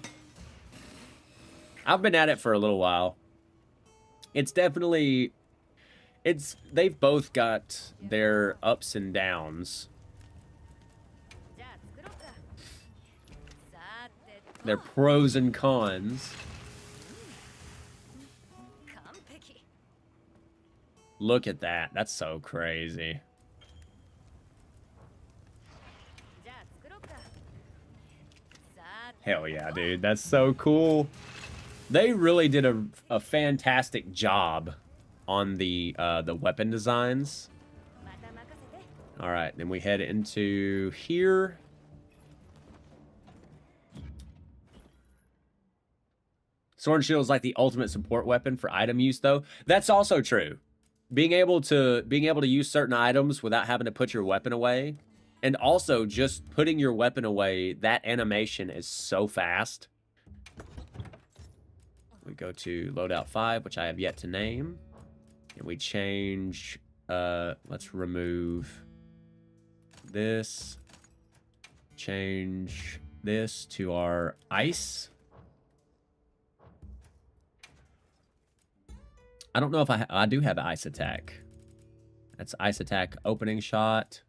I've been at it for a little while. It's definitely... They've both got their ups and downs. Their pros and cons. Look at that. That's so crazy. Hell yeah, dude. That's so cool. They really did a fantastic job on the weapon designs. All right, then we head into here. Sword and shield is like the ultimate support weapon for item use, though. That's also true. Being able to use certain items without having to put your weapon away, and also just putting your weapon away, that animation is so fast. We go to loadout 5, which I have yet to name. And we change, let's remove this. Change this to our ice. I don't know if I do have ice attack. That's ice attack opening shot.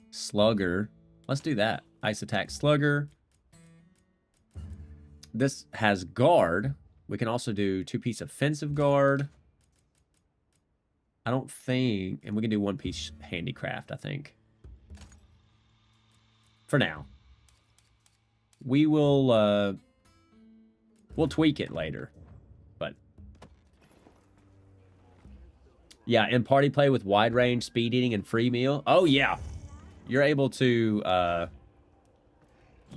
Slugger. Let's do that. Ice attack slugger. This has guard. We can also do 2-piece offensive guard. I don't think... And we can do 1-piece handicraft, I think. For now. We will... we'll tweak it later. But... Yeah, in party play with wide range, speed eating, and free meal. Oh, yeah. You're able to...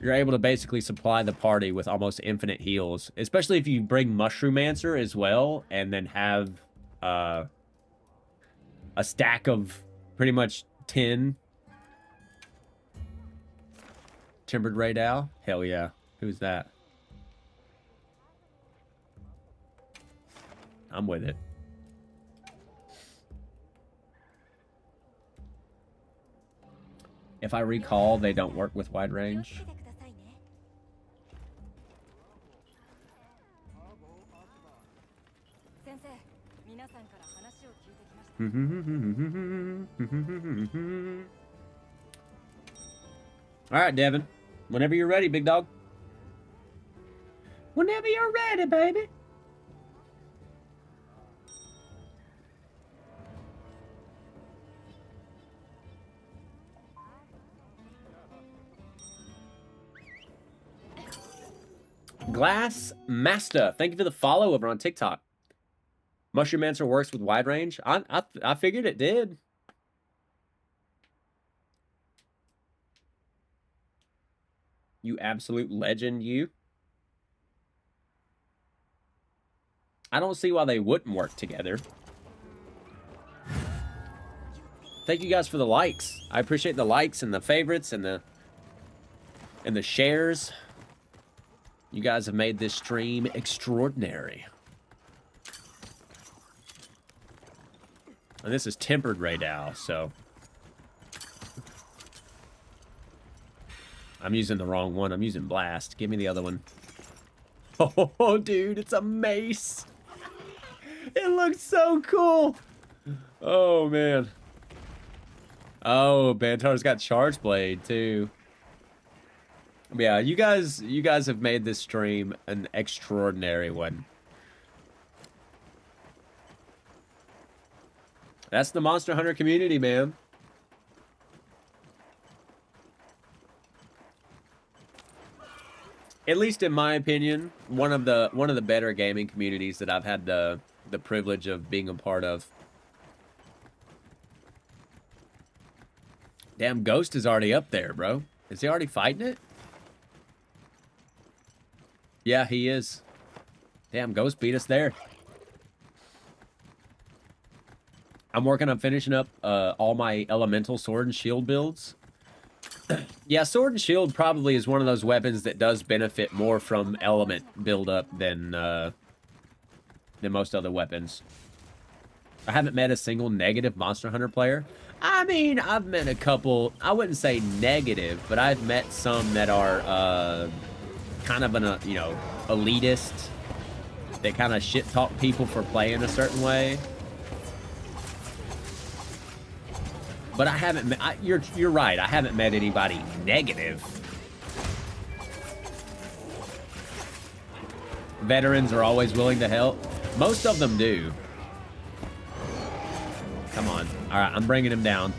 You're able to basically supply the party with almost infinite heals. Especially if you bring Mushroomancer as well. And then have... a stack of pretty much 10 Timbered Raid Owl. Hell yeah. Who's that? I'm with it. If I recall, they don't work with wide range. All right, Devin. Whenever you're ready, big dog. Whenever you're ready, baby. Glass Master, thank you for the follow over on TikTok. Mushroomancer works with wide range. I figured it did. You absolute legend, you. I don't see why they wouldn't work together. Thank you guys for the likes. I appreciate the likes and the favorites and the shares. You guys have made this stream extraordinary. And this is Tempered Raid Owl, so... I'm using the wrong one. I'm using Blast. Give me the other one. Oh, dude, it's a mace. It looks so cool. Oh, man. Oh, Bantar's got Charge Blade, too. Yeah, you guys have made this stream an extraordinary one. That's the Monster Hunter community, man. At least in my opinion, one of the better gaming communities that I've had the privilege of being a part of. Damn, Ghost is already up there, bro. Is he already fighting it? Yeah, he is. Damn, Ghost beat us there. I'm working on finishing up all my elemental sword and shield builds. Yeah, sword and shield probably is one of those weapons that does benefit more from element buildup than most other weapons. I haven't met a single negative Monster Hunter player. I mean, I've met a couple, I wouldn't say negative, but I've met some that are kind of an, you know, elitist. They kind of shit talk people for playing a certain way. But I haven't met, you're right, I haven't met anybody negative. Veterans are always willing to help. Most of them do. Come on. All right, I'm bringing him down.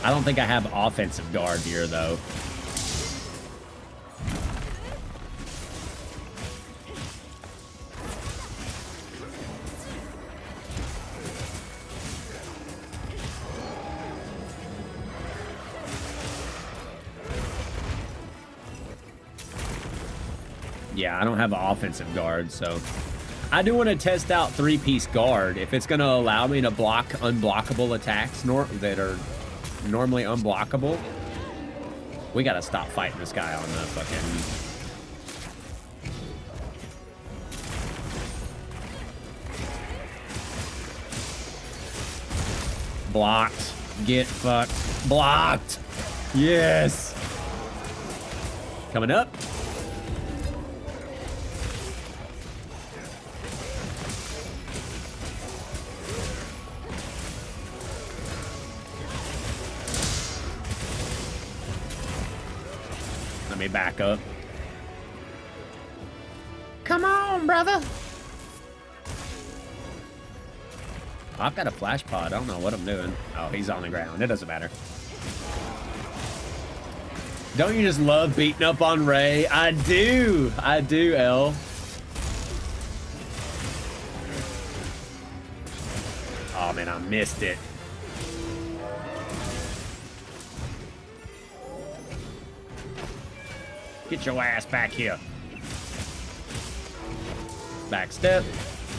I don't think I have offensive guard here, though. Yeah, I don't have an offensive guard, so... I do want to test out three-piece guard. If it's going to allow me to block unblockable attacks that are normally unblockable, we got to stop fighting this guy on the fucking... Blocked. Get fucked. Blocked. Yes. Coming up. Let me back up. Come on, brother. I've got a flash pod. I don't know what I'm doing. Oh, he's on the ground. It doesn't matter. Don't you just love beating up on Ray? I do. I do, L. Oh, man, I missed it. Get your ass back here. Back step.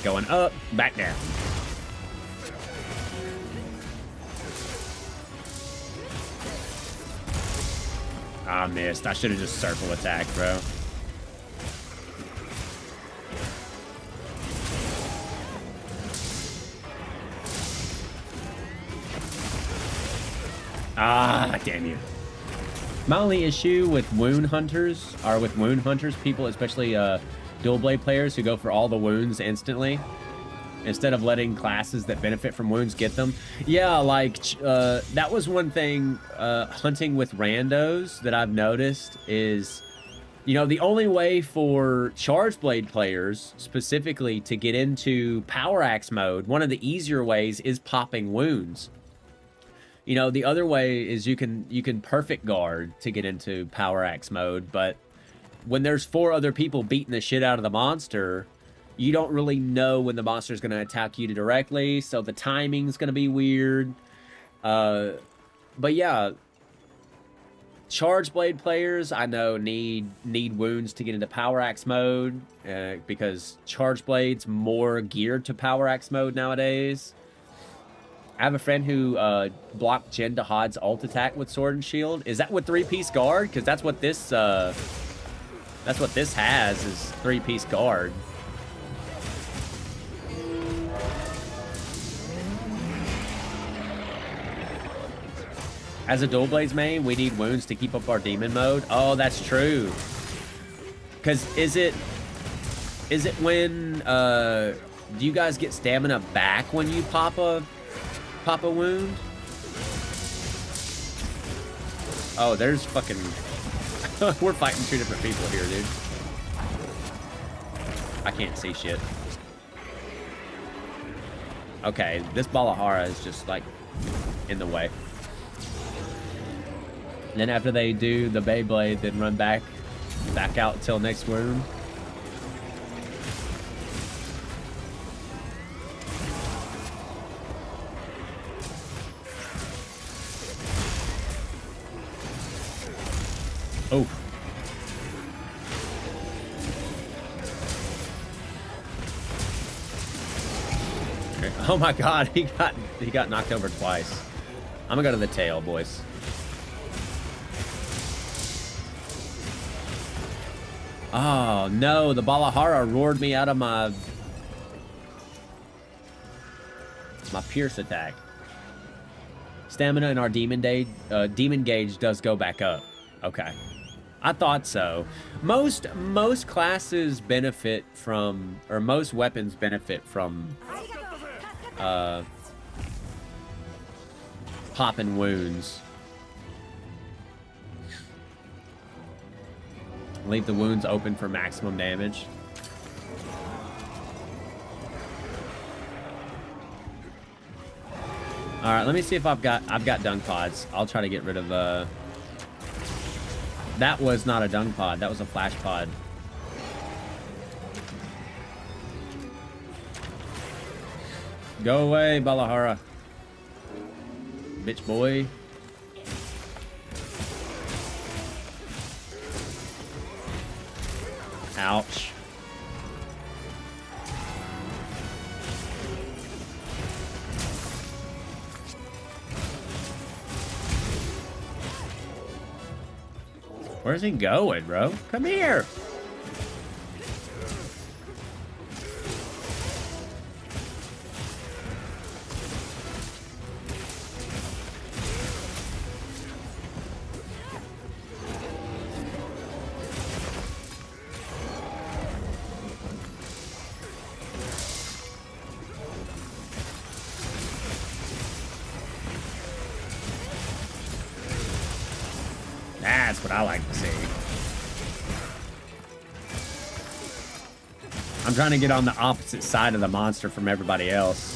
Going up. Back down. I missed. I should have just circle attacked, bro. Ah, damn you. My only issue with wound hunters, people, especially dual blade players who go for all the wounds instantly, instead of letting classes that benefit from wounds get them. Yeah, like, that was one thing, hunting with randos that I've noticed is, you know, the only way for charge blade players, specifically, to get into power axe mode, one of the easier ways is popping wounds. You know, the other way is you can perfect guard to get into power axe mode, but when there's 4 other people beating the shit out of the monster, you don't really know when the monster is going to attack you directly, so the timing's going to be weird. But yeah, charge blade players I know need wounds to get into power axe mode, because charge blade's more geared to power axe mode nowadays. I have a friend who blocked Jin Dahad's ult attack with sword and shield. Is that with 3-piece guard? Because that's what this has is 3-piece guard. As a Dual Blades main, we need wounds to keep up our demon mode. Oh, that's true. Because is it when do you guys get stamina back when you pop a wound? Oh, there's fucking we're fighting 2 different people here, dude. I can't see shit. Okay, this Balahara is just like in the way. And then after they do the Beyblade, then run back out until next wound. Oh. Oh my god, he got knocked over twice. I'm gonna go to the tail, boys. Oh no, the Balahara roared me out of my pierce attack. Stamina in our demon gauge does go back up. Okay. I thought so. Most classes benefit from, or most weapons benefit from popping wounds. Leave the wounds open for maximum damage. All right, let me see if I've got dung pods. I'll try to get rid of that was not a dung pod. That was a flash pod. Go away, Balahara. Bitch boy. Ouch. Where's he going, bro? Come here. That's what I like to see. I'm trying to get on the opposite side of the monster from everybody else.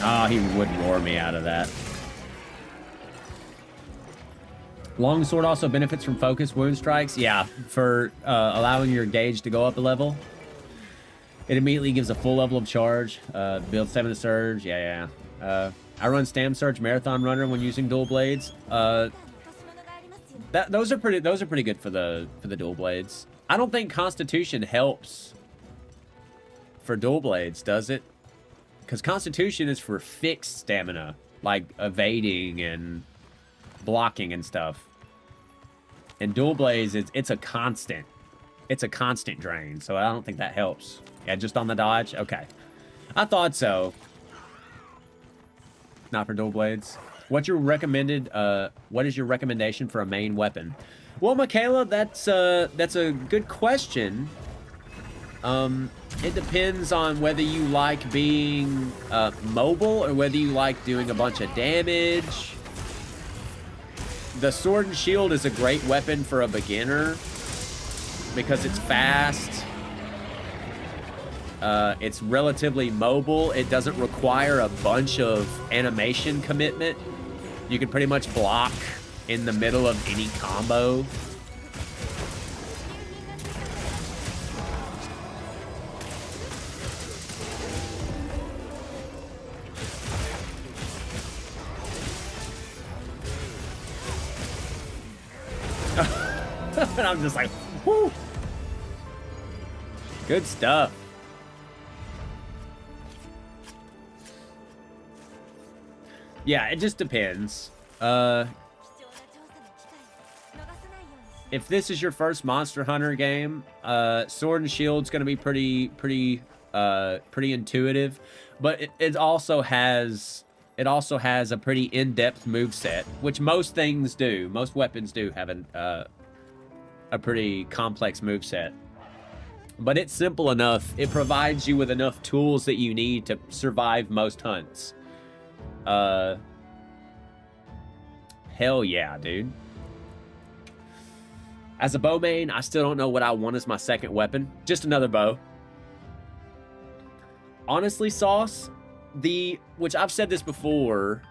Oh, he would roar me out of that. Longsword also benefits from focus wound strikes. Yeah, for allowing your gauge to go up a level. It immediately gives a full level of charge. Build 7 to Surge. Yeah. I run Stam Surge Marathon Runner when using dual blades. Those are pretty good for the dual blades. I don't think Constitution helps for dual blades, does it? Because Constitution is for fixed stamina, like evading and blocking and stuff. And dual blades, it's a constant. It's a constant drain, so I don't think that helps. Yeah, just on the dodge? Okay. I thought so. Not for dual blades. What's your recommended, what is your recommendation for a main weapon? Well, Michaela, that's a good question. It depends on whether you like being mobile or whether you like doing a bunch of damage. The sword and shield is a great weapon for a beginner because it's fast. It's relatively mobile. It doesn't require a bunch of animation commitment. You can pretty much block in the middle of any combo. And I'm just like, Woo! Good stuff. Yeah, it just depends. If this is your first Monster Hunter game, Sword and Shield's gonna be pretty intuitive, but it also has a pretty in-depth moveset, which most things do. Most weapons do have a pretty complex moveset. But it's simple enough. It provides you with enough tools that you need to survive most hunts. Hell yeah, dude. As a bow main, I still don't know what I want as my second weapon. Just another bow. Honestly, Sauce, which I've said this before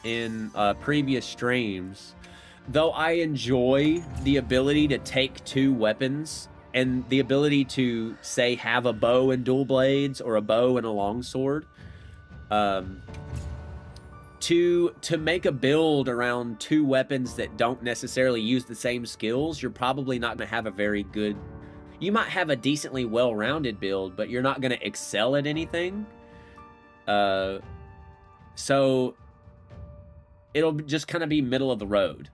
in previous streams, though I enjoy the ability to take two weapons and the ability to, say, have a bow and dual blades or a bow and a longsword, to make a build around two weapons that don't necessarily use the same skills, you're probably not going to have a very good... You might have a decently well-rounded build, but you're not going to excel at anything. So it'll just kind of be middle of the road.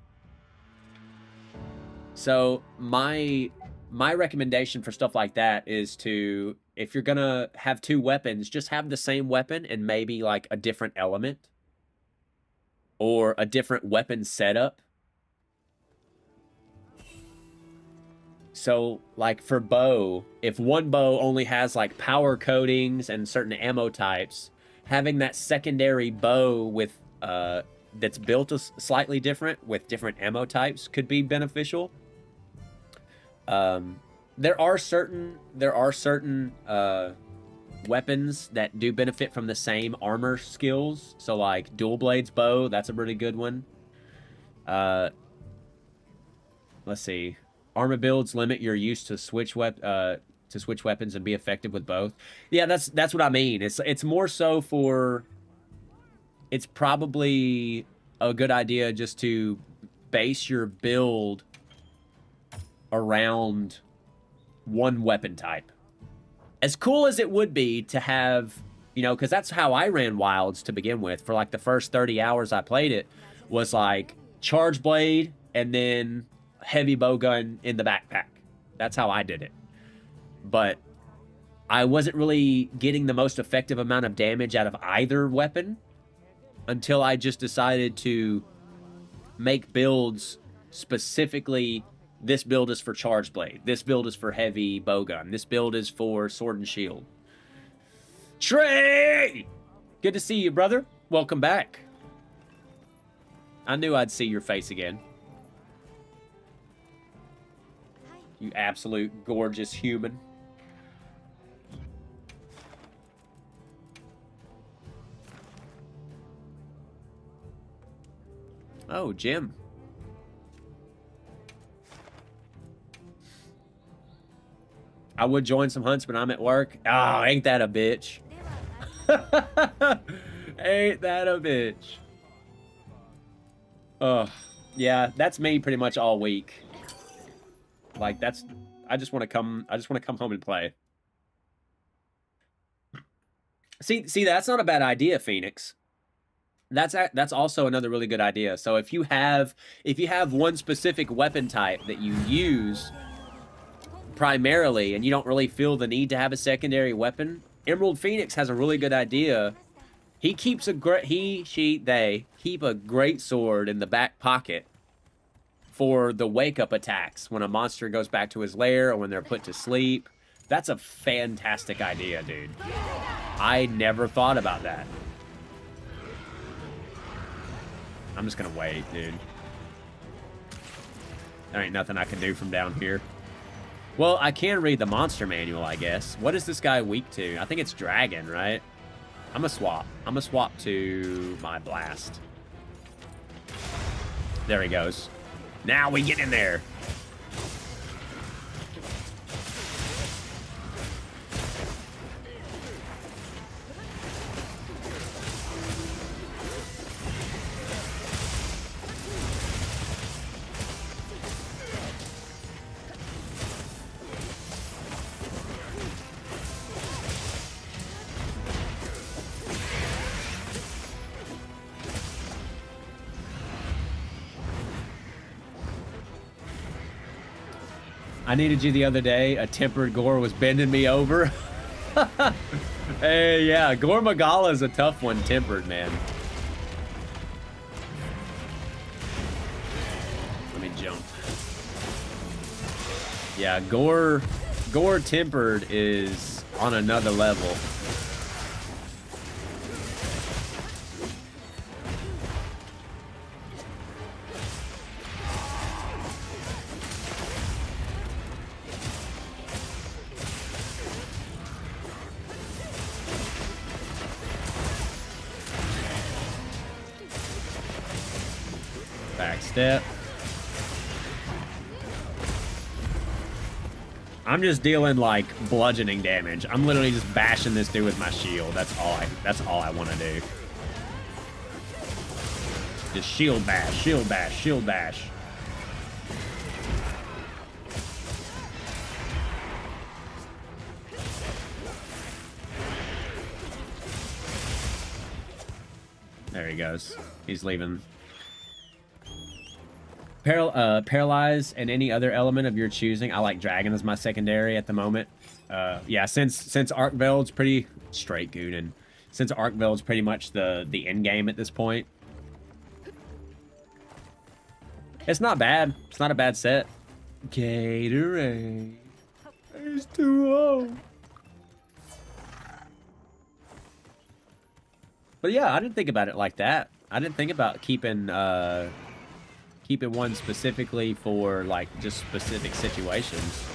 So my recommendation for stuff like that is to, if you're going to have two weapons, just have the same weapon and maybe like a different element or a different weapon setup. So, like, for bow, if one bow only has, like, power coatings and certain ammo types, having that secondary bow with, that's built slightly different, with different ammo types, could be beneficial. There are certain weapons that do benefit from the same armor skills. So, like, dual blades bow, that's a really good one. Let's see. Armor builds limit your use to switch weapons and be effective with both. Yeah, that's what I mean. It's more so for... It's probably a good idea just to base your build around one weapon type. As cool as it would be to have, you know, because that's how I ran Wilds to begin with. For like the first 30 hours I played it, was like charge blade and then heavy bowgun in the backpack. That's how I did it. But I wasn't really getting the most effective amount of damage out of either weapon until I just decided to make builds specifically. This build is for charge blade. This build is for heavy bowgun. This build is for sword and shield. Trey! Good to see you, brother. Welcome back. I knew I'd see your face again. You absolute gorgeous human. Oh, Jim. I would join some hunts, but I'm at work. Oh, ain't that a bitch? Ain't that a bitch? Yeah, that's me pretty much all week. Like, that's... I just want to come home and play. See, that's not a bad idea, Phoenix. That's also another really good idea. So if you have one specific weapon type that you use primarily and you don't really feel the need to have a secondary weapon, Emerald Phoenix has a really good idea. They keep a great sword in the back pocket for the wake-up attacks when a monster goes back to his lair or when they're put to sleep. That's a fantastic idea, dude. I never thought about that. I'm just gonna wait, dude. There ain't nothing I can do from down here. Well, I can read the monster manual, I guess. What is this guy weak to? I think it's dragon, right? I'm gonna swap. I'm gonna swap to my blast. There he goes. Now we get in there. I needed you the other day. A tempered gore was bending me over. Hey, yeah, Gore Magala is a tough one, tempered, man. Let me jump. Yeah, Gore tempered is on another level. Back step. I'm just dealing like bludgeoning damage. I'm literally just bashing this dude with my shield. That's all I want to do. Just shield bash, shield bash, shield bash. There he goes. He's leaving. Paralyze and any other element of your choosing. I like Dragon as my secondary at the moment. Yeah, since Arc Veil's pretty straight good, and since Arc Veil's pretty much the end game at this point, it's not bad. It's not a bad set. Gatorade. It's too old. But yeah, I didn't think about it like that. I didn't think about keeping one specifically for like just specific situations.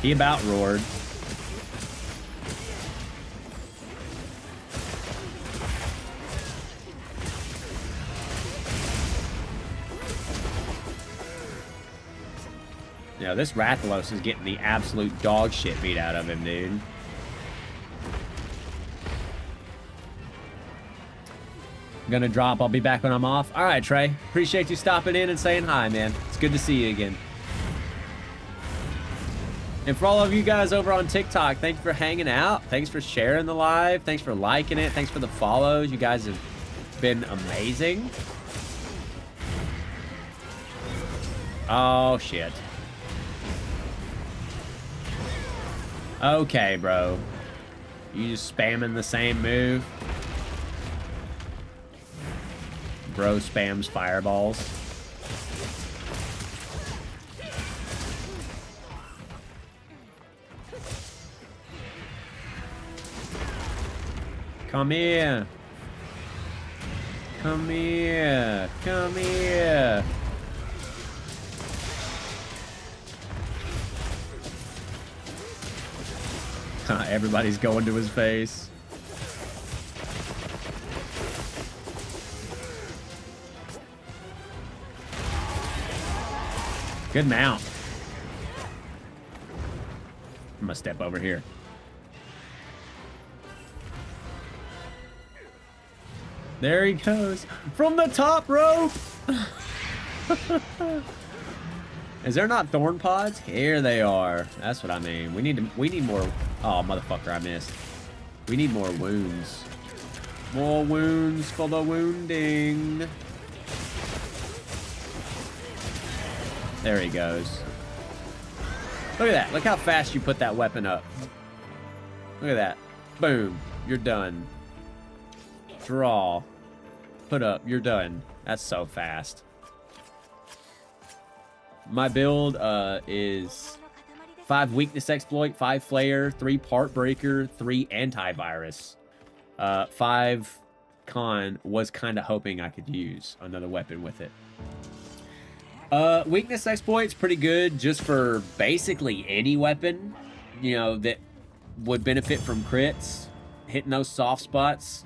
He about roared. Yeah, this Rathalos is getting the absolute dog shit beat out of him, dude. Gonna drop. I'll be back when I'm off. All right, Trey. Appreciate you stopping in and saying hi, man. It's good to see you again. And for all of you guys over on TikTok, thanks for hanging out. Thanks for sharing the live. Thanks for liking it. Thanks for the follows. You guys have been amazing. Oh, shit. Okay, bro. You just spamming the same move. Bro spams fireballs. Come here. Come here. Come here. Everybody's going to his face. Good mount. I'm gonna step over here. There he goes. From the top rope. Is there not thorn pods? Here they are. That's what I mean. We need more. Oh, motherfucker, I missed. We need more wounds. More wounds for the wounding. There he goes. Look at that. Look how fast you put that weapon up. Look at that. Boom. You're done. Draw. Put up. You're done. That's so fast. My build is 5 weakness exploit, 5 flare, 3 part breaker, 3 antivirus. 5 con was kind of hoping I could use another weapon with it. Weakness exploit's pretty good just for basically any weapon, you know, that would benefit from crits, hitting those soft spots.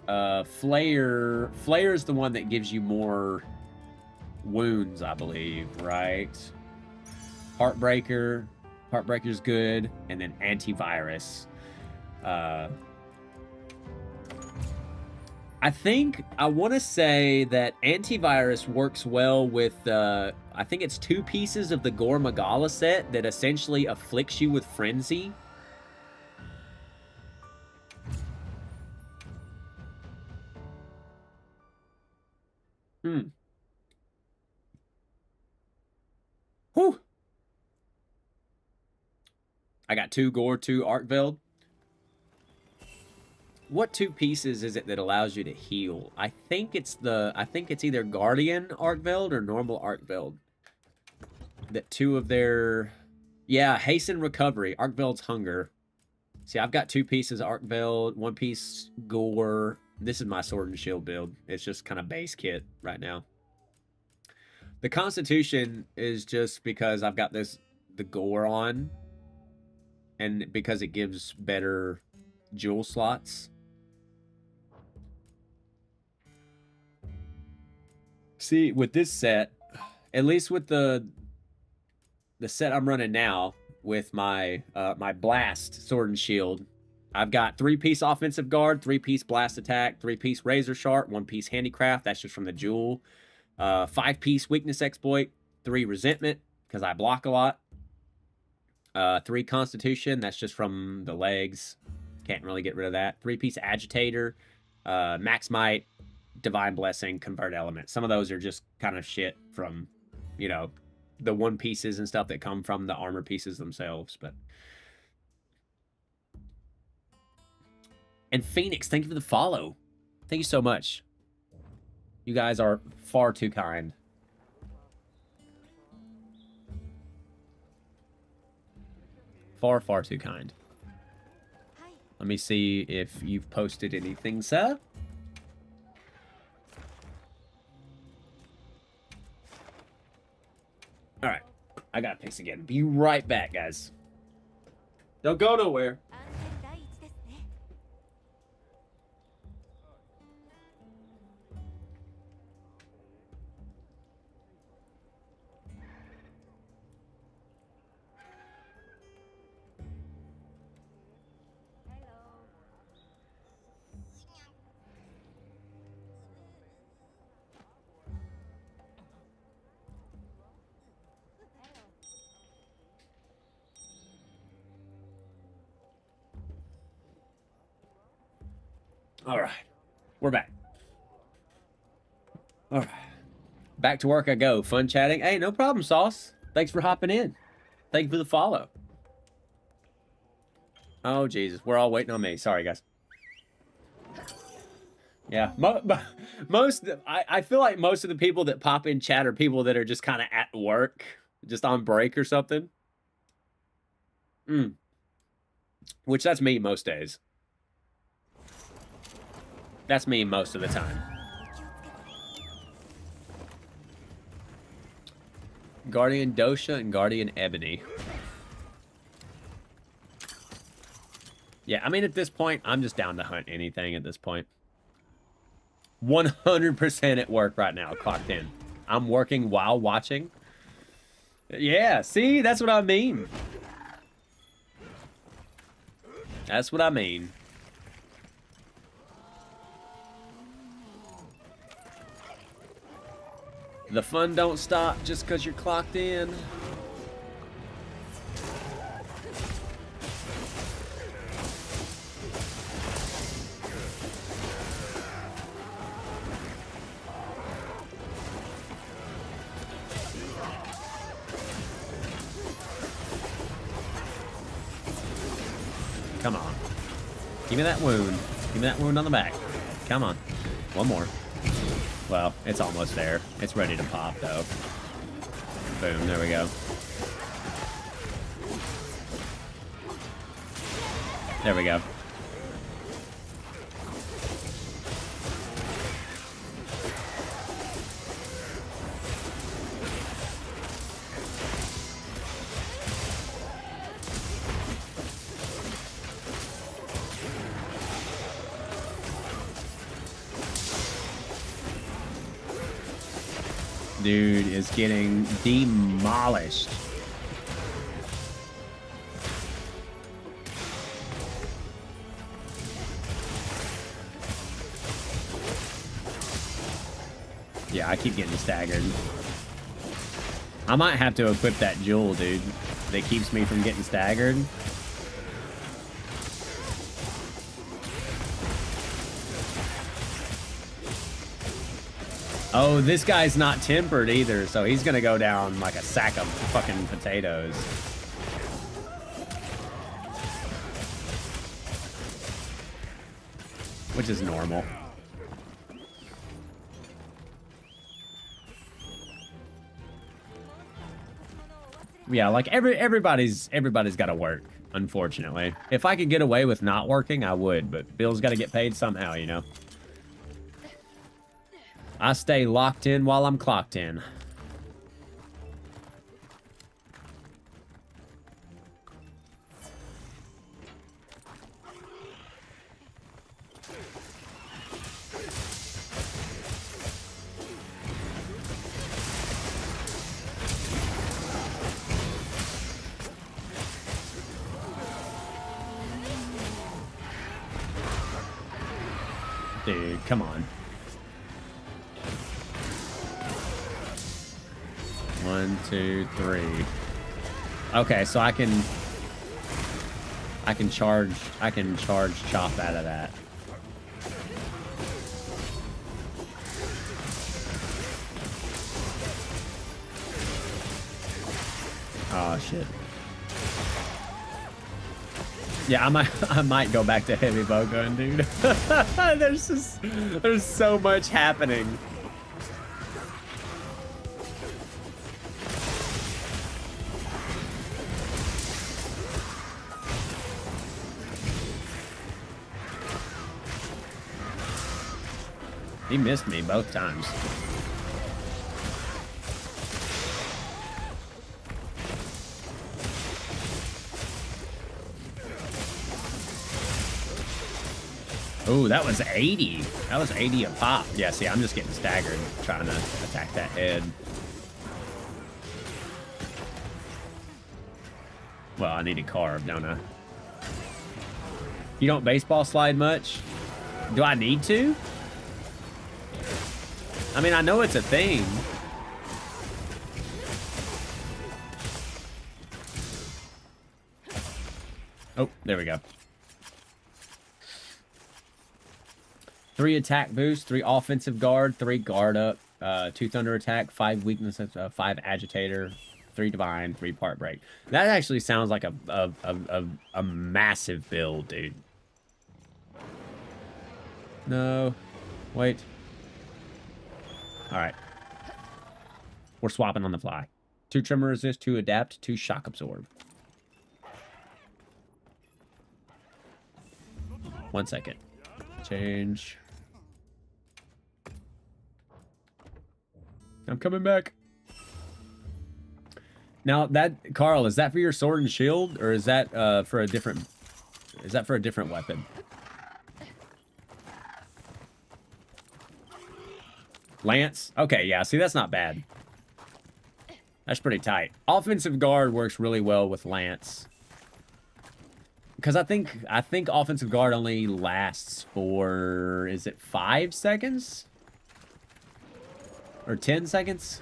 Flare is the one that gives you more wounds, I believe, right? Heartbreaker's good, and then antivirus. I think I want to say that antivirus works well with I think it's 2 pieces of the Gore Magala set that essentially afflicts you with frenzy. Hmm. Whew. I got 2 Gore, 2 Arkveld. What 2 pieces is it that allows you to heal? I think it's either Guardian Arkveld or normal Arkveld. That 2 of their, yeah, Hasten Recovery, Arkveld's Hunger. See, I've got 2 pieces Arkveld, 1 piece Gore. This is my Sword and Shield build. It's just kind of base kit right now. The Constitution is just because I've got the Gore on, and because it gives better jewel slots. See, with this set, at least with the set I'm running now with my my Blast Sword and Shield, I've got 3-piece offensive guard, 3-piece blast attack, 3-piece razor sharp, 1-piece handicraft. That's just from the jewel. 5-piece weakness exploit, 3 resentment because I block a lot. 3 constitution. That's just from the legs. Can't really get rid of that. 3-piece agitator, max might, divine blessing, convert element. Some of those are just kind of shit from, you know, the 1 pieces and stuff that come from the armor pieces themselves. But and Phoenix, thank you for the follow. Thank you so much. You guys are far too kind. Far, far too kind. Let me see if you've posted anything, sir. All right. I got picks again. Be right back, guys. Don't go nowhere. All right. We're back. All right. Back to work I go. Fun chatting. Hey, no problem, Sauce. Thanks for hopping in. Thank you for the follow. Oh, Jesus. We're all waiting on me. Sorry, guys. Yeah. I feel like most of the people that pop in chat are people that are just kind of at work, just on break or something. Which that's me most days. That's me most of the time. Guardian Dosha and Guardian Ebony. Yeah, I mean, at this point, I'm just down to hunt anything at this point. 100% at work right now, clocked in. I'm working while watching. Yeah, see? That's what I mean. That's what I mean. The fun don't stop just because you're clocked in. Come on. Give me that wound. Give me that wound on the back. Come on. One more. Well, it's almost there. It's ready to pop, though. Boom, there we go. There we go. Dude is getting demolished. Yeah, I keep getting staggered. I might have to equip that jewel, dude, that keeps me from getting staggered. Oh, this guy's not tempered either, so he's gonna go down like a sack of fucking potatoes. Which is normal. Yeah, like everybody's got to work, unfortunately. If I could get away with not working, I would, but bills got to get paid somehow, you know. I stay locked in while I'm clocked in. Dude, come on. 1, 2, 3. Okay, so I can charge chop out of that. Oh shit. Yeah, I might go back to heavy bow gun, dude. There's so much happening. He missed me both times. Ooh, that was 80. That was 80 a pop. Yeah, see, I'm just getting staggered trying to attack that head. Well, I need a carve, don't I? You don't baseball slide much? Do I need to? I mean, I know it's a thing. Oh, there we go. 3 attack boost, 3 offensive guard, 3 guard up, 2 thunder attack, 5 weakness, 5 agitator, 3 divine, 3 part break. That actually sounds like a massive build, dude. No, wait. All right, we're swapping on the fly. 2 tremor resist, 2 adapt, 2 shock absorb. 1 second. Change. I'm coming back. Now that, Carl, is that for your sword and shield, or is that for a different? Is that for a different weapon? Lance? Okay, yeah. See, that's not bad. That's pretty tight. Offensive guard works really well with Lance. Because I think offensive guard only lasts for, is it 5 seconds? Or 10 seconds?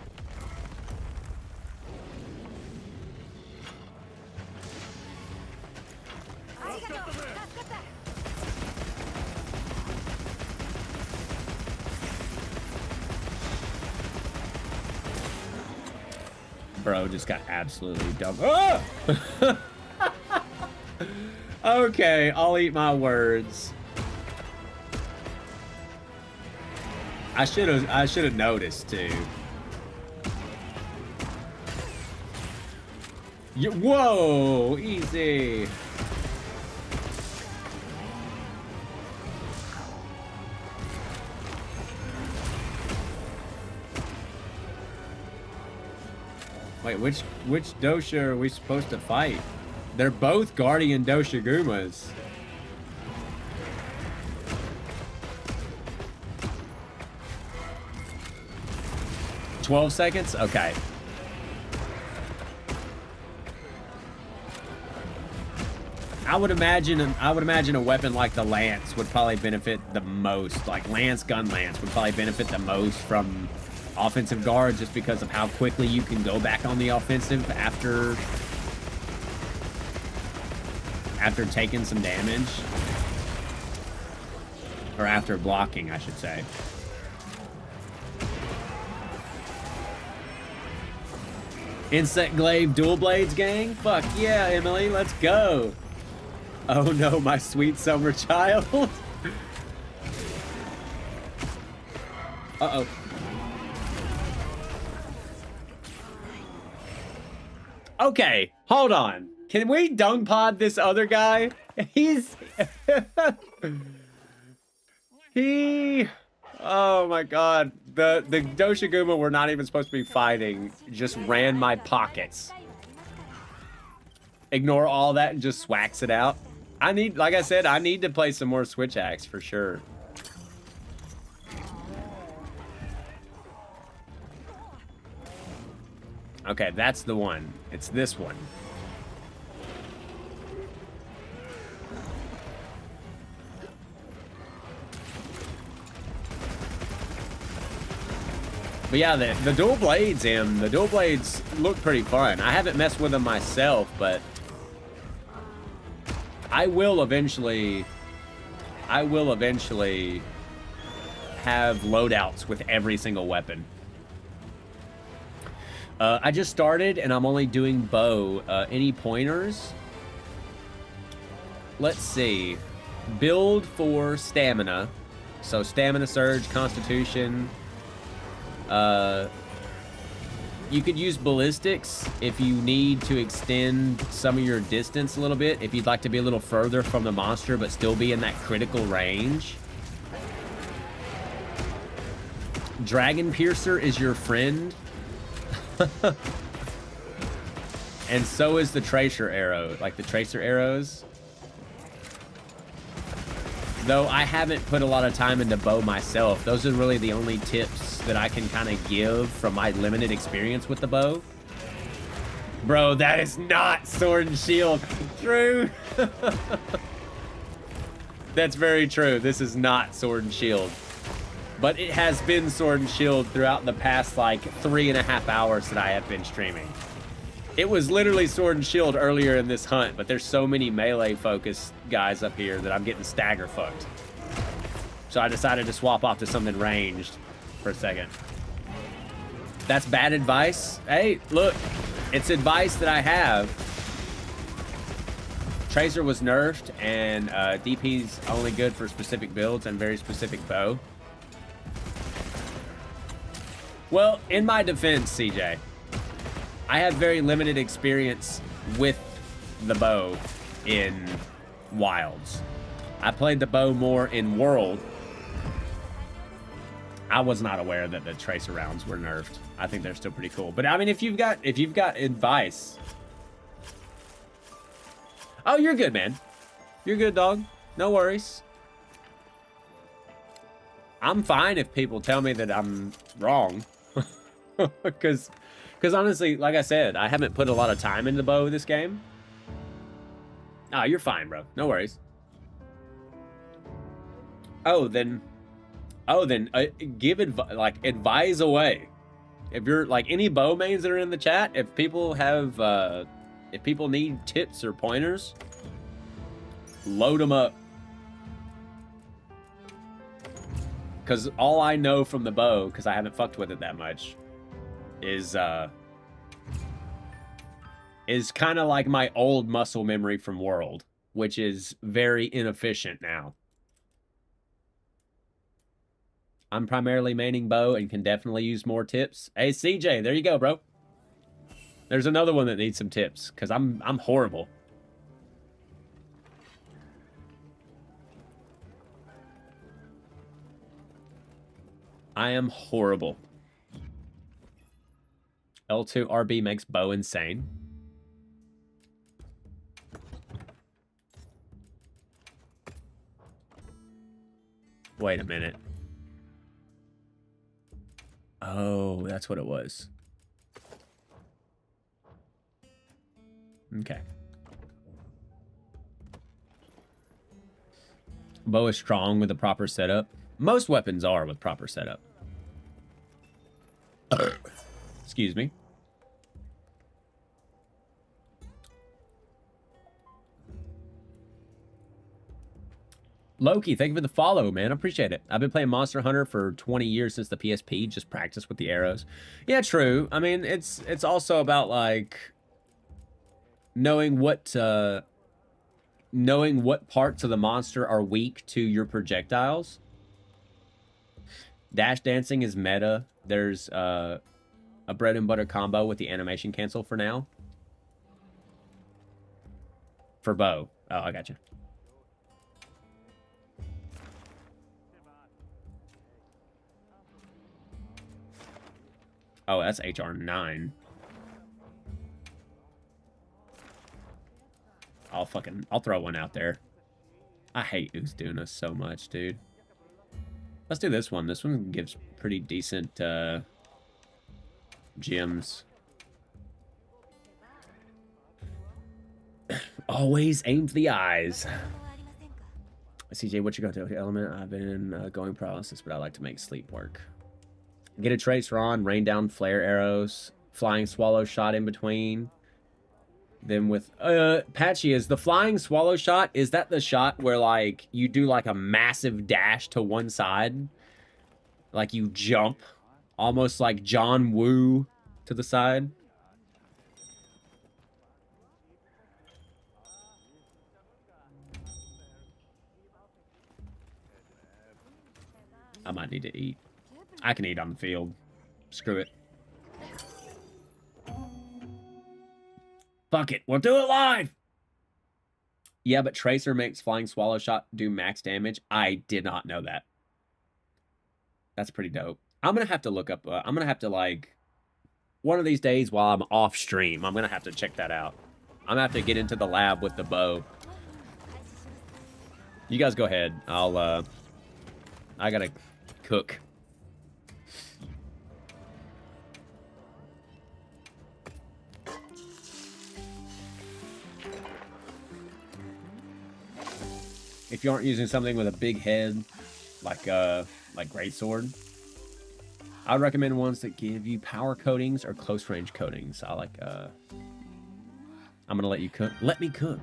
Bro just got absolutely dumped. Oh! Okay, I'll eat my words. I should have noticed too. Whoa, easy. Wait, which dosha are we supposed to fight? They're both Guardian Doshagumas. $12 seconds? Okay. I would imagine a weapon like the Lance would probably benefit the most. Like Gun Lance would probably benefit the most from offensive guard just because of how quickly you can go back on the offensive after taking some damage. Or after blocking, I should say. Insect Glaive Dual Blades gang? Fuck yeah, Emily, let's go. Oh no, my sweet summer child. Uh-oh. Okay, hold on. Can we dung pod this other guy? He's... Oh my god. The Doshiguma we're not even supposed to be fighting just ran my pockets. Ignore all that and just swacks it out. I need, like I said, I need to play some more Switch Axe for sure. Okay, that's the one. It's this one. But yeah, the dual blades, the dual blades look pretty fun. I haven't messed with them myself, but I will eventually have loadouts with every single weapon. I just started and I'm only doing bow. Any pointers? Let's see. Build for stamina. So stamina surge, constitution. You could use ballistics if you need to extend some of your distance a little bit. If you'd like to be a little further from the monster but still be in that critical range. Dragon Piercer is your friend. And so is the Tracer Arrow. Like the Tracer Arrows. Though I haven't put a lot of time into bow myself. Those are really the only tips that I can kind of give from my limited experience with the bow. Bro, that is not Sword and Shield. True. That's very true. This is not Sword and Shield. But it has been Sword and Shield throughout the past, like, 3.5 hours that I have been streaming. It was literally Sword and Shield earlier in this hunt, but there's so many melee-focused guys up here that I'm getting stagger-fucked. So I decided to swap off to something ranged for a second. That's bad advice? Hey, look, it's advice that I have. Tracer was nerfed, and DP's only good for specific builds and very specific bow. Well, in my defense, CJ, I have very limited experience with the bow in Wilds. I played the bow more in World. I was not aware that the Tracer rounds were nerfed. I think they're still pretty cool. But I mean, if you've got advice. Oh, you're good, man. You're good, dog. No worries. I'm fine if people tell me that I'm wrong. Because honestly, like I said, I haven't put a lot of time into bow this game. Ah, you're fine, bro. No worries. Oh, then give advise away. If you're like any bow mains that are in the chat, if people have if people need tips or pointers, load them up. Because all I know from the bow, because I haven't fucked with it that much, is kind of like my old muscle memory from World, which is very inefficient now. I'm primarily maining bow and can definitely use more tips. Hey, CJ, there you go, bro. There's another one that needs some tips, because I'm horrible. I am horrible. L2 RB makes bow insane. Wait a minute. Oh, that's what it was. Okay. Bow is strong with a proper setup. Most weapons are with proper setup. Excuse me. Loki, thank you for the follow, man. I appreciate it. I've been playing Monster Hunter for 20 years since the PSP. Just practice with the arrows. Yeah, true. I mean, it's also about like knowing what parts of the monster are weak to your projectiles. Dash dancing is meta. There's a bread and butter combo with the animation cancel for now. For bow. Oh, I got you. Oh, that's HR9. I'll throw one out there. I hate Uzduna so much, dude. Let's do this one. This one gives pretty decent gems. Always aim for the eyes. CJ, what you got to element? I've been going paralysis, but I like to make sleep work. Get a tracer on, rain down flare arrows, flying swallow shot in between. Then with Patchy, is the flying swallow shot, is that the shot where like you do like a massive dash to one side? Like you jump almost like John Woo to the side? I might need to eat. I can eat on the field. Screw it. Fuck it. We'll do it live. Yeah, but Tracer makes Flying Swallow Shot do max damage. I did not know that. That's pretty dope. I'm going to have to look up... I'm going to have to, like... One of these days while I'm off stream, I'm going to have to check that out. I'm going to have to get into the lab with the bow. You guys go ahead. I got to cook. If you aren't using something with a big head, like Greatsword, I would recommend ones that give you power coatings or close range coatings. I like, I'm gonna let you cook. Let me cook.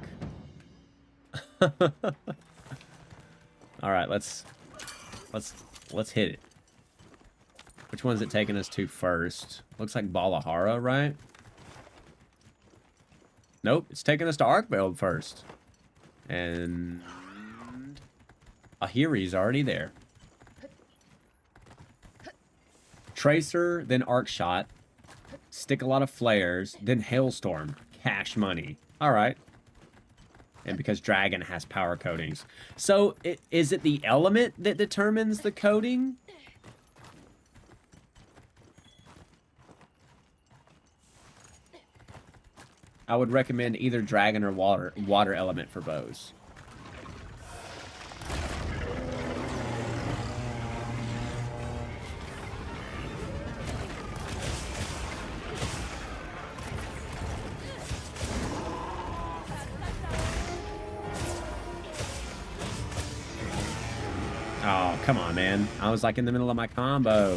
All right, let's hit it. Which one's it taking us to first? Looks like Balahara, right? Nope, it's taking us to Arkveld first. And Ahiri's already there. Tracer, then Arc Shot. Stick a lot of flares, then Hailstorm. Cash money. Alright. And because Dragon has power coatings. So, is it the element that determines the coating? I would recommend either Dragon or water element for bows. Oh, come on, man. I was like in the middle of my combo.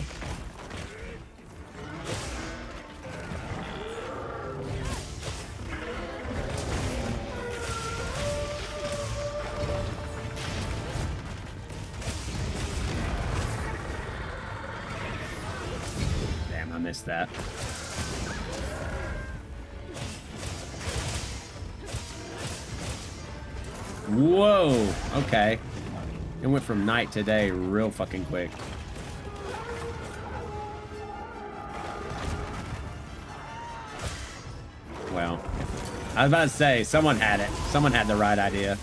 Damn, I missed that. Whoa, okay. It went from night to day real fucking quick. Well, I was about to say, someone had it. Someone had the right idea.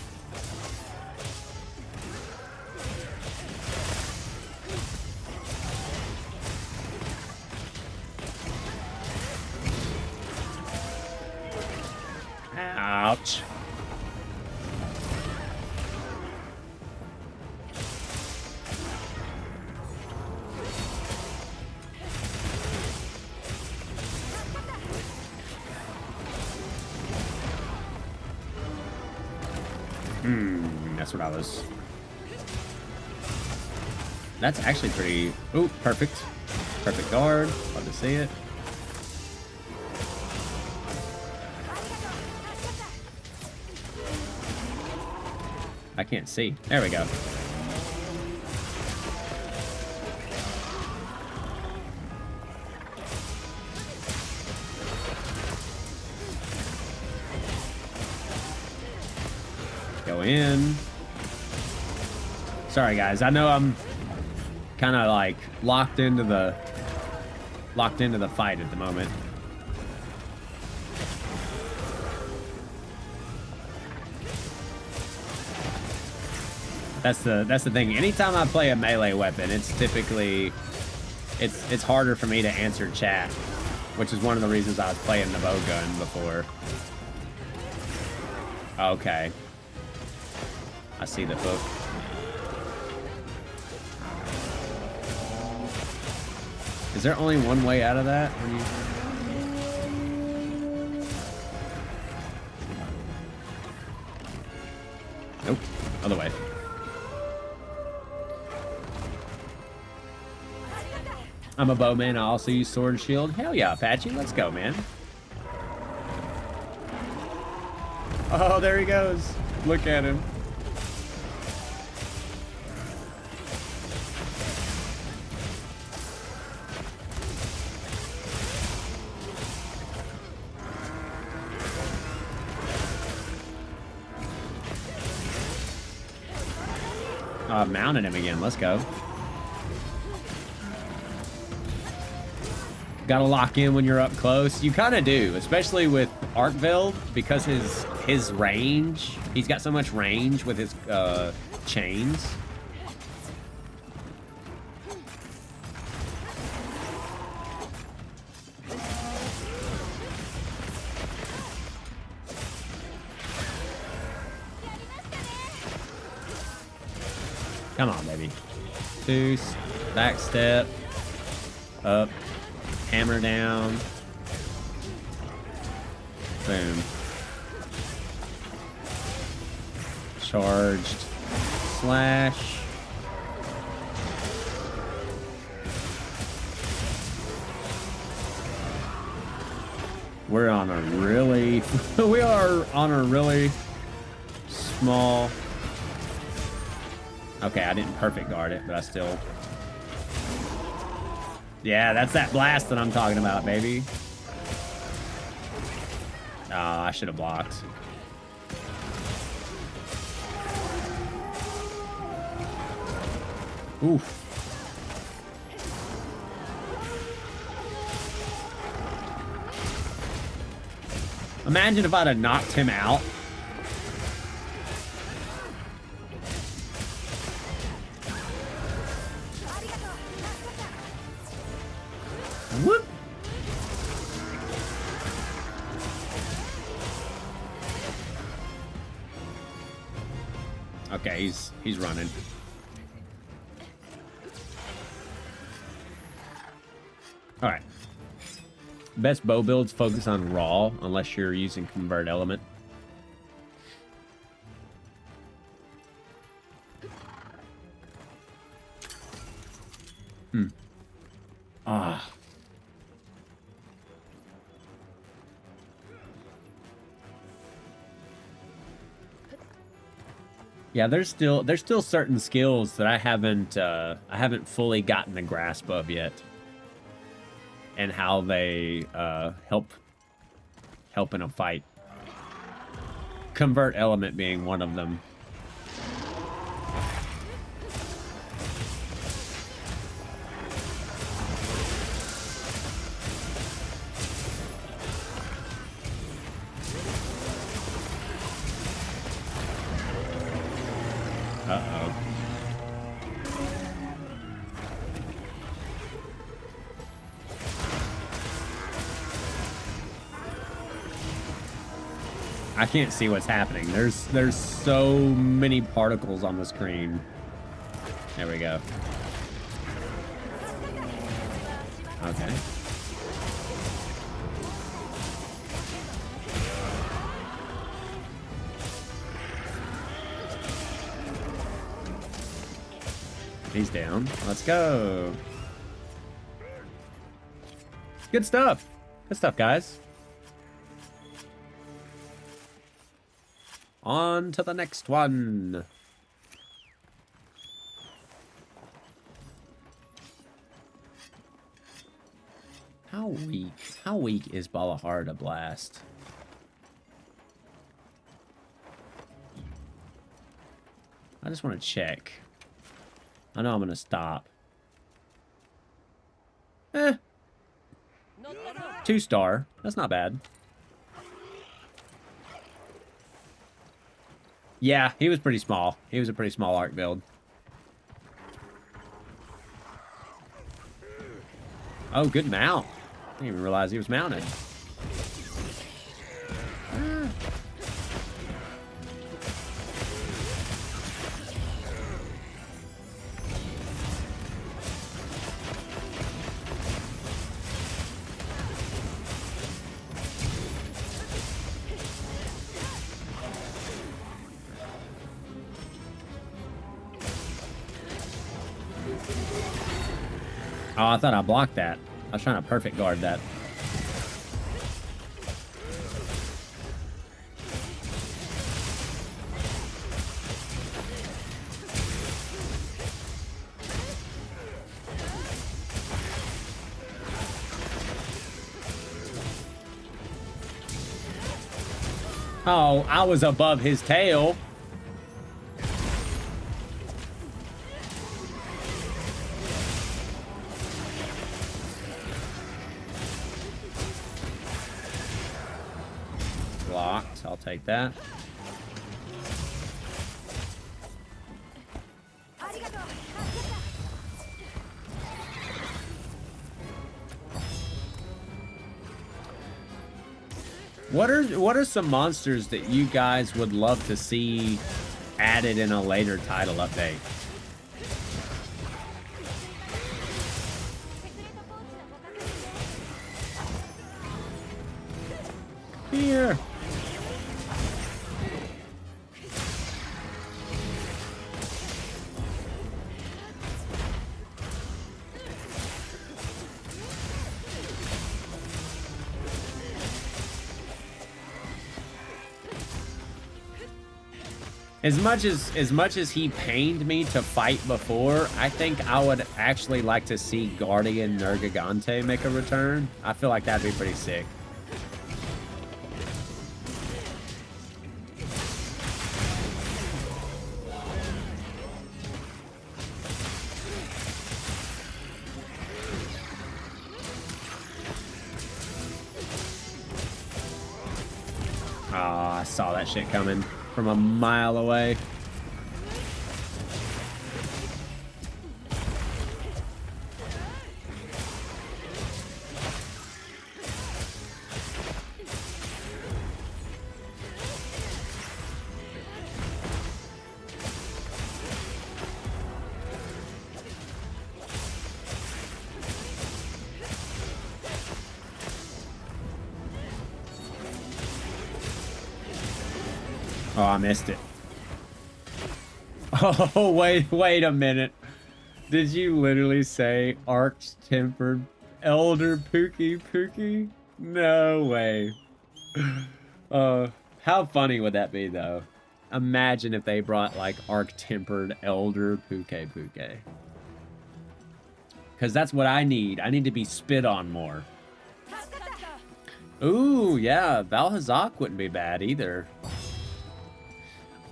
Ouch. That's what I was... That's actually pretty... Ooh, perfect. Perfect guard. Love to see it. I can't see. There we go. Go in. Sorry, guys. I know I'm kind of like locked into the fight at the moment. That's the thing. Anytime I play a melee weapon, it's typically it's harder for me to answer chat, which is one of the reasons I was playing the bow gun before. Okay. I see the hook. Is there only one way out of that? Nope. Other way. I'm a bowman. I also use sword and shield. Hell yeah, Apache. Let's go, man. Oh, there he goes. Look at him. Mounted him again. Let's go. Gotta lock in when you're up close. You kind of do, especially with Arkveld, because his range. He's got so much range with his chains. Come on, baby. Two, back step, up, hammer down, boom. Charged, slash. We're on a really, we are on a really small. Okay, I didn't perfect guard it, but I still... Yeah, that's that blast that I'm talking about, baby. Oh, I should have blocked. Oof. Imagine if I'd have knocked him out. Whoop. Okay, he's running. All right. Best bow builds focus on raw unless you're using convert element. Ah. Yeah, there's still certain skills that I haven't fully gotten the grasp of yet, and how they help in a fight. Convert element being one of them. Uh-oh. I can't see what's happening. There's so many particles on the screen. There we go. Okay. He's down. Let's go. Good stuff. Good stuff, guys. On to the next one. How weak is Balahar to blast? I just want to check. I know I'm going to stop. 2-star. That's not bad. Yeah, he was pretty small. He was a pretty small arc build. Oh, good mount. I didn't even realize he was mounted. Oh, I thought I blocked that. I was trying to perfect guard that. Oh, I was above his tail. Blocked. I'll take that. What are some monsters that you guys would love to see added in a later title update? Here. As much as he pained me to fight before, I think I would actually like to see Guardian Nergigante make a return. I feel like that'd be pretty sick. Oh, I saw that shit coming from a mile away. Oh, I missed it. Oh, wait a minute. Did you literally say Arch-Tempered Elder Pookie? No way. How funny would that be, though? Imagine if they brought, like, Arch-Tempered Elder Pookie. Because that's what I need. I need to be spit on more. Ooh, yeah. Valhazak wouldn't be bad, either.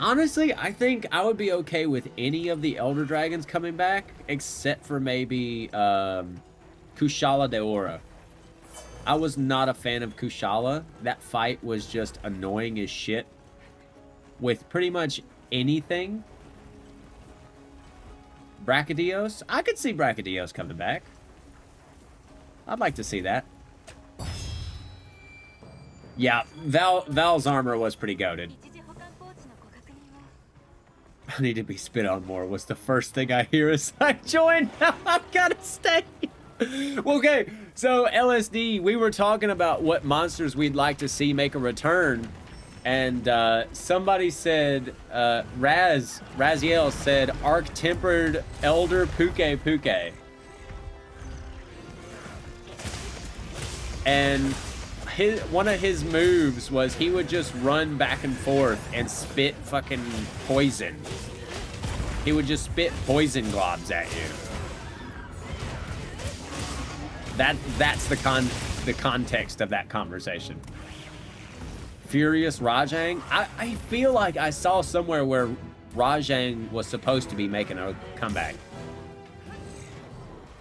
Honestly, I think I would be okay with any of the Elder Dragons coming back, except for maybe Kushala Daora. I was not a fan of Kushala. That fight was just annoying as shit. With pretty much anything. Brachydios? I could see Brachydios coming back. I'd like to see that. Yeah, Val's armor was pretty goated. I need to be spit on more was the first thing I hear as I join. I've got to stay. Okay, so LSD, we were talking about what monsters we'd like to see make a return. And somebody said, Raziel said, Arc-Tempered Elder Pookie. And one of his moves was he would just run back and forth and spit fucking poison. He would just spit poison globs at you. That's the the context of that conversation. Furious Rajang? I feel like I saw somewhere where Rajang was supposed to be making a comeback.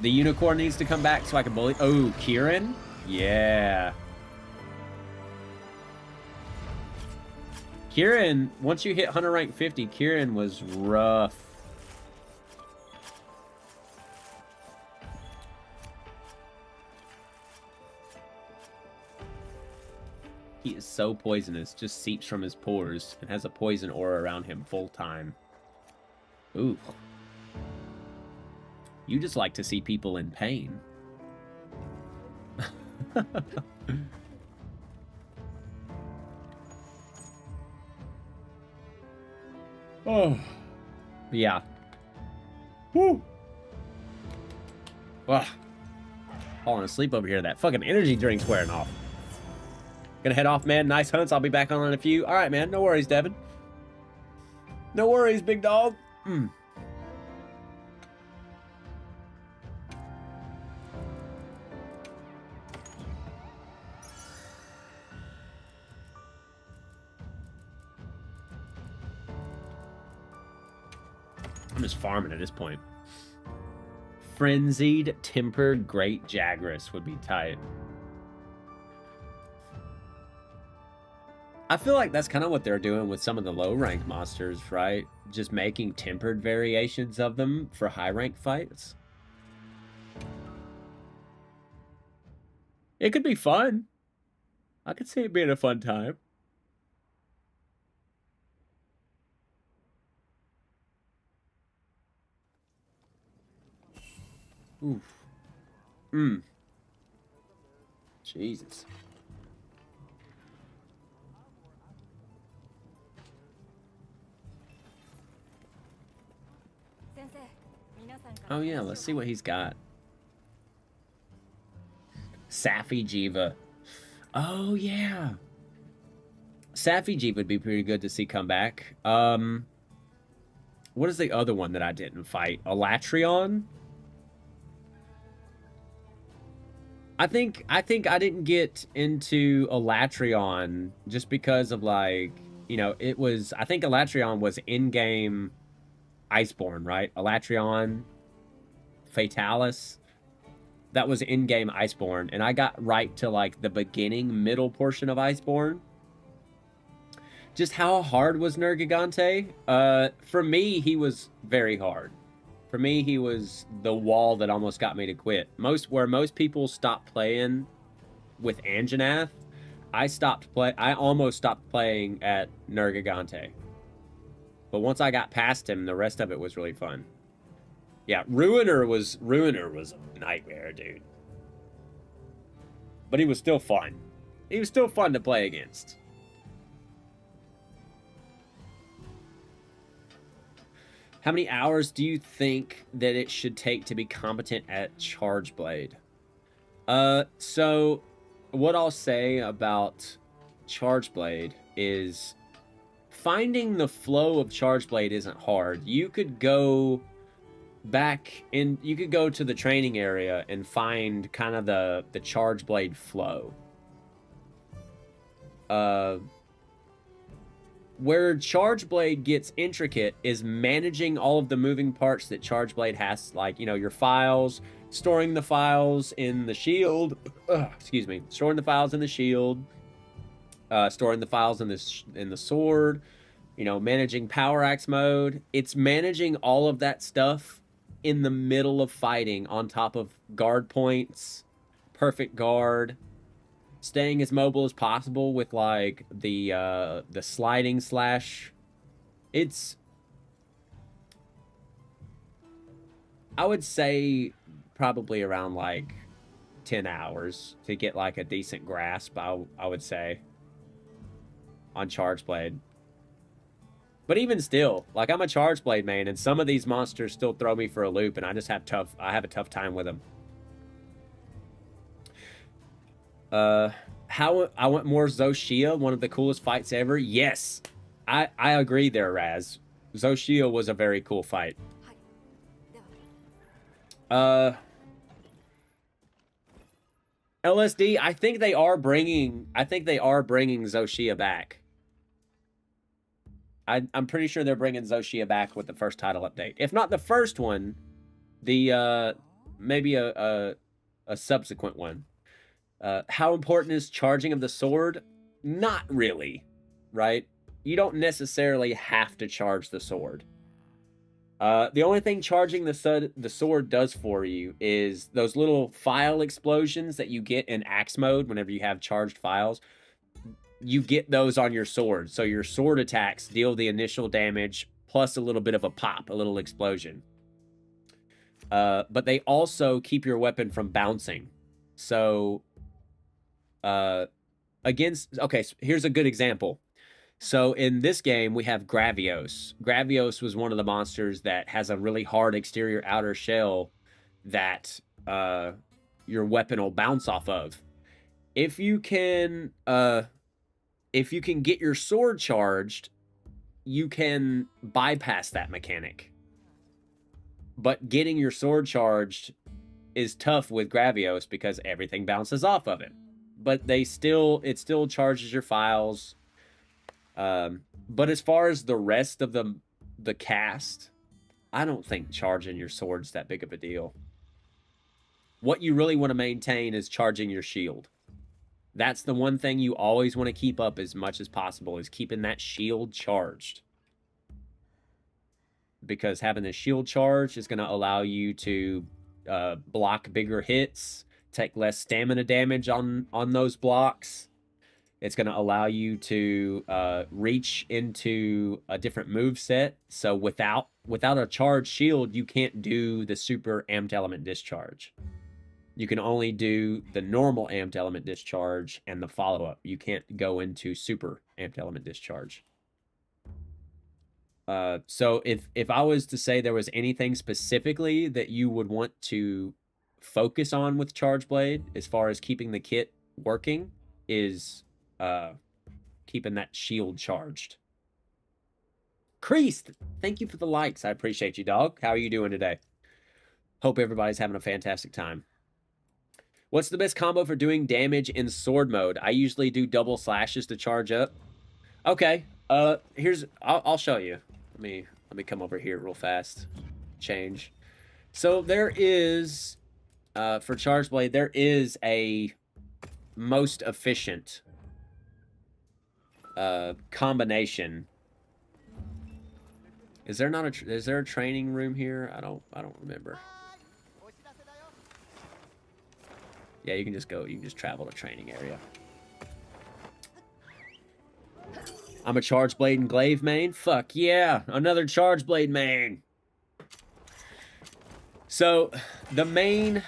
The unicorn needs to come back so I can bully. Oh, Kieran? Yeah. Kieran, once you hit Hunter rank 50, Kieran was rough. He is so poisonous, just seeps from his pores and has a poison aura around him full time. Ooh. You just like to see people in pain. Oh. Yeah. Woo. Ugh. Falling asleep over here. That fucking energy drink's wearing off. Gonna head off, man. Nice hunts. I'll be back on in a few. All right, man. No worries, Devin. No worries, big dog. I'm just farming at this point. Frenzied, tempered, great Jagras would be tight. I feel like that's kind of what they're doing with some of the low-rank monsters, right? Just making tempered variations of them for high-rank fights. It could be fun. I could see it being a fun time. Oof. Jesus. Oh yeah, let's see what he's got. Safi Jiva. Oh yeah. Safi Jiva would be pretty good to see come back. What is the other one that I didn't fight? Elatrion? I think I didn't get into Elatrion just because of, like, you know, it was, I think Elatrion was in-game Iceborne, right? Elatrion, Fatalis. That was in-game Iceborne, and I got right to, like, the beginning, middle portion of Iceborne. Just how hard was Nergigante? For me, he was very hard. For me, he was the wall that almost got me to quit. Where most people stop playing with Anjanath, I almost stopped playing at Nergigante. But once I got past him, the rest of it was really fun. Yeah, Ruiner was a nightmare, dude. But he was still fun. He was still fun to play against. How many hours do you think that it should take to be competent at Charge Blade? So what I'll say about Charge Blade is finding the flow of Charge Blade isn't hard. You could go you could go to the training area and find kind of the Charge Blade flow. Where Charge Blade gets intricate is managing all of the moving parts that Charge Blade has, like, you know, your files, storing the files in the shield, excuse me, storing the files in the shield, storing the files in the sword, you know, managing power axe mode. It's managing all of that stuff in the middle of fighting on top of guard points, perfect guard, staying as mobile as possible with, like, the sliding slash. It's, I would say, probably around, like, 10 hours to get, like, a decent grasp, I would say, on Charge Blade. But even still, like, I'm a Charge Blade main, and some of these monsters still throw me for a loop, and I just have I have a tough time with them. How I want more Zoshia, one of the coolest fights ever. Yes, I agree there, Raz. Zoshia was a very cool fight. LSD, I think they are bringing Zoshia back. I'm pretty sure they're bringing Zoshia back with the first title update. If not the first one, the maybe a subsequent one. How important is charging of the sword? Not really, right? You don't necessarily have to charge the sword. The only thing charging the sword does for you is those little file explosions that you get in axe mode whenever you have charged files. You get those on your sword. So your sword attacks deal the initial damage plus a little bit of a pop, a little explosion. But they also keep your weapon from bouncing. So okay, so here's a good example. So in this game, we have Gravios. Gravios was one of the monsters that has a really hard exterior outer shell that your weapon will bounce off of. If you can get your sword charged, you can bypass that mechanic. But getting your sword charged is tough with Gravios because everything bounces off of it. But it still charges your files. But as far as the rest of the cast, I don't think charging your sword's that big of a deal. What you really want to maintain is charging your shield. That's the one thing you always want to keep up as much as possible, is keeping that shield charged. Because having the shield charged is going to allow you to block bigger hits, take less stamina damage on those blocks. It's going to allow you to reach into a different move set. So without a charged shield, you can't do the super amped element discharge. You can only do the normal amped element discharge and the follow-up. You can't go into super amped element discharge. So if I was to say there was anything specifically that you would want to focus on with Charge Blade as far as keeping the kit working, is keeping that shield charged. Creased, thank you for the likes. I appreciate you, dog. How are you doing today? Hope everybody's having a fantastic time. What's the best combo for doing damage in sword mode? I usually do double slashes to charge up. Okay, I'll show you. Let me come over here real fast. Change. So there is, for Charge Blade, there is a most efficient combination. Is there a training room here? I don't remember. Yeah, you can just travel to training area. I'm a Charge Blade and Glaive main. Fuck yeah, another Charge Blade main. So the main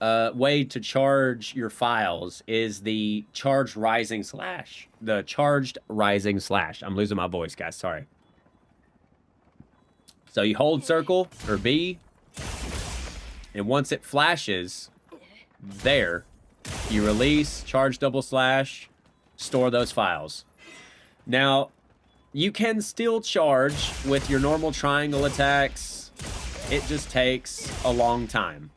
way to charge your files is the charged rising slash. The charged rising slash. I'm losing my voice, guys. Sorry. So you hold circle or B, and once it flashes, there, you release, charge double slash, store those files. Now, you can still charge with your normal triangle attacks. It just takes a long time,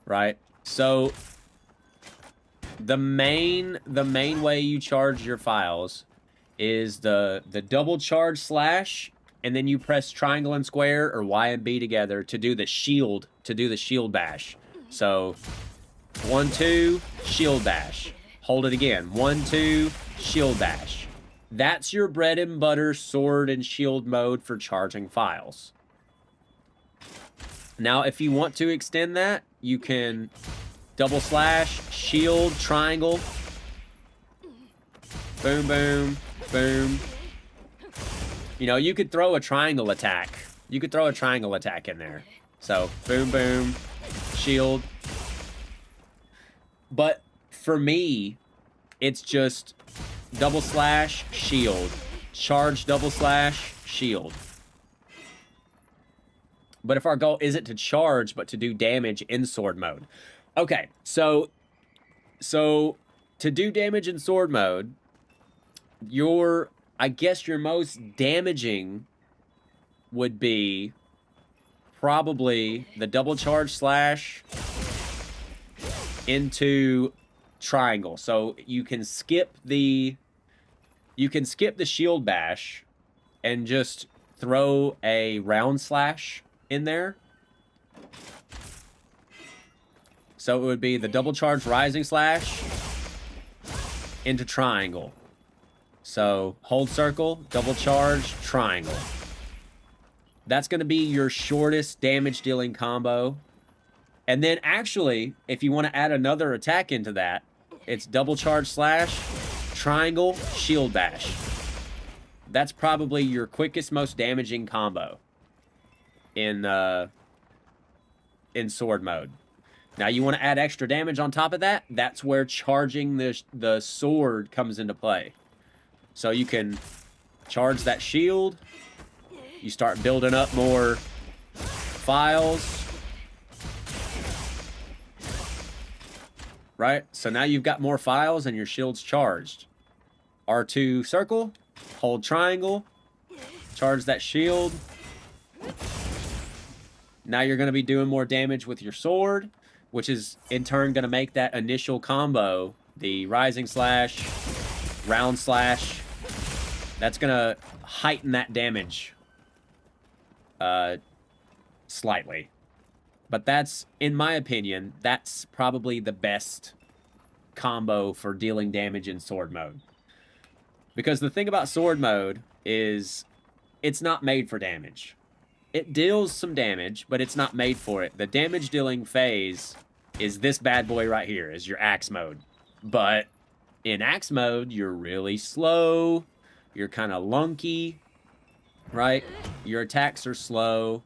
right? So the main way you charge your files is the double charge slash, and then you press triangle and square or Y and B together to do the shield bash. So 1, 2, shield bash. Hold it again. 1, 2, shield bash. That's your bread and butter sword and shield mode for charging files. Now, if you want to extend that, you can double slash, shield, triangle. Boom, boom, boom. You know, you could throw a triangle attack. You could throw a triangle attack in there. So, boom, boom, shield. But for me, it's just double slash, shield. Charge, double slash, shield. But if our goal isn't to charge, but to do damage in sword mode. Okay, so to do damage in sword mode, I guess your most damaging would be probably the double charge slash into triangle. So you can skip the shield bash and just throw a round slash in there. So it would be the double charge rising slash into triangle. So hold circle, double charge, triangle. That's going to be your shortest damage dealing combo. And then actually, if you want to add another attack into that, it's double charge slash, triangle, shield bash. That's probably your quickest, most damaging combo in sword mode. Now you want to add extra damage on top of that, that's where charging the sword comes into play. So you can charge that shield, you start building up more files. Right? So now you've got more files and your shield's charged. R2 circle, hold triangle, charge that shield. Now you're going to be doing more damage with your sword, which is in turn going to make that initial combo, the rising slash, round slash, that's going to heighten that damage slightly. But that's, in my opinion, that's probably the best combo for dealing damage in sword mode. Because the thing about sword mode is it's not made for damage. It deals some damage, but it's not made for it. The damage dealing phase is this bad boy right here, is your axe mode. But in axe mode, you're really slow. You're kind of lunky, right? Your attacks are slow.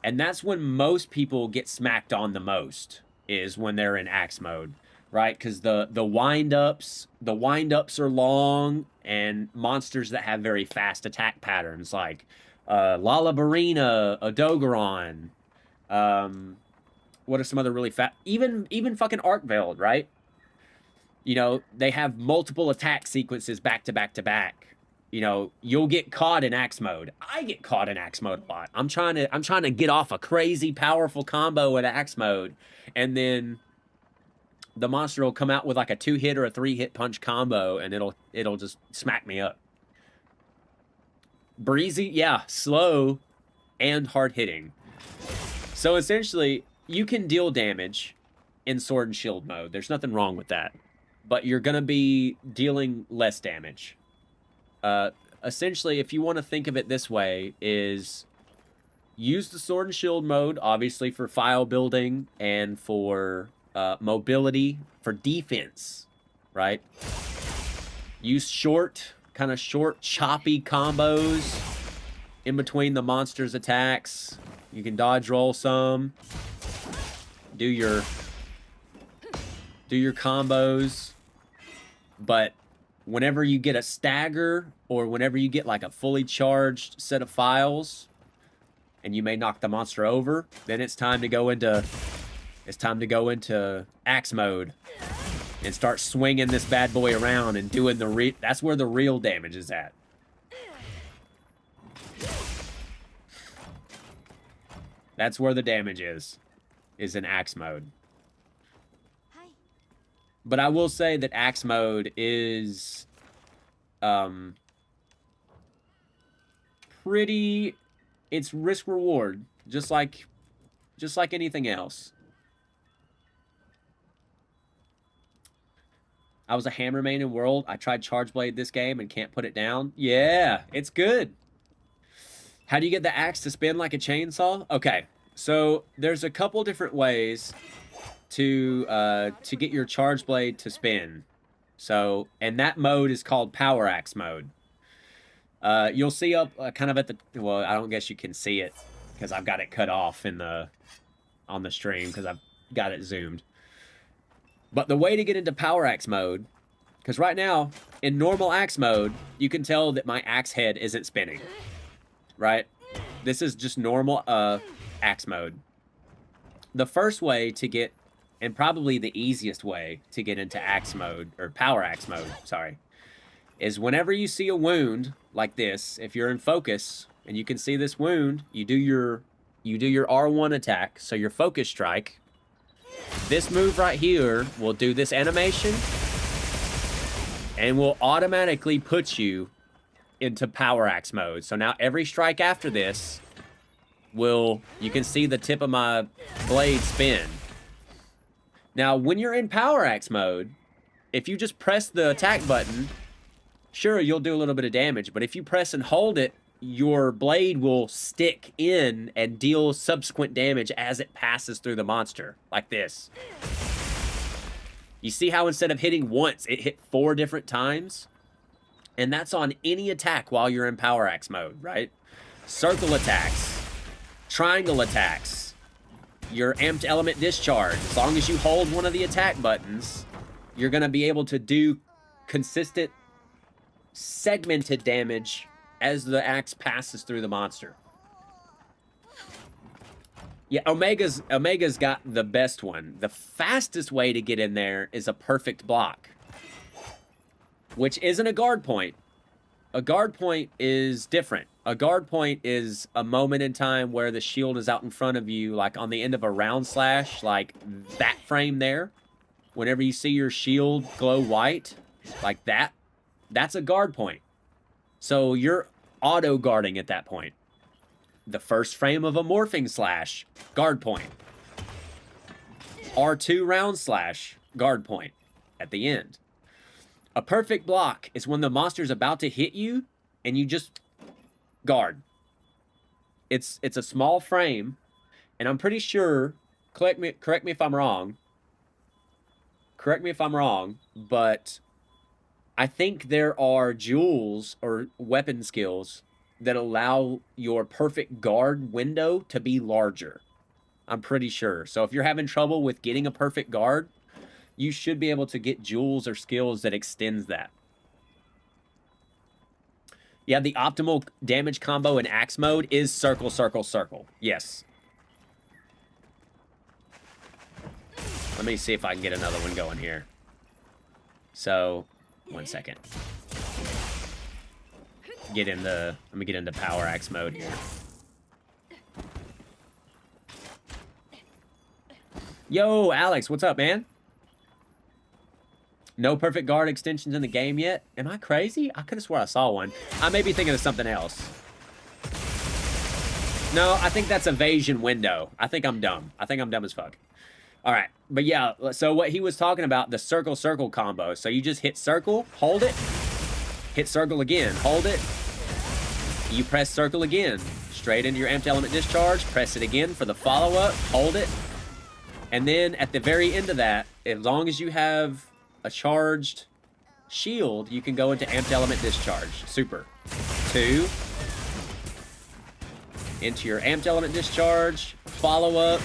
And that's when most people get smacked on the most, is when they're in axe mode, right? Because the wind-ups are long, and monsters that have very fast attack patterns, like Lalabarina, Odogaron, what are some other really fast... Even fucking Arkveld, right? You know, they have multiple attack sequences back to back to back. You know, you'll get caught in axe mode. I get caught in axe mode a lot. I'm trying to get off a crazy powerful combo with axe mode, and then the monster will come out with like a 2-hit or a 3-hit punch combo, and it'll just smack me up. Breezy, yeah, slow and hard hitting. So essentially, you can deal damage in sword and shield mode. There's nothing wrong with that, but you're gonna be dealing less damage. Essentially, if you want to think of it this way, is use the sword and shield mode, obviously for file building and for mobility, for defense, right? Use kind of short, choppy combos in between the monster's attacks. You can dodge roll some, do your combos, but whenever you get a stagger, or whenever you get like a fully charged set of files, and you may knock the monster over, then it's time to go into axe mode and start swinging this bad boy around and doing that's where the real damage is at. That's where the damage is in axe mode. But I will say that axe mode is pretty, it's risk reward, just like anything else. I was a hammer main in World. I tried Charge Blade this game and can't put it down. Yeah, it's good. How do you get the axe to spin like a chainsaw? Okay, so there's a couple different ways to get your Charge Blade to spin. So, and that mode is called Power Axe mode. You'll see up kind of at the, well, I don't guess you can see it because I've got it cut off on the stream because I've got it zoomed. But the way to get into Power Axe mode, because right now in normal axe mode, you can tell that my axe head isn't spinning, right? This is just normal axe mode. The first way to get, and probably the easiest way to get into axe mode, or Power Axe mode, sorry, is whenever you see a wound like this, if you're in focus and you can see this wound, you do your R1 attack, so your focus strike, This move right here will do this animation and will automatically put you into power axe mode. So now every strike after this will, you can see the tip of my blade spin. Now, when you're in power axe mode, if you just press the attack button, sure, you'll do a little bit of damage, but if you press and hold it, your blade will stick in and deal subsequent damage as it passes through the monster, like this. You see how instead of hitting once, it hit 4 different times? And that's on any attack while you're in power axe mode, right? Circle attacks, triangle attacks, your amped element discharge. As long as you hold one of the attack buttons, you're going to be able to do consistent, segmented damage as the axe passes through the monster. Yeah, Omega's got the best one. The fastest way to get in there is a perfect block, which isn't a guard point. A guard point is different. A guard point is a moment in time where the shield is out in front of you, like on the end of a round slash, like that frame there. Whenever you see your shield glow white, like that, that's a guard point. So you're auto-guarding at that point. The first frame of a morphing slash, guard point. R2 round slash, guard point at the end. A perfect block is when the monster's about to hit you and you just guard. It's a small frame, and I'm pretty sure, correct me if I'm wrong. Correct me if I'm wrong, but I think there are jewels or weapon skills that allow your perfect guard window to be larger. I'm pretty sure. So if you're having trouble with getting a perfect guard, you should be able to get jewels or skills that extends that. Yeah, the optimal damage combo in axe mode is circle, circle, circle. Yes. Let me see if I can get another one going here. So, 1 second. Let me get into power axe mode here. Yo, Alex, what's up, man? No perfect guard extensions in the game yet? Am I crazy? I could have swore I saw one. I may be thinking of something else. No, I think that's evasion window. I think I'm dumb. I think I'm dumb as fuck. All right, but yeah, so what he was talking about, the circle, circle combo. So you just hit circle, hold it, hit circle again, hold it. You press circle again, straight into your amped element discharge, press it again for the follow-up, hold it. And then at the very end of that, as long as you have a charged shield, you can go into amped element discharge. Super. 2. Into your amped element discharge, follow-up,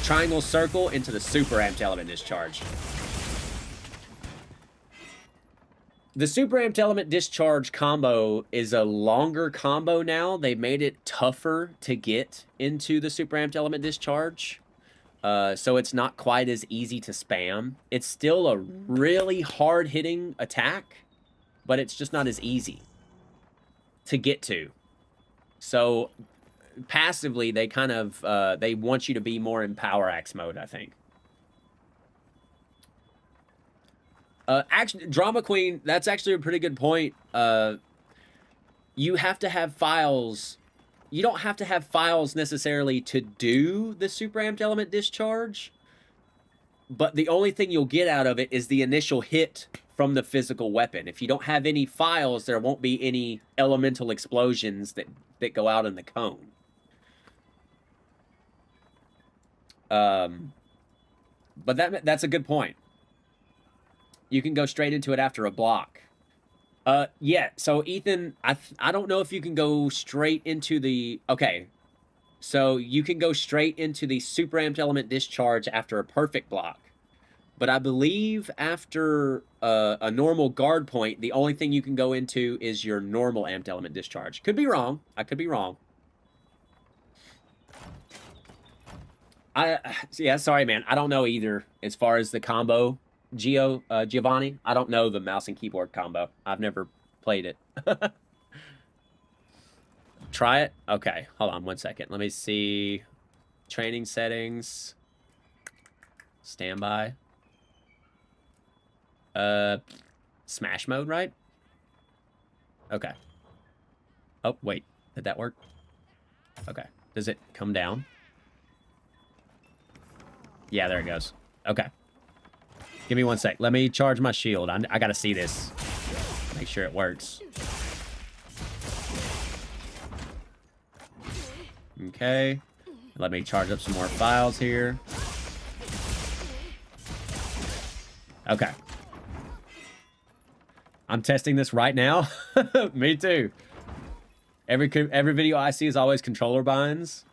triangle circle into the super amped element discharge. The super amped element discharge combo is a longer combo now. They made it tougher to get into the super amped element discharge. So it's not quite as easy to spam. It's still a really hard-hitting attack, but it's just not as easy to get to. So passively, they kind of, they want you to be more in power axe mode, I think. Actually, Drama Queen, that's actually a pretty good point. You have to have files. You don't have to have files necessarily to do the super amped element discharge, but the only thing you'll get out of it is the initial hit from the physical weapon. If you don't have any files, there won't be any elemental explosions that go out in the cone. But that's a good point. You can go straight into it after a block. Yeah, so Ethan, I don't know if you can go straight into the... Okay, so you can go straight into the super amped element discharge after a perfect block. But I believe after a normal guard point, the only thing you can go into is your normal amped element discharge. Could be wrong. I could be wrong. Yeah, sorry, man. I don't know either as far as the combo. Giovanni, I don't know the mouse and keyboard combo. I've never played it. Try it? Okay, hold on 1 second. Let me see. Training settings. Standby. Smash mode, right? Okay. Oh, wait. Did that work? Okay. Does it come down? Yeah, there it goes. Okay. Give me 1 sec. Let me charge my shield. I gotta see this. Make sure it works. Okay. Let me charge up some more files here. Okay. I'm testing this right now. Me too. Every video I see is always controller binds.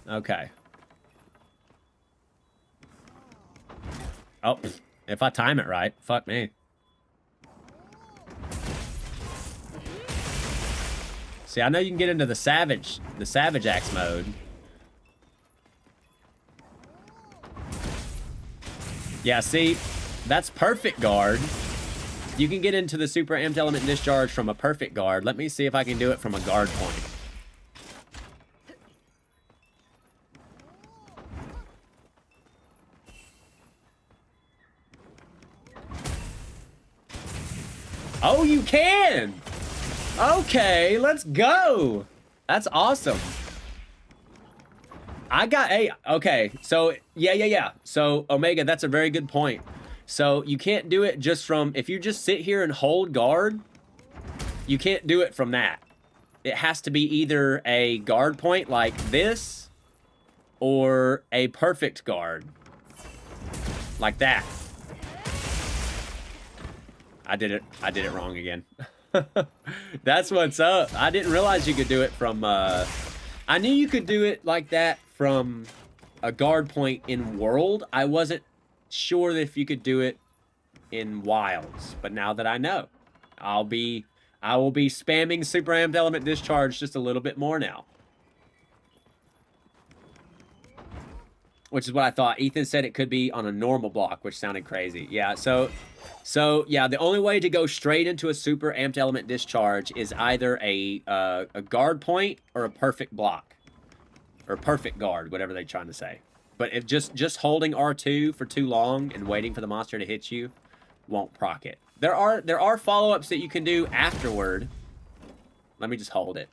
Okay. Oh, if I time it right, fuck me. See, I know you can get into the Savage Axe mode. Yeah, see, that's perfect guard. You can get into the super amped element discharge from a perfect guard. Let me see if I can do it from a guard point. Oh, you can! Okay, let's go! That's awesome. I got okay, so yeah. So Omega, that's a very good point. So you can't do it just from, if you just sit here and hold guard, you can't do it from that. It has to be either a guard point like this or a perfect guard like that. I did it wrong again. That's what's up. I didn't realize you could do it from I knew you could do it like that from a guard point in World. I wasn't sure if you could do it in Wilds, but now that I know, I will be spamming super amped element discharge just a little bit more now. Which is what I thought. Ethan said it could be on a normal block, which sounded crazy. Yeah, so yeah, the only way to go straight into a super amped element discharge is either a guard point or a perfect block. Or perfect guard, whatever they're trying to say. But if just holding R2 for too long and waiting for the monster to hit you won't proc it. There are follow-ups that you can do afterward. Let me just hold it.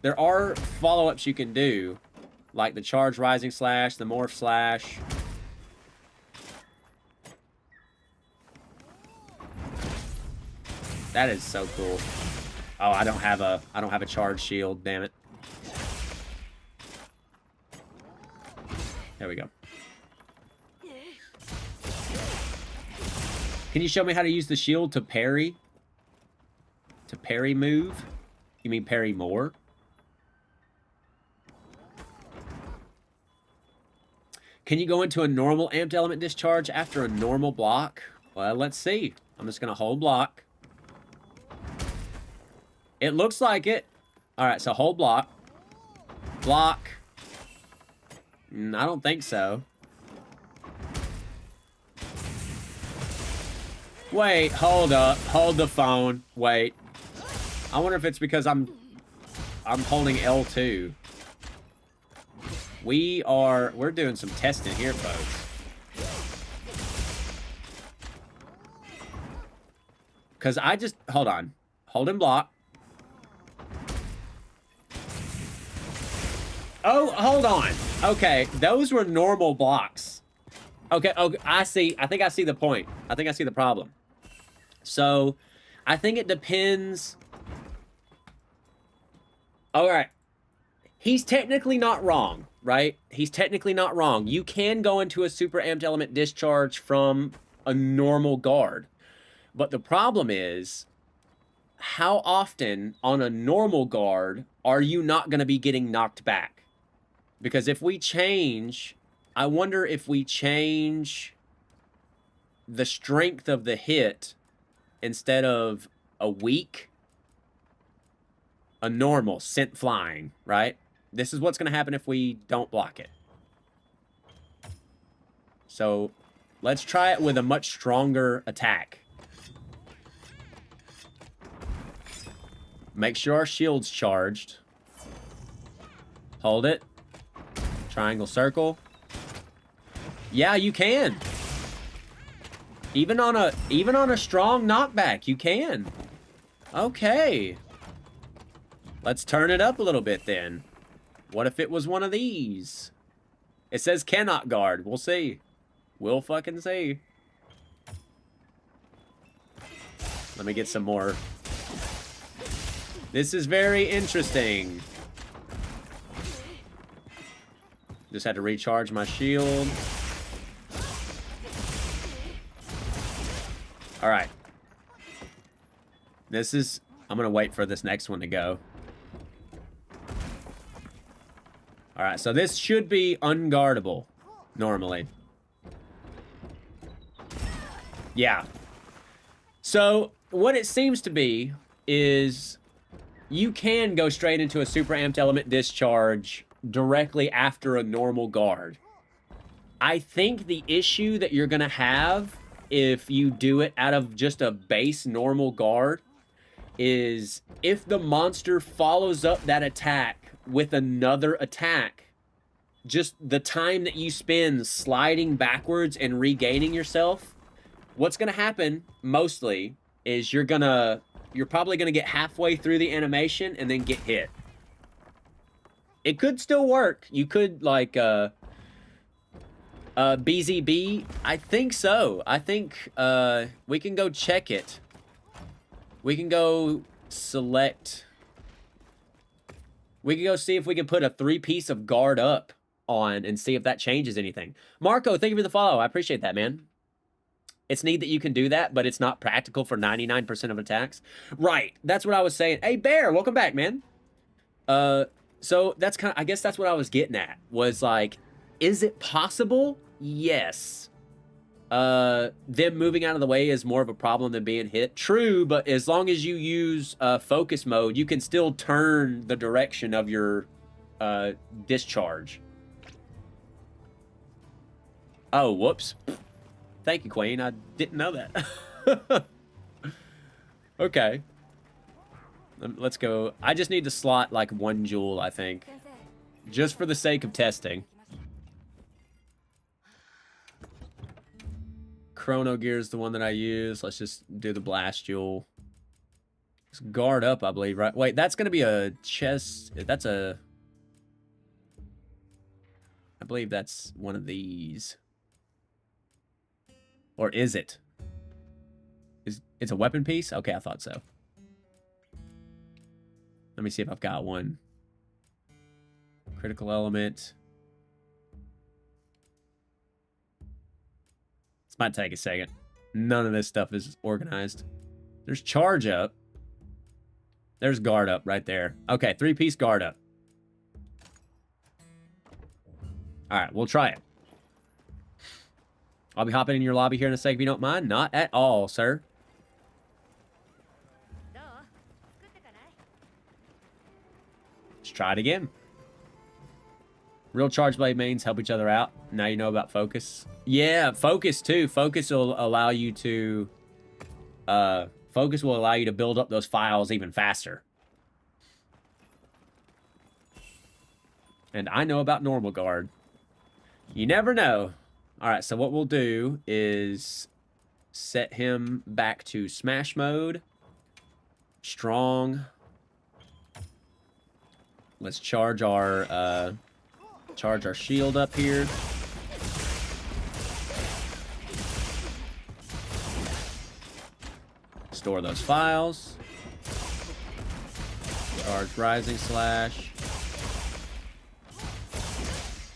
There are follow-ups you can do, like the charge rising slash, the morph slash. That is so cool. Oh, I don't have a charge shield, damn it. There we go. Can you show me how to use the shield to parry? To parry move? You mean parry more? Can you go into a normal amped element discharge after a normal block? Well, let's see. I'm just going to hold block. It looks like it. All right, so hold block. Block. I don't think so. Wait, hold up. Hold the phone. Wait. I wonder if it's because I'm holding L2. We're doing some testing here, folks. Because I just, hold on. Hold and block. Oh, hold on. Okay, those were normal blocks. Okay, I see. I think I see the point. I think I see the problem. So, I think it depends. All right. He's technically not wrong, right? He's technically not wrong. You can go into a super amped element discharge from a normal guard. But the problem is, how often on a normal guard are you not going to be getting knocked back? Because if we change, I wonder if we change the strength of the hit instead of a weak, a normal, sent flying, right? This is what's going to happen if we don't block it. So let's try it with a much stronger attack. Make sure our shield's charged. Hold it. Triangle circle. Yeah, you can. Even on a strong knockback, you can. Okay. Let's turn it up a little bit then. What if it was one of these? It says cannot guard. We'll see. We'll fucking see. Let me get some more. This is very interesting. Just had to recharge my shield. All right. This is... I'm going to wait for this next one to go. All right, so this should be unguardable, normally. Yeah. So, what it seems to be is you can go straight into a super amped element discharge directly after a normal guard. I think the issue that you're going to have if you do it out of just a base normal guard is if the monster follows up that attack with another attack, just the time that you spend sliding backwards and regaining yourself, what's going to happen mostly is you're probably going to get halfway through the animation and then get hit. It could still work. You could like BZB. I think so. I think we can go check it. We can go select. We can go see if we can put a 3-piece of guard up on and see if that changes anything. Marco, thank you for the follow. I appreciate that, man. It's neat that you can do that, but it's not practical for 99% of attacks. Right. That's what I was saying. Hey, Bear, welcome back, man. So that's kind of, I guess that's what I was getting at, was like, is it possible? Yes. Them moving out of the way is more of a problem than being hit. True, but as long as you use focus mode, you can still turn the direction of your discharge. Oh, whoops. Thank you, Queen. I didn't know that. Okay. Let's go. I just need to slot like 1 jewel, I think. Just for the sake of testing. Chrono Gear is the one that I use. Let's just do the blast jewel. It's guard up, I believe, right? Wait, that's going to be a chest. That's a... I believe that's one of these. Or is it? It's a weapon piece? Okay, I thought so. Let me see if I've got one. Critical element. This might take a second. None of this stuff is organized. There's charge up. There's guard up right there. Okay, 3-piece guard up. All right, we'll try it. I'll be hopping in your lobby here in a sec if you don't mind. Not at all, sir. Let's try it again. Real charge blade mains help each other out. Now you know about focus. Yeah, focus too. Focus will allow you to build up those files even faster. And I know about normal guard. You never know. All right, so what we'll do is set him back to smash mode. Strong. Let's charge our shield up here. Store those files. Charge rising slash.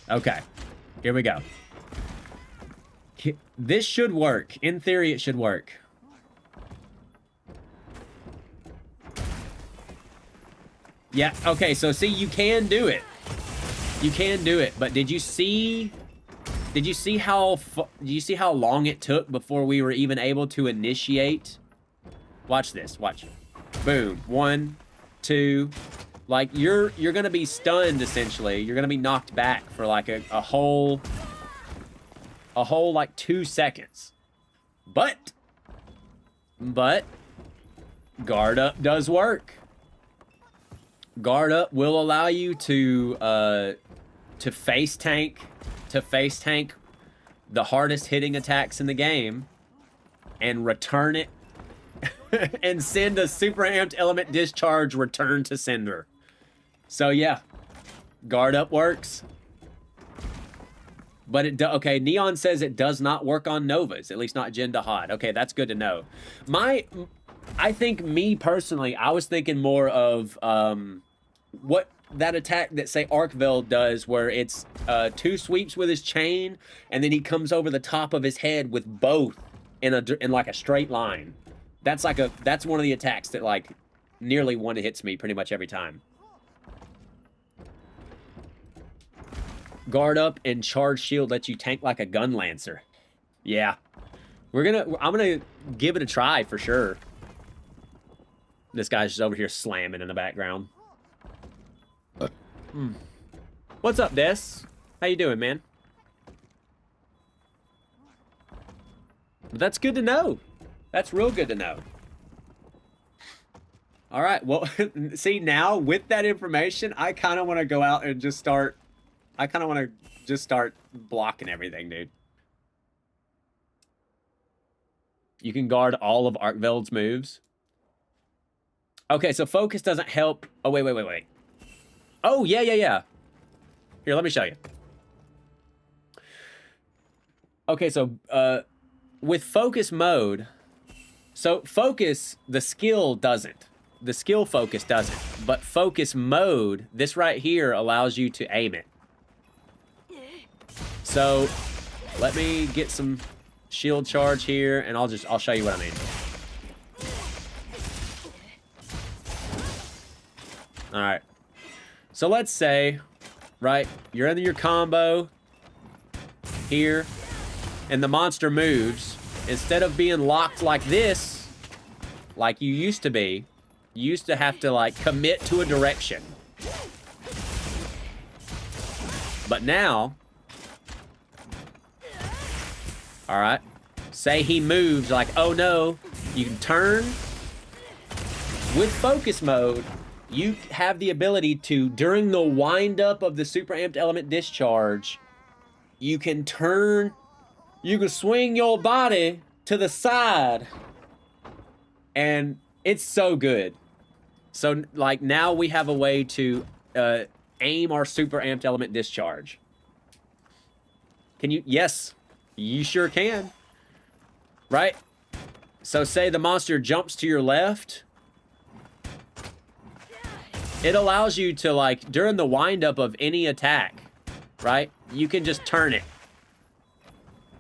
Okay, here we go. This should work. In theory, it should work. Yeah, okay, so see, you can do it. You can do it, but did you see how long it took before we were even able to initiate? Watch this, watch. Boom, 1, 2, like you're gonna be stunned essentially. You're gonna be knocked back for like a whole like 2 seconds. But guard up does work. Guard up will allow you to face tank the hardest hitting attacks in the game and return it and send a super amped element discharge return to sender. So yeah, guard up works. But it okay, Neon says it does not work on Novas, at least not Jin Dahad. Okay, that's good to know. I think me personally, I was thinking more of what that attack that say Arkveld does, where it's 2 sweeps with his chain, and then he comes over the top of his head with both in like a straight line. That's one of the attacks that like nearly one hits me pretty much every time. Guard up and charge shield lets you tank like a gun lancer. Yeah. I'm gonna give it a try for sure. This guy's just over here slamming in the background. What's up, Des? How you doing, man? That's good to know. That's real good to know. All right, well, see, now with that information, I kind of want to go out and just start... I kind of want to just start blocking everything, dude. You can guard all of Arkveld's moves. Okay, so focus doesn't help... Oh, wait. Oh, yeah. Here, let me show you. Okay, so with focus mode... So focus, the skill doesn't. The skill focus doesn't. But focus mode, this right here allows you to aim it. So let me get some shield charge here, and I'll show you what I mean. All right. So let's say, right, you're in your combo here, and the monster moves. Instead of being locked like this, like you used to be, you used to have to like commit to a direction. But now, all right, say he moves like, oh no, you can turn. With focus mode, you have the ability to, during the wind up of the super amped element discharge, you can turn, you can swing your body to the side, and it's so good. So like now we have a way to aim our super amped element discharge. Can you? Yes, you sure can. Right? So say the monster jumps to your left. It allows you to, like, during the windup of any attack, right? You can just turn it.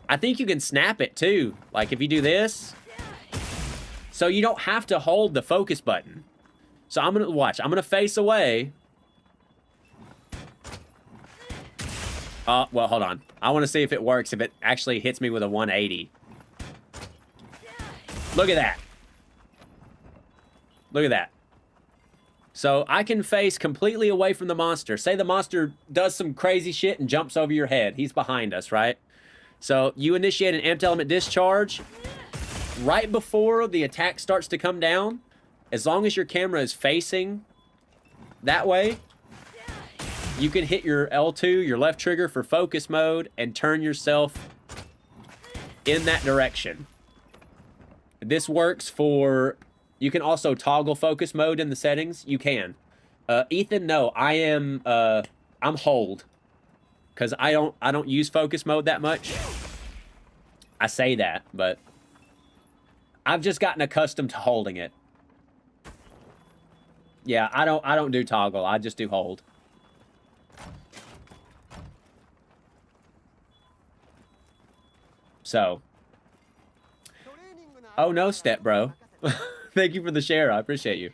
I think you can snap it too. Like if you do this. So you don't have to hold the focus button. So I'm gonna watch. I'm gonna face away. Well, hold on. I want to see if it works, if it actually hits me with a 180. Look at that. Look at that. So I can face completely away from the monster. Say the monster does some crazy shit and jumps over your head. He's behind us, right? So you initiate an amped element discharge. Right before the attack starts to come down, as long as your camera is facing that way, you can hit your L2, your left trigger for focus mode, and turn yourself in that direction. This works for... You can also toggle focus mode in the settings. You can. Ethan, no, I'm hold. Because I don't use focus mode that much. I say that, but I've just gotten accustomed to holding it. Yeah, I don't do toggle. I just do hold. So. Oh no, step bro. Thank you for the share. I appreciate you.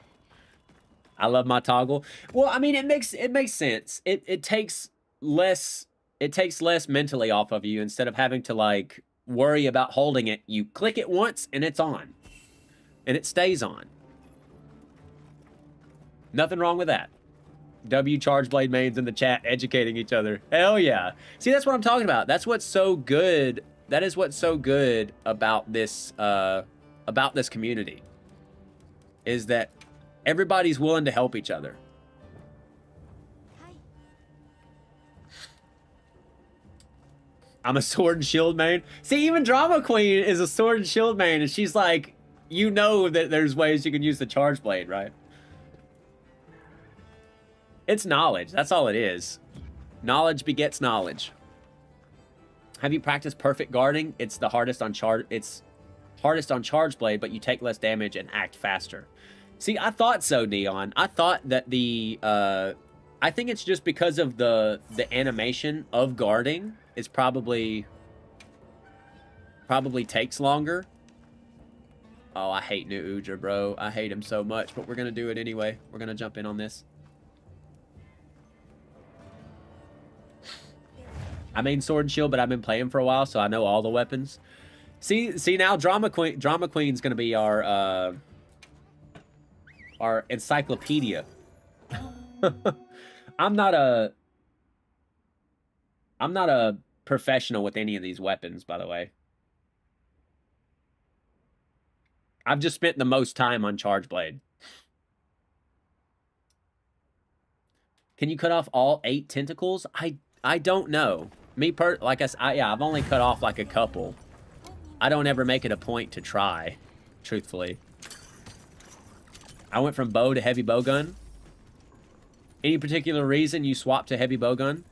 I love my toggle. Well, I mean, it makes sense. It takes less mentally off of you. Instead of having to like worry about holding it, you click it once and it's on. And it stays on. Nothing wrong with that. W Charge Blade mains in the chat educating each other. Hell yeah. See, that's what I'm talking about. That's what's so good. That is what's so good about this community. Is that everybody's willing to help each other. I'm a sword and shield main. See, even Drama Queen is a sword and shield main, and she's like, you know that there's ways you can use the charge blade, right? It's knowledge. That's all it is. Knowledge begets knowledge. Have you practiced perfect guarding? It's the hardest on charge. It's hardest on charge blade, but you take less damage and act faster. See, I thought so, Neon. I thought that the I think it's just because of the animation of guarding is probably takes longer. Oh, I hate New Udra, bro. I hate him so much, but we're gonna do it anyway. We're gonna jump in on this. I mean Sword and Shield, but I've been playing for a while, so I know all the weapons. See now Drama Queen's gonna be our encyclopedia. I'm not a professional with any of these weapons, by the way. I've just spent the most time on Charge Blade. Can you cut off all 8 tentacles? I don't know. Like I said, yeah, I've only cut off like a couple. I don't ever make it a point to try, truthfully. I went from bow to heavy bowgun. Any particular reason you swapped to heavy bowgun?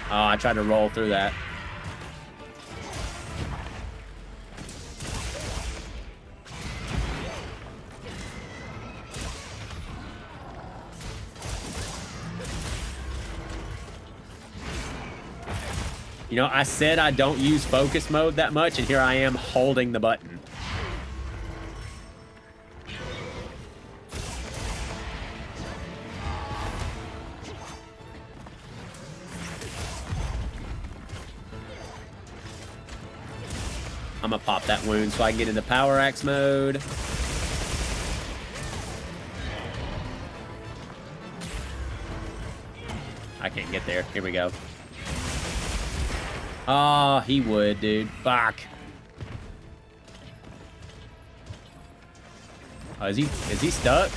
Oh, I tried to roll through that. You know, I said I don't use focus mode that much, and here I am holding the button. I'm gonna pop that wound so I can get into Power Axe mode. I can't get there. Here we go. Oh, he would, dude. Fuck. Oh, is he stuck?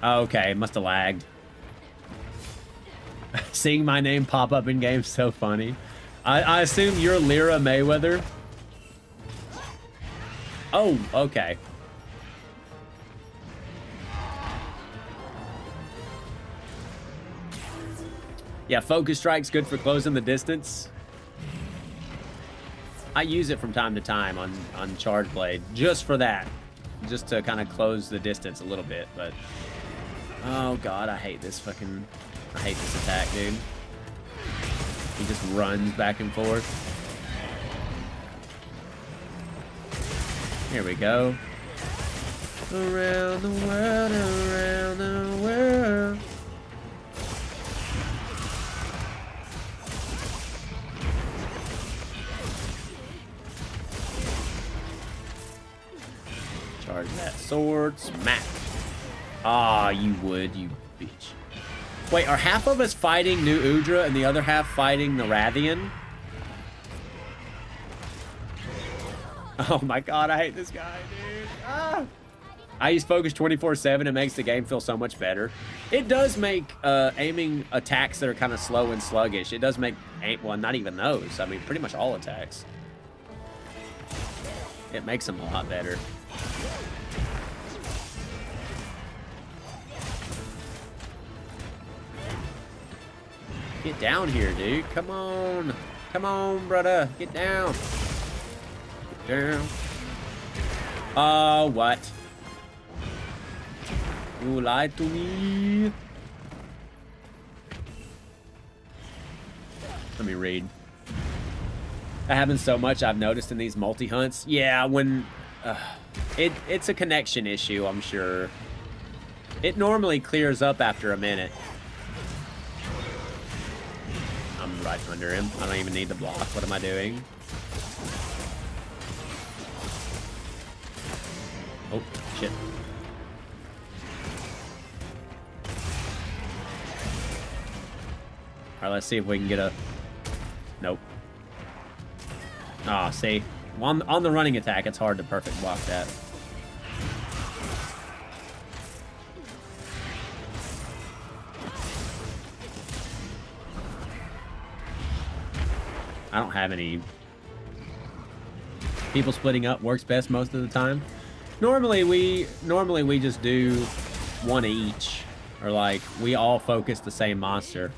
Oh, okay, must have lagged. Seeing my name pop up in game so funny. I assume you're Lyra Mayweather. Oh, okay. Yeah, Focus Strike's good for closing the distance. I use it from time to time on Charge Blade, just for that. Just to kind of close the distance a little bit, but... Oh god, I hate this attack, dude. He just runs back and forth. Here we go. Around the world, around the world. Charge that sword. Smack. Ah, you would, you bitch. Wait, are half of us fighting New Udra and the other half fighting the Rathian? Oh my god, I hate this guy, dude. Ah! I use Focus 24/7. It makes the game feel so much better. It does make aiming attacks that are kind of slow and sluggish. It does make well, not even those. I mean, pretty much all attacks. It makes them a lot better. Get down here, dude. Come on. Come on, brother. Get down. Get down. What? You lied to me. Let me read. That happens so much, I've noticed in these multi-hunts. Yeah, when... it's a connection issue, I'm sure. It normally clears up after a minute. I'm right under him. I don't even need the block. What am I doing? Oh, shit. Alright, let's see if we can get a... Nope. Ah, see? On the running attack, it's hard to perfect block that. I don't have any... People splitting up works best most of the time. Normally we just do one each. Or like, we all focus the same monster.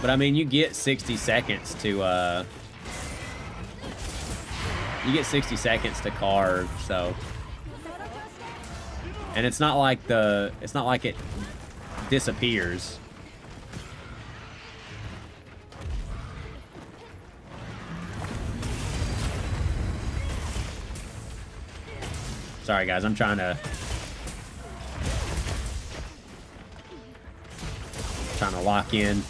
But I mean, you get 60 seconds to, you get 60 seconds to carve, so... And it's not like it disappears. Sorry guys, I'm trying to lock in.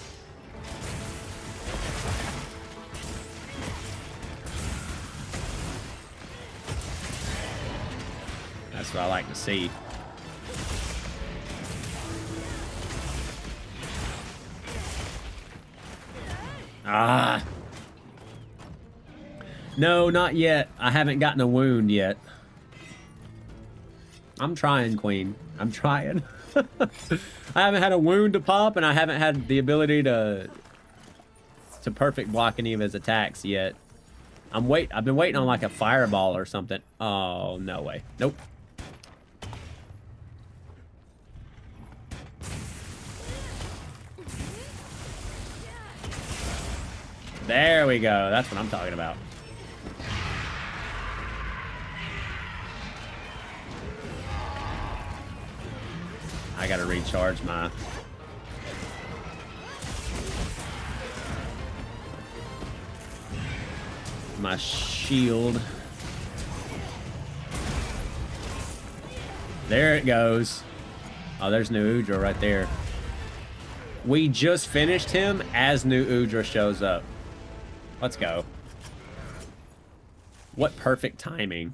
That's what I like to see. Ah. No, not yet. I haven't gotten a wound yet. I'm trying, Queen. I'm trying. I haven't had a wound to pop, and I haven't had the ability to perfect block any of his attacks yet. I've been waiting on like a fireball or something. Oh, no way. Nope. There we go. That's what I'm talking about. I gotta recharge my shield. There it goes. Oh, there's new Udra right there. We just finished him as new Udra shows up. Let's go. What perfect timing.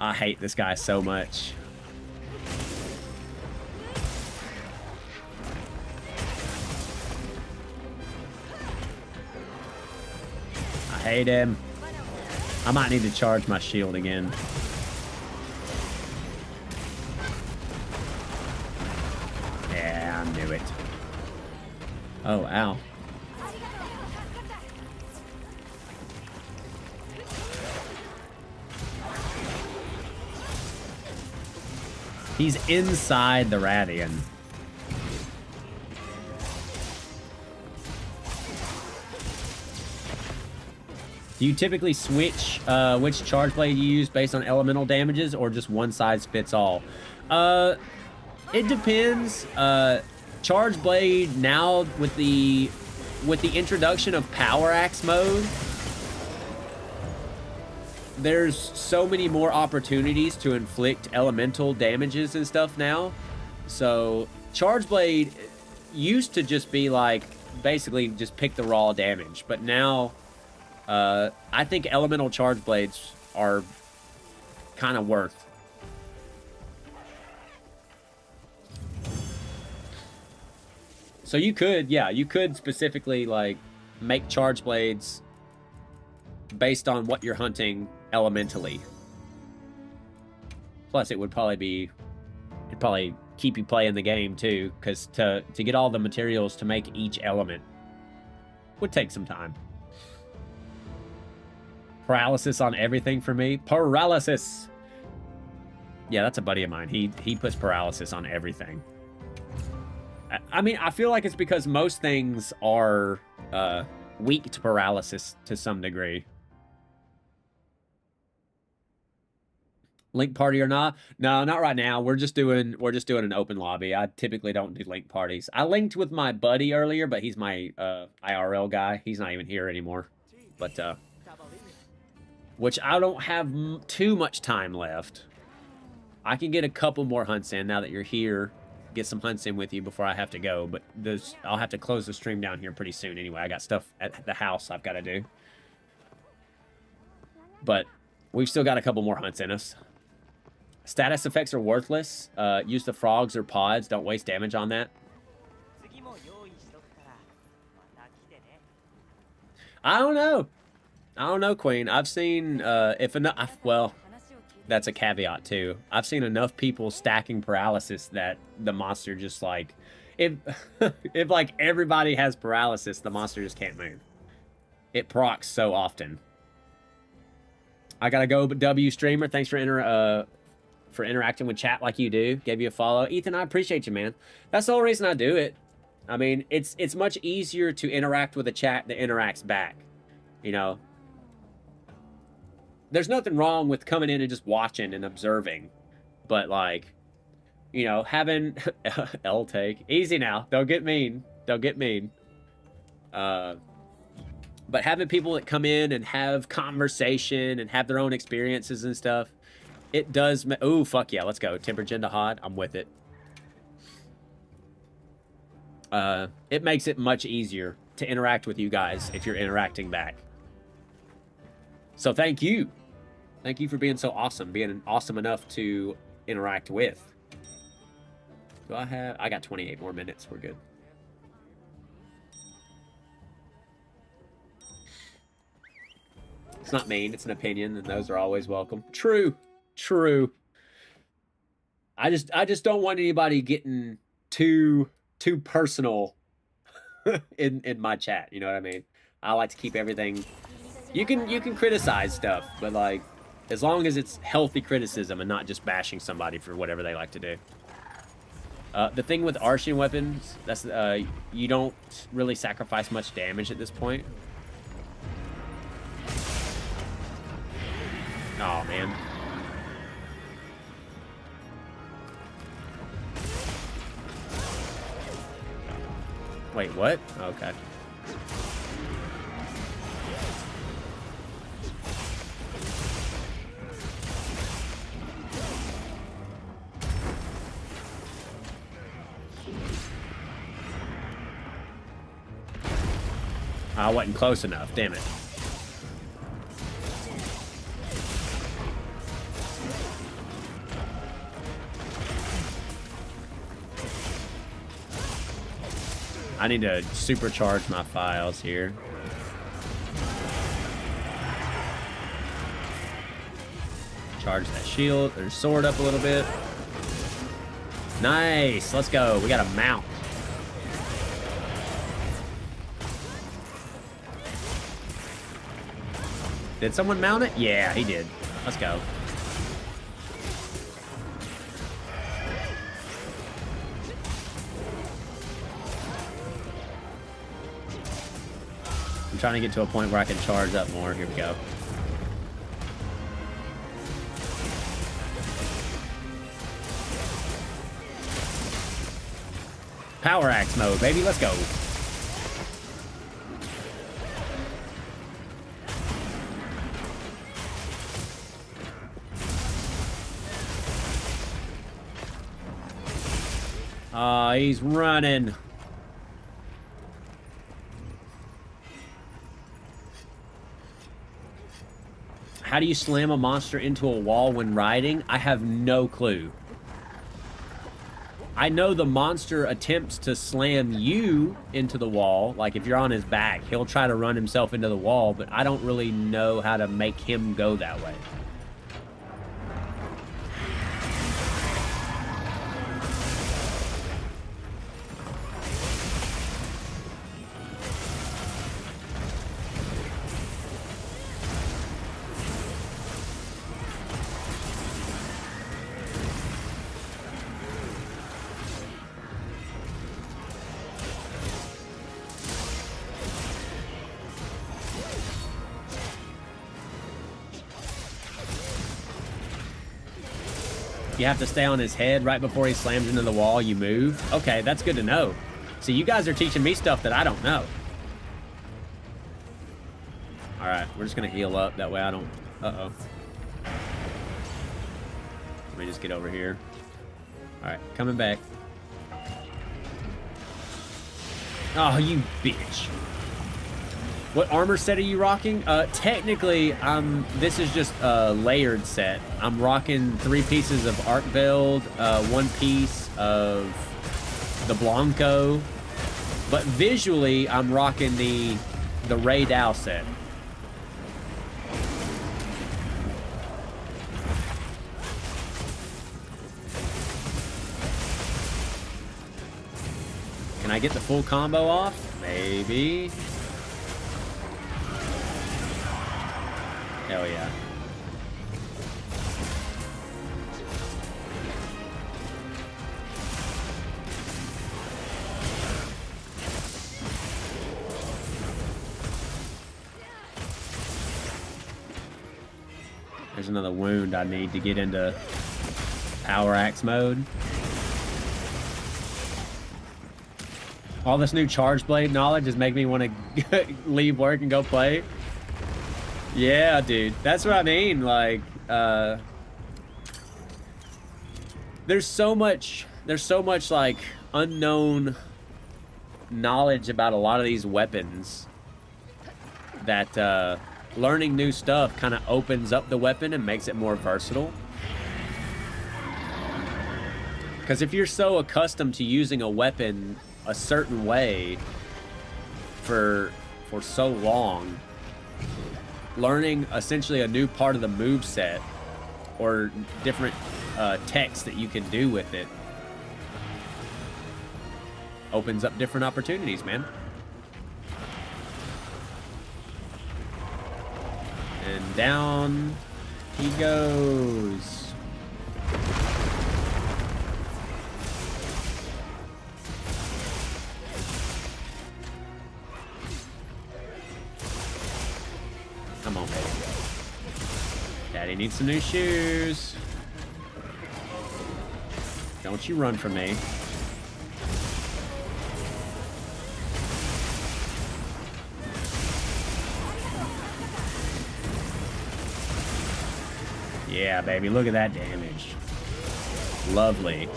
I hate this guy so much. I hate him. I might need to charge my shield again. Yeah, I knew it. Oh, ow. He's inside the Radian. Do you typically switch which charge blade you use based on elemental damages, or just one size fits all? It depends. Charge blade now with the introduction of power axe mode, there's so many more opportunities to inflict elemental damages and stuff now. So charge blade used to just be like basically just pick the raw damage, but now I think elemental charge blades are kind of worth. So you could, yeah, you could specifically like make charge blades based on what you're hunting elementally. Plus it would probably be, it'd probably keep you playing the game too, because to get all the materials to make each element would take some time. Paralysis on everything for me. Paralysis. Yeah, that's a buddy of mine. He puts paralysis on everything. I mean, I feel like it's because most things are weak to paralysis to some degree. Link party or not? No, not right now. We're just doing an open lobby. I typically don't do link parties. I linked with my buddy earlier, but he's my IRL guy. He's not even here anymore. But which I don't have too much time left. I can get a couple more hunts in now that you're here. Get some hunts in with you before I have to go, but I'll have to close the stream down here pretty soon anyway. I got stuff at the house I've got to do. But we've still got a couple more hunts in us. Status effects are worthless. Use the frogs or pods. Don't waste damage on that. I don't know. I don't know, Queen. I've seen if enough. Well, that's a caveat too. I've seen enough people stacking paralysis that the monster just like, if if like everybody has paralysis, the monster just can't move. It procs so often. I gotta go, but W streamer, thanks for interacting with chat like you do. Gave you a follow, Ethan. I appreciate you, man. That's the whole reason I do it. I mean, it's much easier to interact with a chat that interacts back. You know, there's nothing wrong with coming in and just watching and observing, but like, you know, having L take easy now. Don't get mean. Don't get mean. But having people that come in and have conversation and have their own experiences and stuff, it does. Oh, fuck yeah. Let's go. Temper Genda Hot. I'm with it. It makes it much easier to interact with you guys if you're interacting back. So thank you. Thank you for being so awesome. Being awesome enough to interact with. Do I have... I got 28 more minutes. We're good. It's not mean, it's an opinion, and those are always welcome. True. True. I just don't want anybody getting too personal in my chat, you know what I mean? I like to keep everything. You can criticize stuff, but like as long as it's healthy criticism and not just bashing somebody for whatever they like to do. The thing with arching weapons, that's you don't really sacrifice much damage at this point. Oh, man. Wait, what? Okay. I wasn't close enough, damn it. I need to supercharge my files here. Charge that shield or sword up a little bit. Nice, let's go. We got a mount. Did someone mount it? Yeah, he did. Let's go. I'm trying to get to a point where I can charge up more. Here we go. Power axe mode, baby. Let's go. He's running. How do you slam a monster into a wall when riding? I have no clue. I know the monster attempts to slam you into the wall. Like if you're on his back, he'll try to run himself into the wall, but I don't really know how to make him go that way. You have to stay on his head right before he slams into the wall, you move. Okay, that's good to know. So you guys are teaching me stuff that I don't know. Alright, we're just going to heal up. That way I don't... Uh-oh. Let me just get over here. Alright, coming back. Oh, you bitch. What armor set are you rocking? Technically, this is just a layered set. I'm rocking 3 pieces of Arc Build, 1 piece of the Blanco, but visually, I'm rocking the Ray Dow set. Can I get the full combo off? Maybe. Hell yeah. There's another wound I need to get into Power Axe mode. All this new Charge Blade knowledge is making me want to leave work and go play. Yeah, dude. That's what I mean. Like, there's so much like unknown knowledge about a lot of these weapons that learning new stuff kind of opens up the weapon and makes it more versatile. Because if you're so accustomed to using a weapon a certain way for so long, learning essentially a new part of the move set or different techs that you can do with it opens up different opportunities, man. And down he goes. Come on, baby. Daddy needs some new shoes. Don't you run from me. Yeah, baby, look at that damage. Lovely.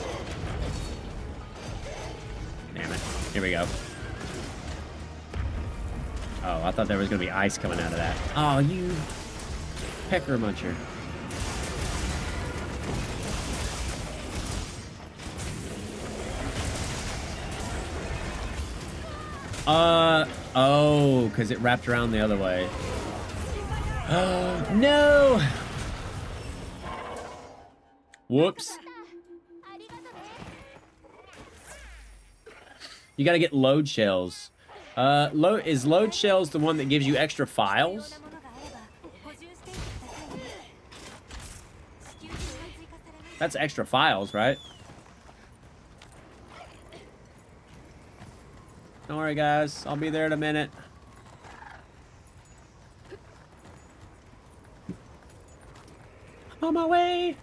Damn it. Here we go. Oh, I thought there was going to be ice coming out of that. Oh, you pecker muncher. Oh, because it wrapped around the other way. Oh, no! Whoops. You gotta get load shells. Is load shells the one that gives you extra files? That's extra files, right? Don't worry, guys. I'll be there in a minute. I'm on my way.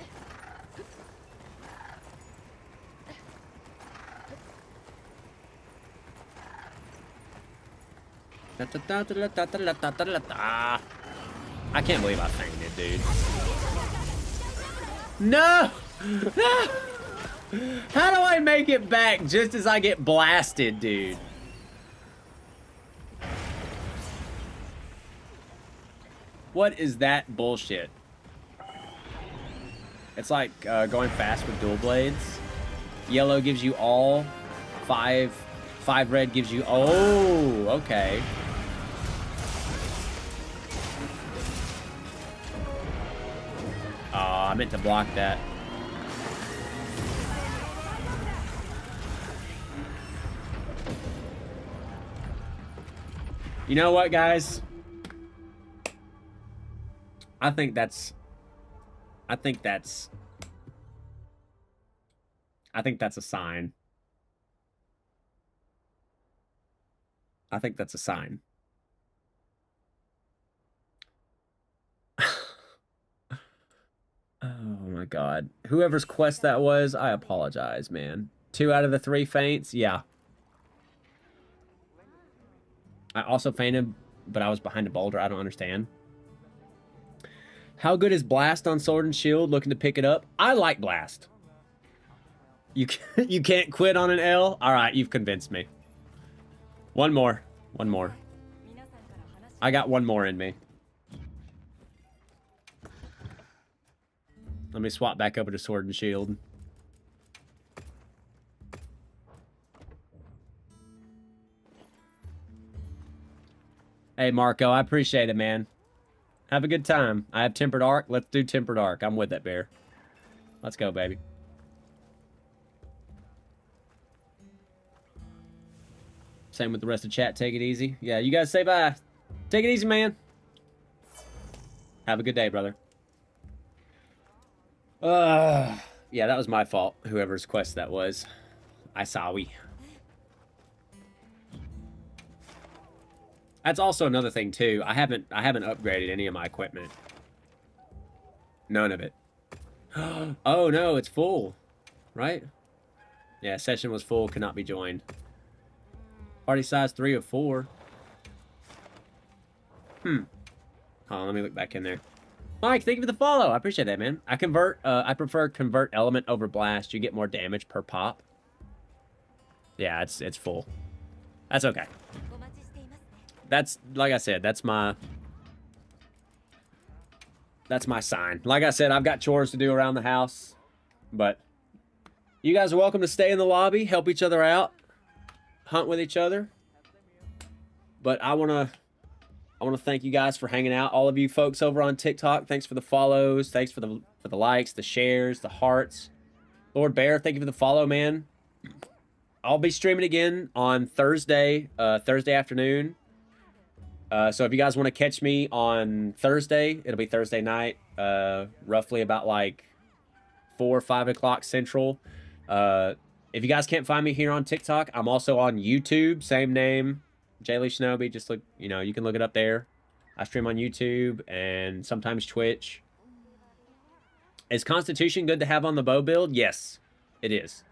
I can't believe I fainted, dude. No! No! How do I make it back just as I get blasted, dude? What is that bullshit? It's like going fast with dual blades. Yellow gives you all. 5 red gives you... Oh, okay. Oh, I meant to block that. You know what, guys? I think that's a sign. I think that's a sign. Oh my god. Whoever's quest that was, I apologize, man. 2 out of the 3 faints? Yeah. I also fainted, but I was behind a boulder. I don't understand. How good is Blast on Sword and Shield? Looking to pick it up? I like Blast. You can't quit on an L? Alright, you've convinced me. One more. One more. I got one more in me. Let me swap back over to sword and shield. Hey, Marco, I appreciate it, man. Have a good time. I have Tempered Arc. Let's do Tempered Arc. I'm with it, Bear. Let's go, baby. Same with the rest of chat. Take it easy. Yeah, you guys say bye. Take it easy, man. Have a good day, brother. Yeah, that was my fault. Whoever's quest that was. I sorry. That's also another thing too. I haven't upgraded any of my equipment. None of it. Oh no, it's full. Right? Yeah, session was full, cannot be joined. Party size 3 of 4. Hold on, let me look back in there. Mike, thank you for the follow. I appreciate that, man. I prefer convert element over blast. You get more damage per pop. Yeah, it's full. That's okay. That's, like I said, that's my sign. Like I said, I've got chores to do around the house, but you guys are welcome to stay in the lobby, help each other out, hunt with each other. But I want to thank you guys for hanging out. All of you folks over on TikTok, thanks for the follows, thanks for the likes, the shares, the hearts. Lord Bear, thank you for the follow, man. I'll be streaming again on Thursday afternoon. So if you guys want to catch me on Thursday, it'll be Thursday night, roughly about like 4 or 5 o'clock Central. If you guys can't find me here on TikTok, I'm also on YouTube, same name, JLeeSHINOBI. Just look, you can look it up there. I stream on YouTube and sometimes Twitch. Is Constitution good to have on the bow build? Yes, it is.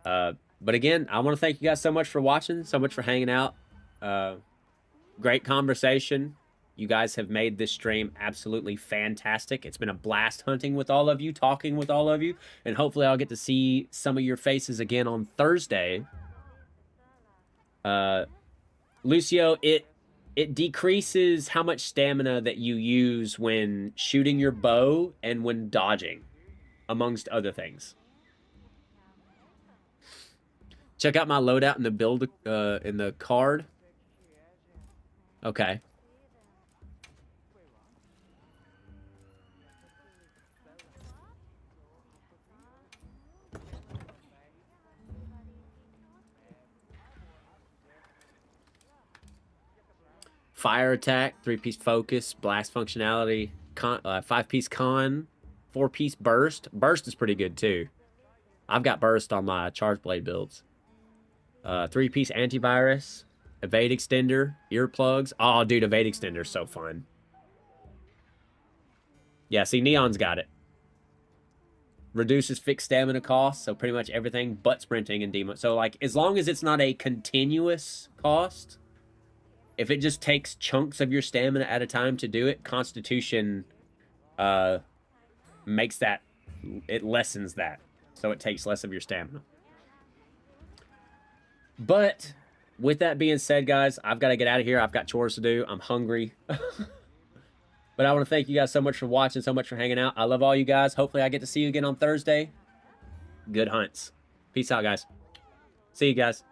But again, I want to thank you guys so much for watching, so much for hanging out. Great conversation. You guys have made this stream absolutely fantastic. It's been a blast hunting with all of you, talking with all of you, and hopefully I'll get to see some of your faces again on Thursday. Lucio, it decreases how much stamina that you use when shooting your bow and when dodging, amongst other things. Check out my loadout in the build in the card. Okay. Fire attack, 3-piece focus, blast functionality, 5-piece con, 4-piece burst. Burst is pretty good too. I've got burst on my charge blade builds. 3-piece antivirus. Evade extender, earplugs. Oh, dude, evade extender is so fun. Yeah, see, Neon's got it. Reduces fixed stamina cost, so pretty much everything but sprinting and demo. So, like, as long as it's not a continuous cost, if it just takes chunks of your stamina at a time to do it, Constitution makes that, it lessens that. So it takes less of your stamina. But with that being said, guys, I've got to get out of here. I've got chores to do. I'm hungry. But I want to thank you guys so much for watching, so much for hanging out. I love all you guys. Hopefully I get to see you again on Thursday. Good hunts. Peace out, guys. See you guys.